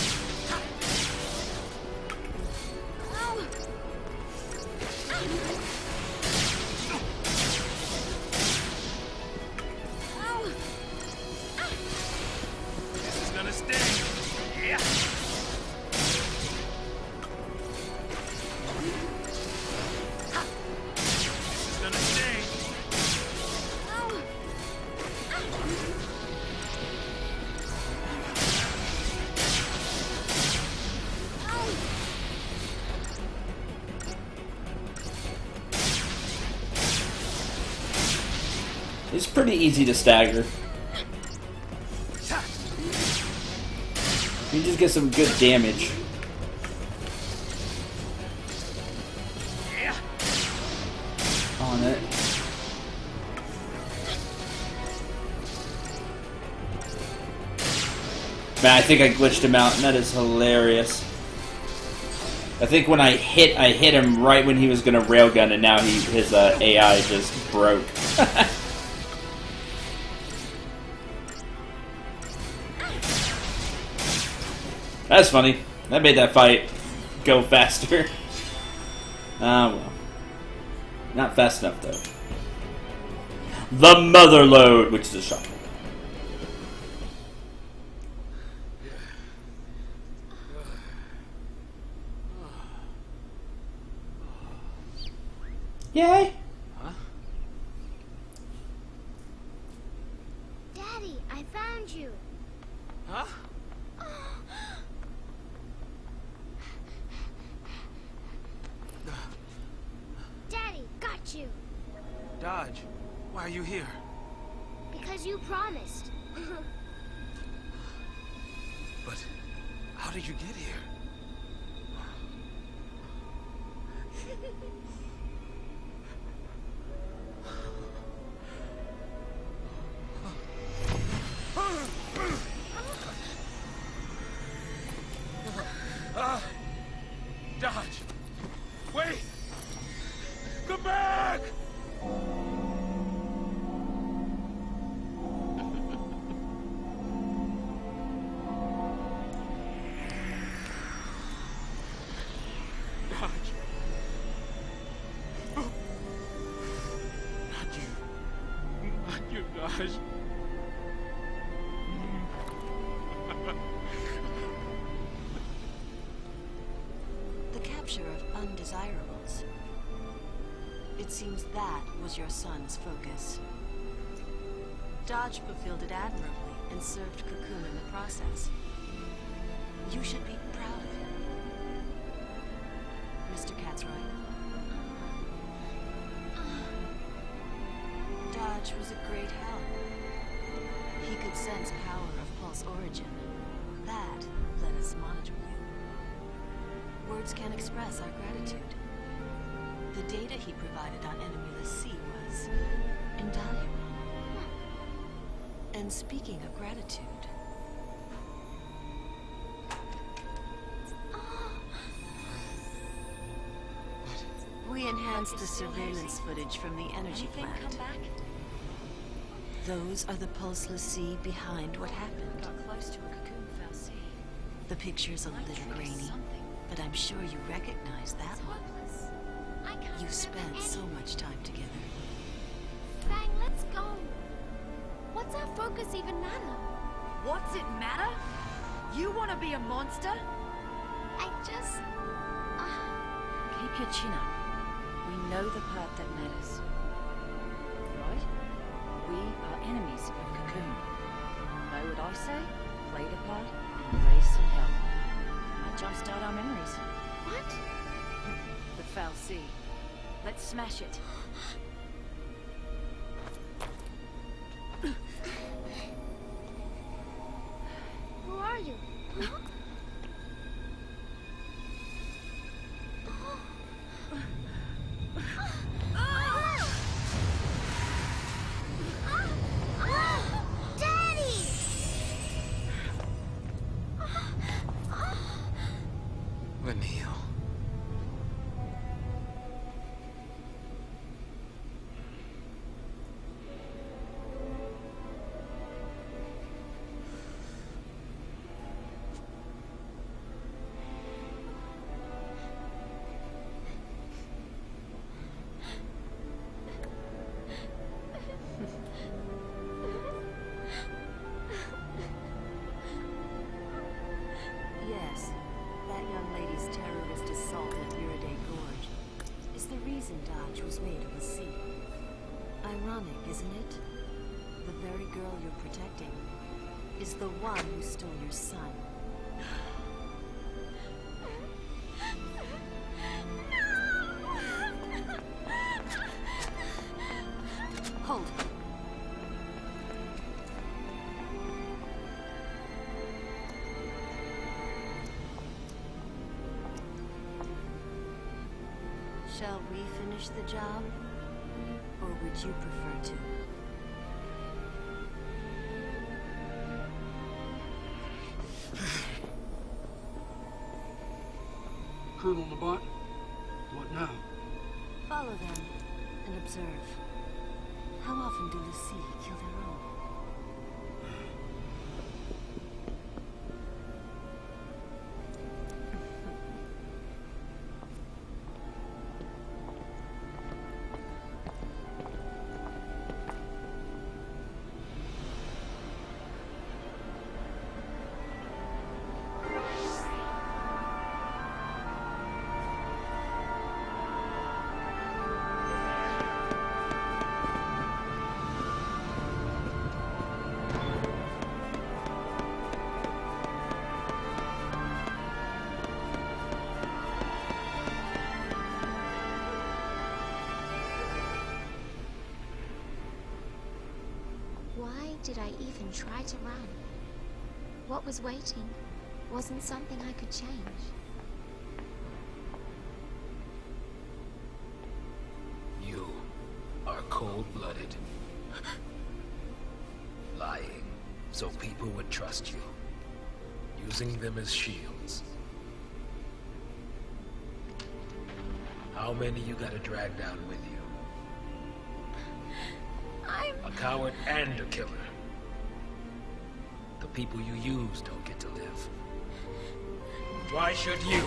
This is gonna sting. Yeah. This is gonna sting. It's pretty easy to stagger. You just get some good damage. Yeah. On it. Man, I think I glitched him out, and that is hilarious. I think when I hit him right when he was gonna railgun, and now his AI just broke. That's funny. That made that fight go faster. Ah, well. Not fast enough, though. The Motherlode, which is a shotgun. Yay! Daddy, I found you. Huh? Daddy, got you. Dodge, why are you here? Because you promised. But how did you get here? Gosh. The capture of undesirables. It seems that was your son's focus. Dodge fulfilled it admirably and served Cocoon in the process. You should be proud of him. Mr. Catsroy. Dodge was a great help. He could sense power of Pulse origin. That let us monitor you. Words can't express our gratitude. The data he provided on enemyless sea was invaluable. And speaking of gratitude, we enhanced the surveillance footage from the energy plant. Those are the pulseless sea behind what happened. Got close to a cocoon fal'Cie. The picture's a little grainy, but I'm sure you recognize that one. You spent so much time together. Fang, let's go. What's our focus even matter? What's it matter? You want to be a monster? I just... Keep your chin up. We know the part that matters. Right? We are enemies of Cocoon. Know what I say? Play the part and raise some hell. Might jumpstart our memories. What? The fal'Cie. Let's smash it. Who are you? Huh? Daddy! Lenil. Yes, that young lady's terrorist assault at Uriday Gorge is the reason Dodge was made of a sea. Ironic, isn't it? The very girl you're protecting is the one who stole your son. Hold. Shall we finish the job? Or would you prefer to? Colonel Labat, what now? Follow them and observe. How often do l'Cie kill their own? Why did I even try to run? What was waiting wasn't something I could change. You are cold-blooded. Lying so people would trust you. Using them as shields. How many you gotta drag down with you? A coward and a killer. The people you use don't get to live. Why should you?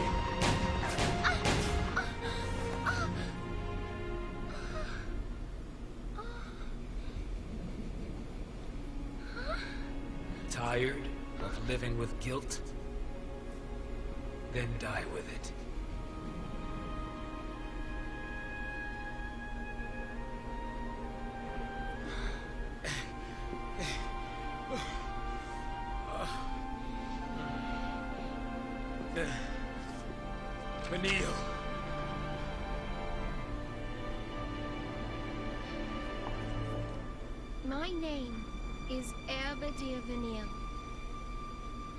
tired of living with guilt? Then die with it. Vanille. My name is Herbadia Vanille.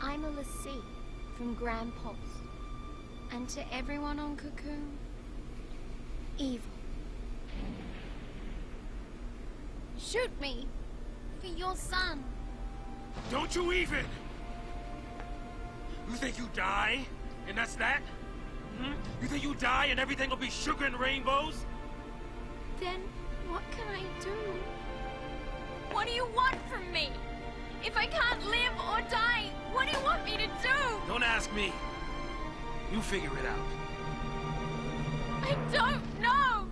I'm a lassie from Grand Pulse. And to everyone on Cocoon, evil. Shoot me for your son. Don't you even! You think you die, and that's that? Hmm? You think you die and everything will be sugar and rainbows? Then what can I do? What do you want from me? If I can't live or die, what do you want me to do? Don't ask me. You figure it out. I don't know!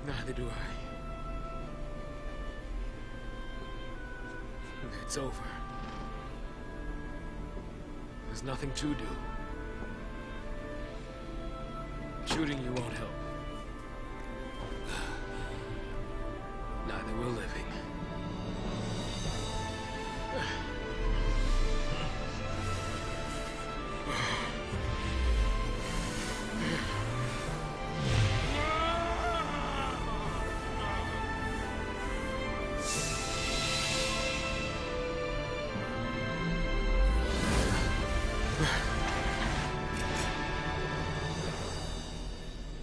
Neither do I. It's over. There's nothing to do. Shooting you won't help. Neither will living.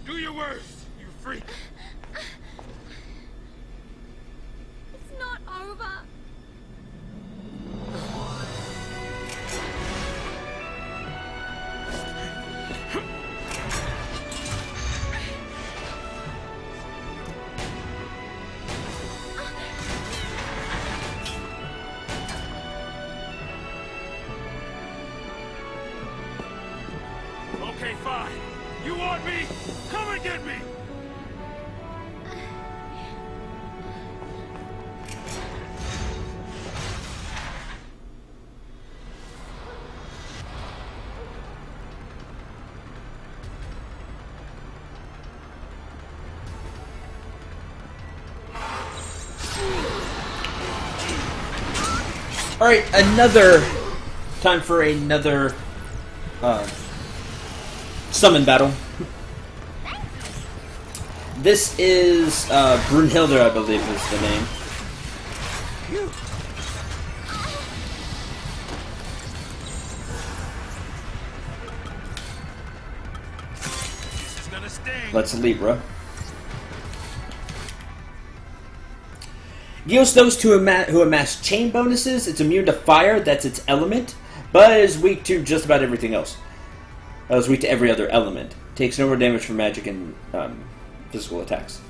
Do your worst, you freak! It's not over. Okay, fine. You want me? Come and get me! All right, another time for another summon battle. This is Brunhilde, I believe is the name. This is gonna sting. Let's Libra. Deals those who amass chain bonuses. It's immune to fire, that's its element, but is weak to just about everything else. It's weak to every other element. Takes no more damage from magic and physical attacks.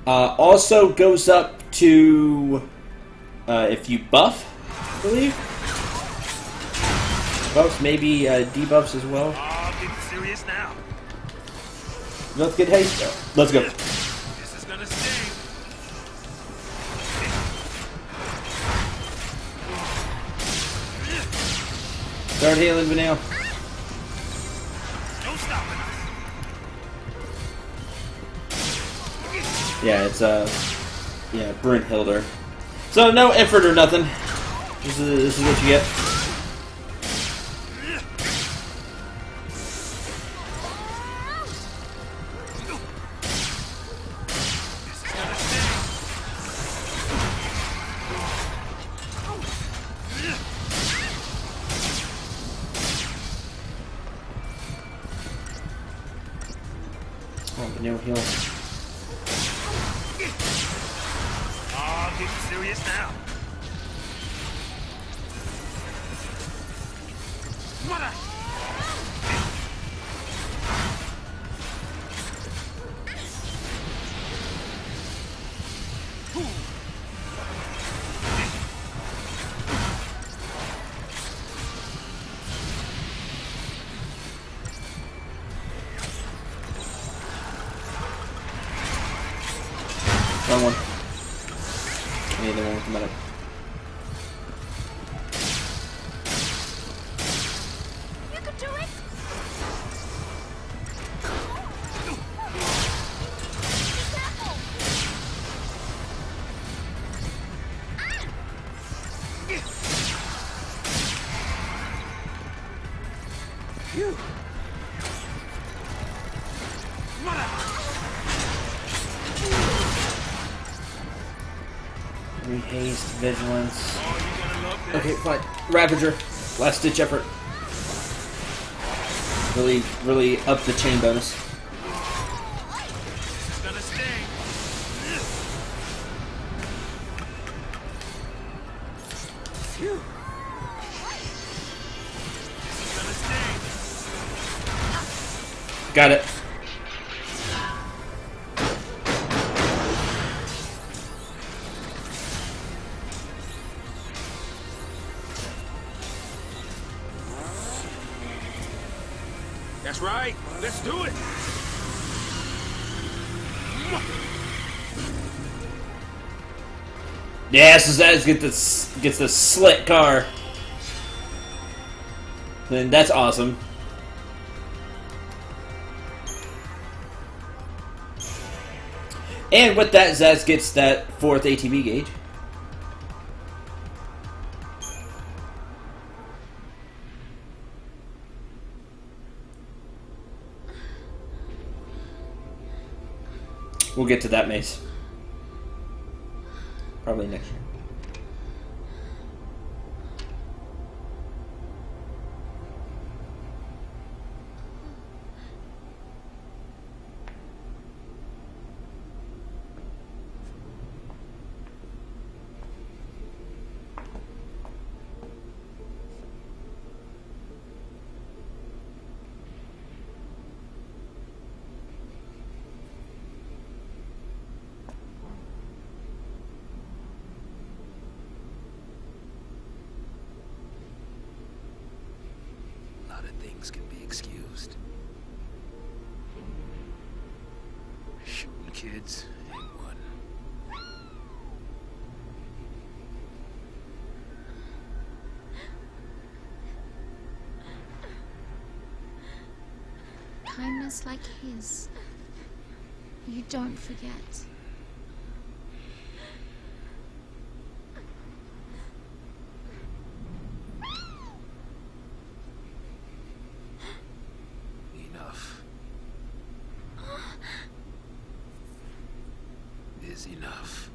Also goes up to if you buff, I believe. Buffs, maybe debuffs as well. Oh, getting serious now. Let's get haste though. Let's go. This is gonna sting. Start healing, Vanille. No stopping us. Yeah, it's yeah, Brunhilde. So no effort or nothing. This is what you get. Oh, no heal. Oh, getting serious now. What a... with the medic. You could do it! Be careful! You. Haste, vigilance. Okay, fine. Ravager. Last ditch effort. Really up the chain bonus. It's gonna sting. Phew. It's gonna sting. Got it. That's right. Let's do it. Yeah, so Zaz gets the slick car. Then that's awesome. And with that, Zaz gets that 4th ATV gauge. We'll get to that, Mace. Probably next year. A lot of things can be excused. Shooting kids ain't one. Kindness like his, you don't forget. Enough is enough.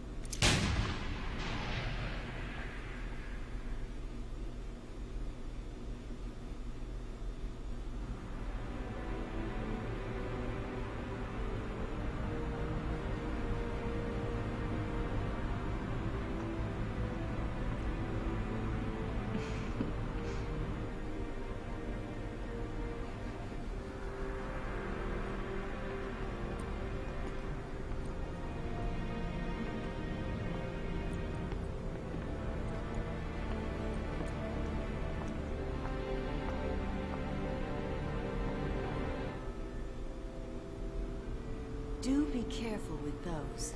Do be careful with those.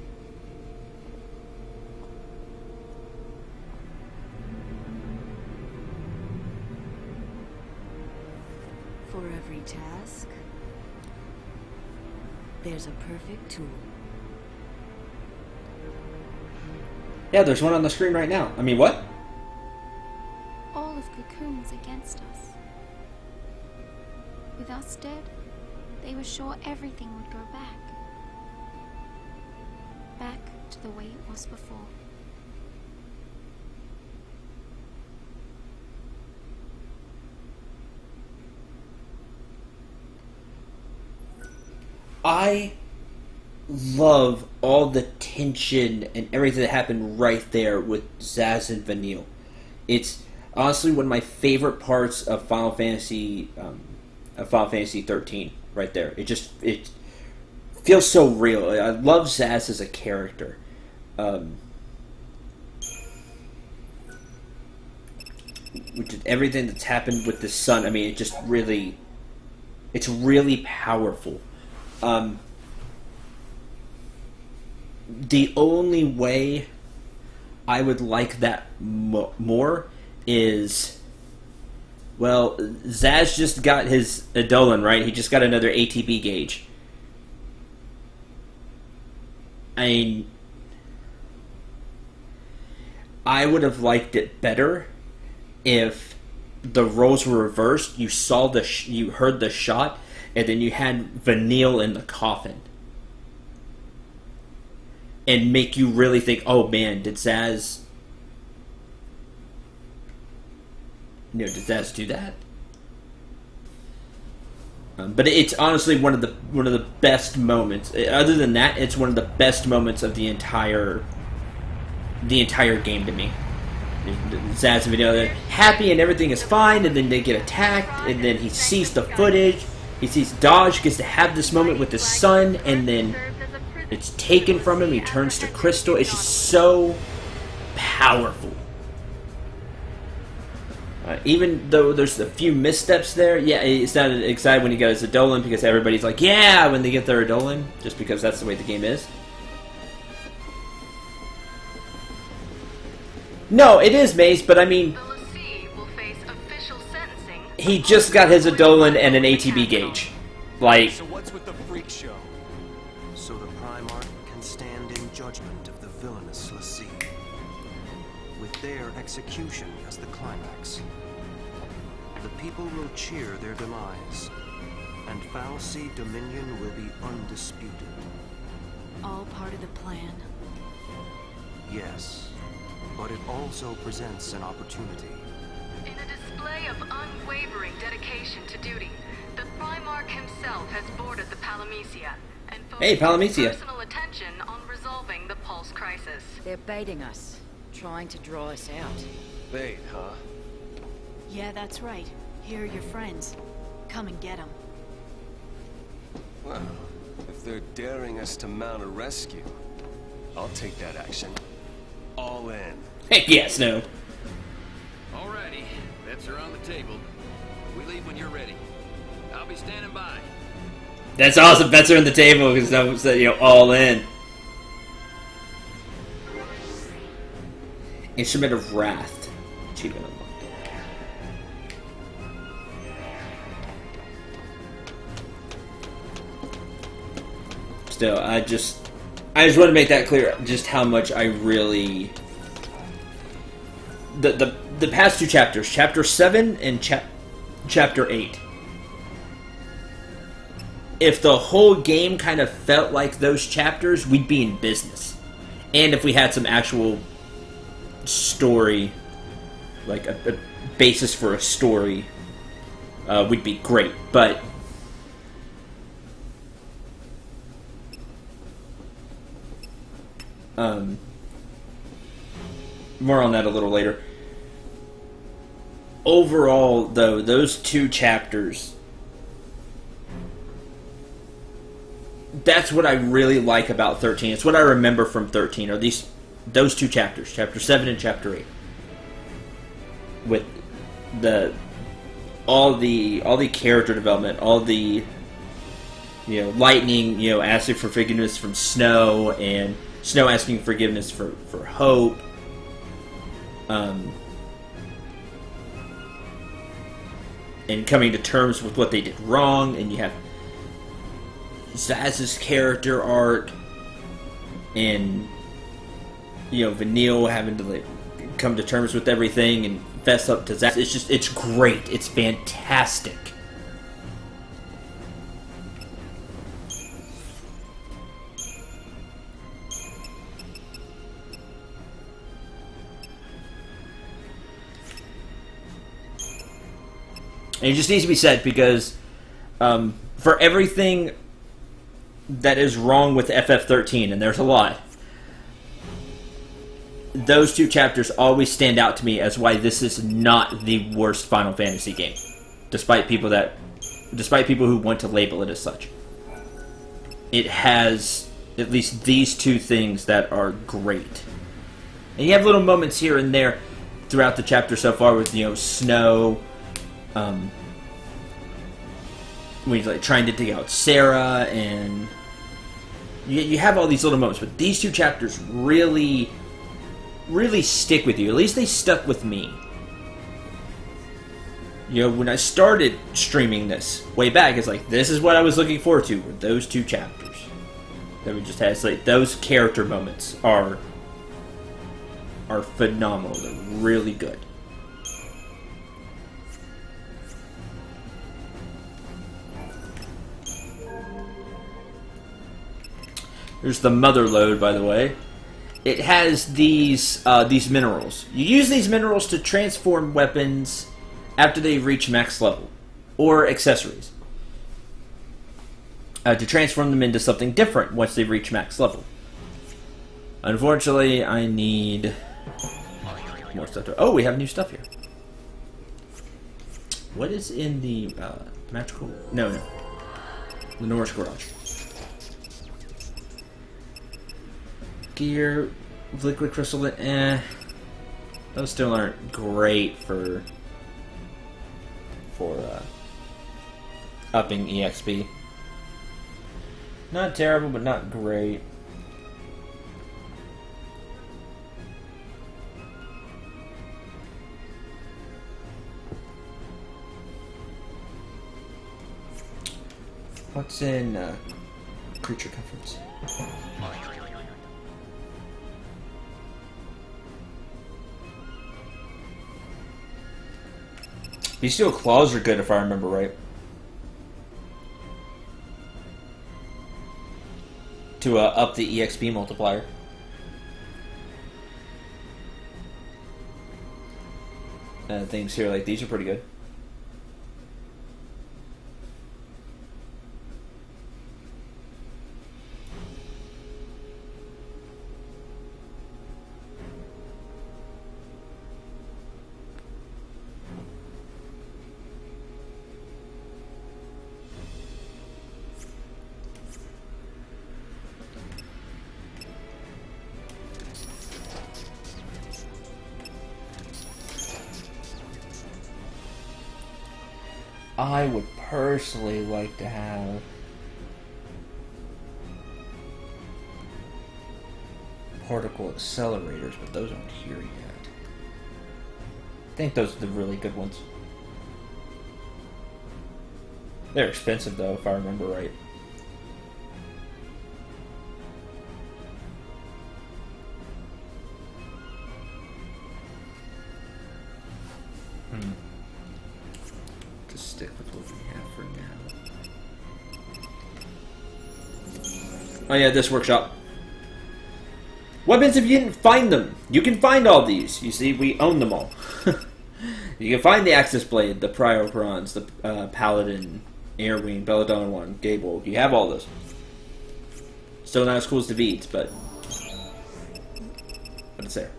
For every task, there's a perfect tool. Yeah, there's one on the screen right now. I mean, what? All of Cocoon was against us. With us dead, they were sure everything would go back. Back to the way it was before. I love all the tension and everything that happened right there with Zaz and Vanille. It's honestly one of my favorite parts of Final Fantasy 13. Right there, it feels so real. I love Zaz as a character. Which is everything that's happened with the sun. I mean, it's really powerful. The only way I would like that more is, well, Zaz just got his Edolan, right? He just got another ATB gauge. I mean, I would have liked it better if the roles were reversed. You saw you heard the shot, and then you had Vanille in the coffin, and make you really think, "Oh man, did Zaz? Did Zaz do that?" But it's honestly one of the best moments. Other than that, it's one of the best moments of the entire game to me. Zaz and Vanille are happy and everything is fine, and then they get attacked, and then he sees the footage. He sees Dodge gets to have this moment with his son, and then it's taken from him. He turns to crystal. It's just so powerful. Even though there's a few missteps there, yeah, he sounded excited when he got his Edolan because everybody's like, yeah, when they get their Edolan, just because that's the way the game is. No, it is Mace, but I mean, he just got his Edolan and an ATB gauge. Like, So what's with the freak show? So the Primarch can stand in judgment of the villainous l'Cie, with their execution as the climax. The people will cheer their demise, and Fal'Cie dominion will be undisputed. All part of the plan. Yes, but it also presents an opportunity. In a display of unwavering dedication to duty, the Primarch himself has boarded the Palamecia and hey, Palamecia. personal attention on resolving the Pulse crisis. They're baiting us, trying to draw us out. Bait, huh? Yeah, that's right. Here are your friends. Come and get them. Well, if they're daring us to mount a rescue, I'll take that action. All in. Heck yes, no. Alrighty, bets are on the table. We leave when you're ready. I'll be standing by. That's awesome. Bets are on the table because that was, all in. Instrument of Wrath. Achievement unlocked. Still, I just want to make that clear. Just how much I really the past two chapters, chapter 7 and chapter 8. If the whole game kind of felt like those chapters, we'd be in business. And if we had some actual story, like a basis for a story, we'd be great. But more on that a little later. Overall, though, those two chapters, that's what I really like about 13. It's what I remember from 13, are those two chapters, chapter 7 and chapter 8. With all the character development, all the Lightning, asking for forgiveness from Snow, and Snow asking forgiveness for Hope. And coming to terms with what they did wrong, and you have Zaz's character arc, and Vanille having to come to terms with everything and fess up to Zaz. It's great. It's fantastic. And it just needs to be said because for everything that is wrong with FF13, and there's a lot, those two chapters always stand out to me as why this is not the worst Final Fantasy game, despite people who want to label it as such. It has at least these two things that are great, and you have little moments here and there throughout the chapter so far with Snow. When he's trying to dig out Sarah, and you have all these little moments, but these two chapters really really stick with you. At least they stuck with me. You know, when I started streaming this way back, it's like, this is what I was looking forward to, were those 2 chapters. That we just had. It's like, those character moments are phenomenal. They're really good. There's the mother lode, by the way. It has these minerals. You use these minerals to transform weapons after they reach max level, or accessories. To transform them into something different once they reach max level. Unfortunately, I need more stuff. Oh, we have new stuff here. What is in the magical? No. The Norse garage. Gear, liquid crystal. Those still aren't great for upping EXP. Not terrible, but not great. What's in creature comforts? Bestial claws are good if I remember right. To up the EXP multiplier. Things here like these are pretty good. I would personally like to have particle accelerators, but those aren't here yet. I think those are the really good ones. They're expensive though, if I remember right. Stick with what we have for now. Oh yeah, this workshop. Weapons if you didn't find them. You can find all these. You see, we own them all. You can find the Axis Blade, the Priorons, the Paladin, Airwing, Belladonna one, Gable. You have all those. Still not as cool as the Veeds, but what's there?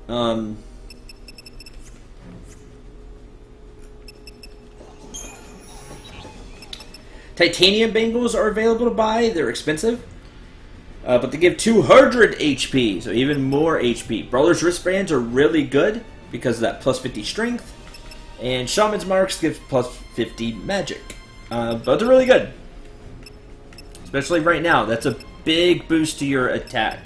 Titanium bangles are available to buy. They're expensive. But they give 200 HP, so even more HP. Brawler's wristbands are really good because of that plus 50 strength. And Shaman's marks give plus 50 magic. But they're really good. Especially right now. That's a big boost to your attack.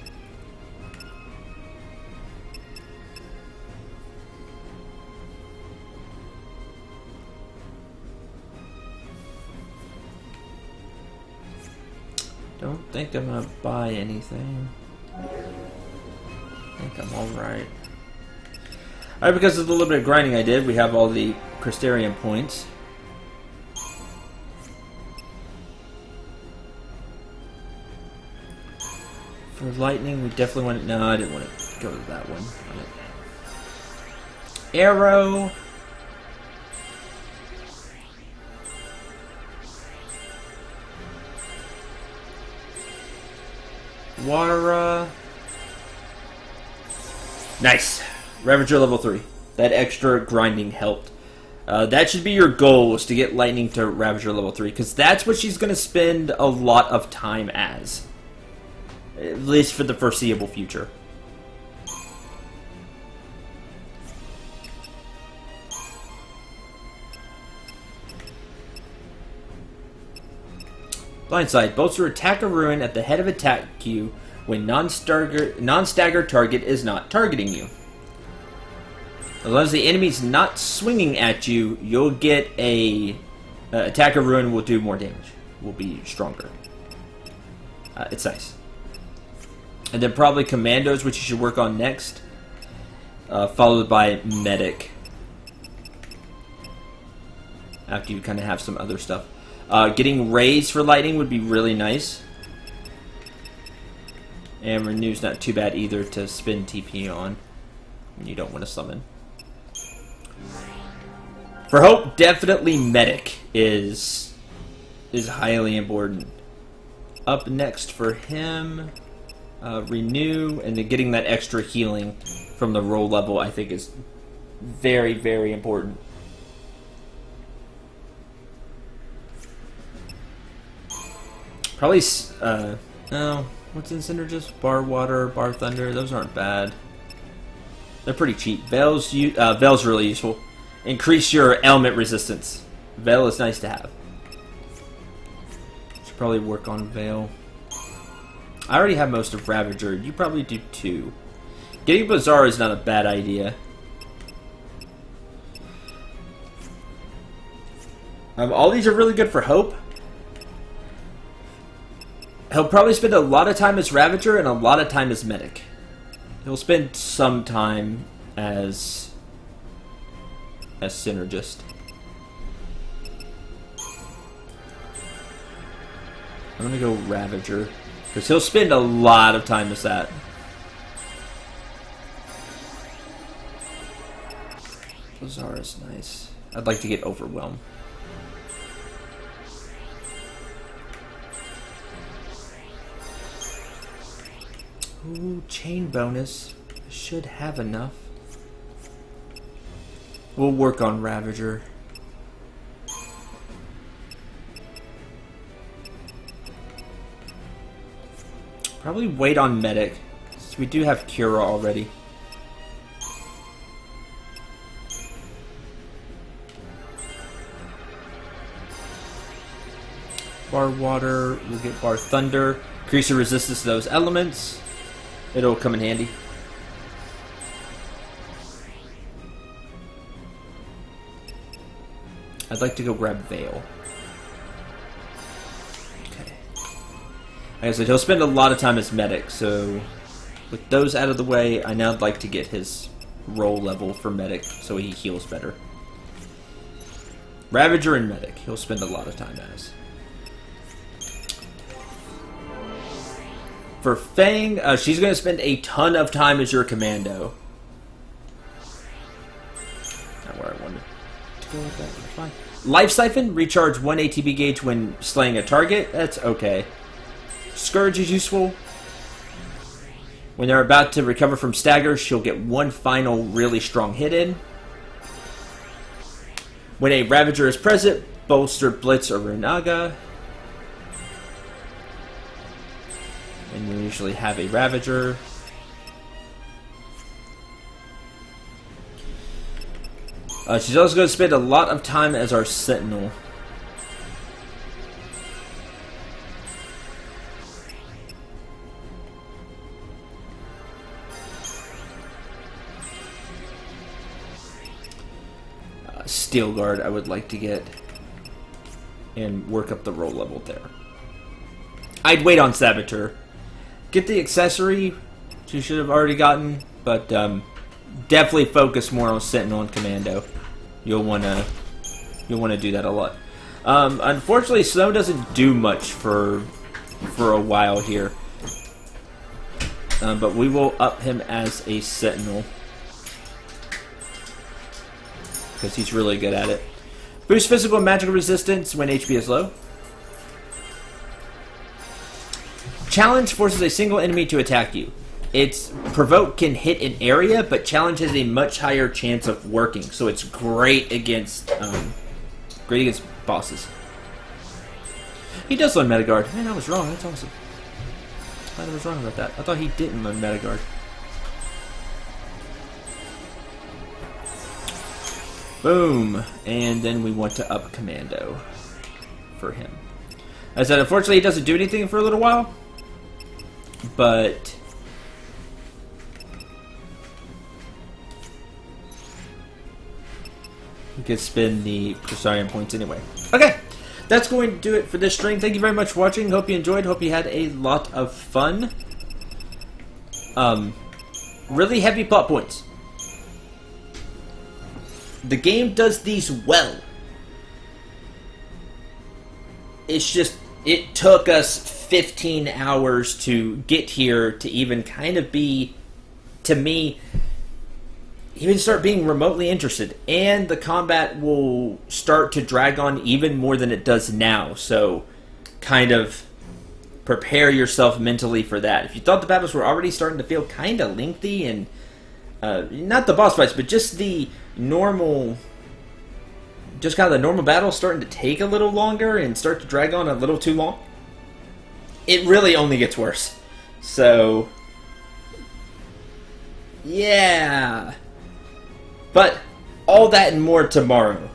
Don't think I'm gonna buy anything. I think I'm alright. Alright, because of the little bit of grinding I did, we have all the Crystarium points. For lightning, we definitely want it. No, I didn't want to go to that one. Arrow. Water. Nice. Ravager level 3. That extra grinding helped. That should be your goal, is to get Lightning to Ravager level 3, because that's what she's going to spend a lot of time as. At least for the foreseeable future. Blindside. Bolster attack or ruin at the head of attack queue when non-stagger target is not targeting you. As long as the enemy's not swinging at you, you'll get a attack of ruin will do more damage. Will be stronger. It's nice. And then probably commandos, which you should work on next. Followed by medic. After you kind of have some other stuff. Getting raised for lightning would be really nice. And renew's not too bad either to spend TP on when you don't want to summon. For hope, definitely medic is highly important. Up next for him, renew, and then getting that extra healing from the roll level I think is very, very important. Probably, no, what's in Synergist? Bar Water, Bar Thunder, those aren't bad. They're pretty cheap. Veil's really useful. Increase your element resistance. Veil is nice to have. Should probably work on Veil. I already have most of Ravager. You probably do too. Getting Bazaar is not a bad idea. All these are really good for Hope. He'll probably spend a lot of time as Ravager and a lot of time as Medic. He'll spend some time as Synergist. I'm gonna go Ravager, because he'll spend a lot of time as that. Bazaar is nice. I'd like to get Overwhelm. Ooh, chain bonus. Should have enough. We'll work on Ravager. Probably wait on Medic, since we do have Cura already. Bar Water, we'll get Bar Thunder. Increase your resistance to those elements. It'll come in handy. I'd like to go grab Veil. Okay. Like I said, he'll spend a lot of time as Medic, so with those out of the way, I now would like to get his roll level for Medic so he heals better. Ravager and Medic, he'll spend a lot of time as. For Fang, she's going to spend a ton of time as your commando. Not where I wanted to go with that, that's fine. Life Siphon, recharge 1 ATB gauge when slaying a target. That's okay. Scourge is useful. When they're about to recover from stagger, she'll get one final really strong hit in. When a Ravager is present, bolster Blitz or Runaga. And you usually have a Ravager. She's also going to spend a lot of time as our Sentinel. Steel Guard I would like to get and work up the roll level there. I'd wait on Saboteur. Get the accessory, which you should have already gotten, but definitely focus more on Sentinel and Commando. You'll wanna do that a lot. Unfortunately, Snow doesn't do much for a while here, but we will up him as a Sentinel because he's really good at it. Boost physical and magical resistance when HP is low. Challenge forces a single enemy to attack you. Its provoke can hit an area, but challenge has a much higher chance of working, so it's great against bosses. He does learn Metagard. Man, I was wrong. That's awesome. I was wrong about that. I thought he didn't learn Metagard. Boom, and then we want to up Commando for him. As I said, unfortunately, he doesn't do anything for a little while. But could spend the Presarian points anyway. Okay, that's going to do it for this stream. Thank you very much for watching. Hope you enjoyed. Hope you had a lot of fun. Really heavy plot points. The game does these well. It's just, it took us 15 hours to get here to even kind of be, to me, even start being remotely interested. And the combat will start to drag on even more than it does now. So, kind of prepare yourself mentally for that. If you thought the battles were already starting to feel kind of lengthy and not the boss fights, but just the normal, just kind of the normal battles starting to take a little longer and start to drag on a little too long, it really only gets worse. So, yeah. But all that and more tomorrow.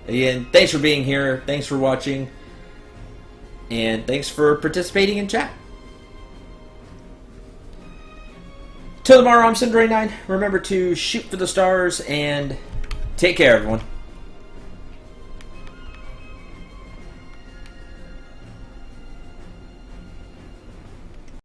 Again, thanks for being here. Thanks for watching. And thanks for participating in chat. Till tomorrow, I'm Cendril. Remember to shoot for the stars and take care, everyone.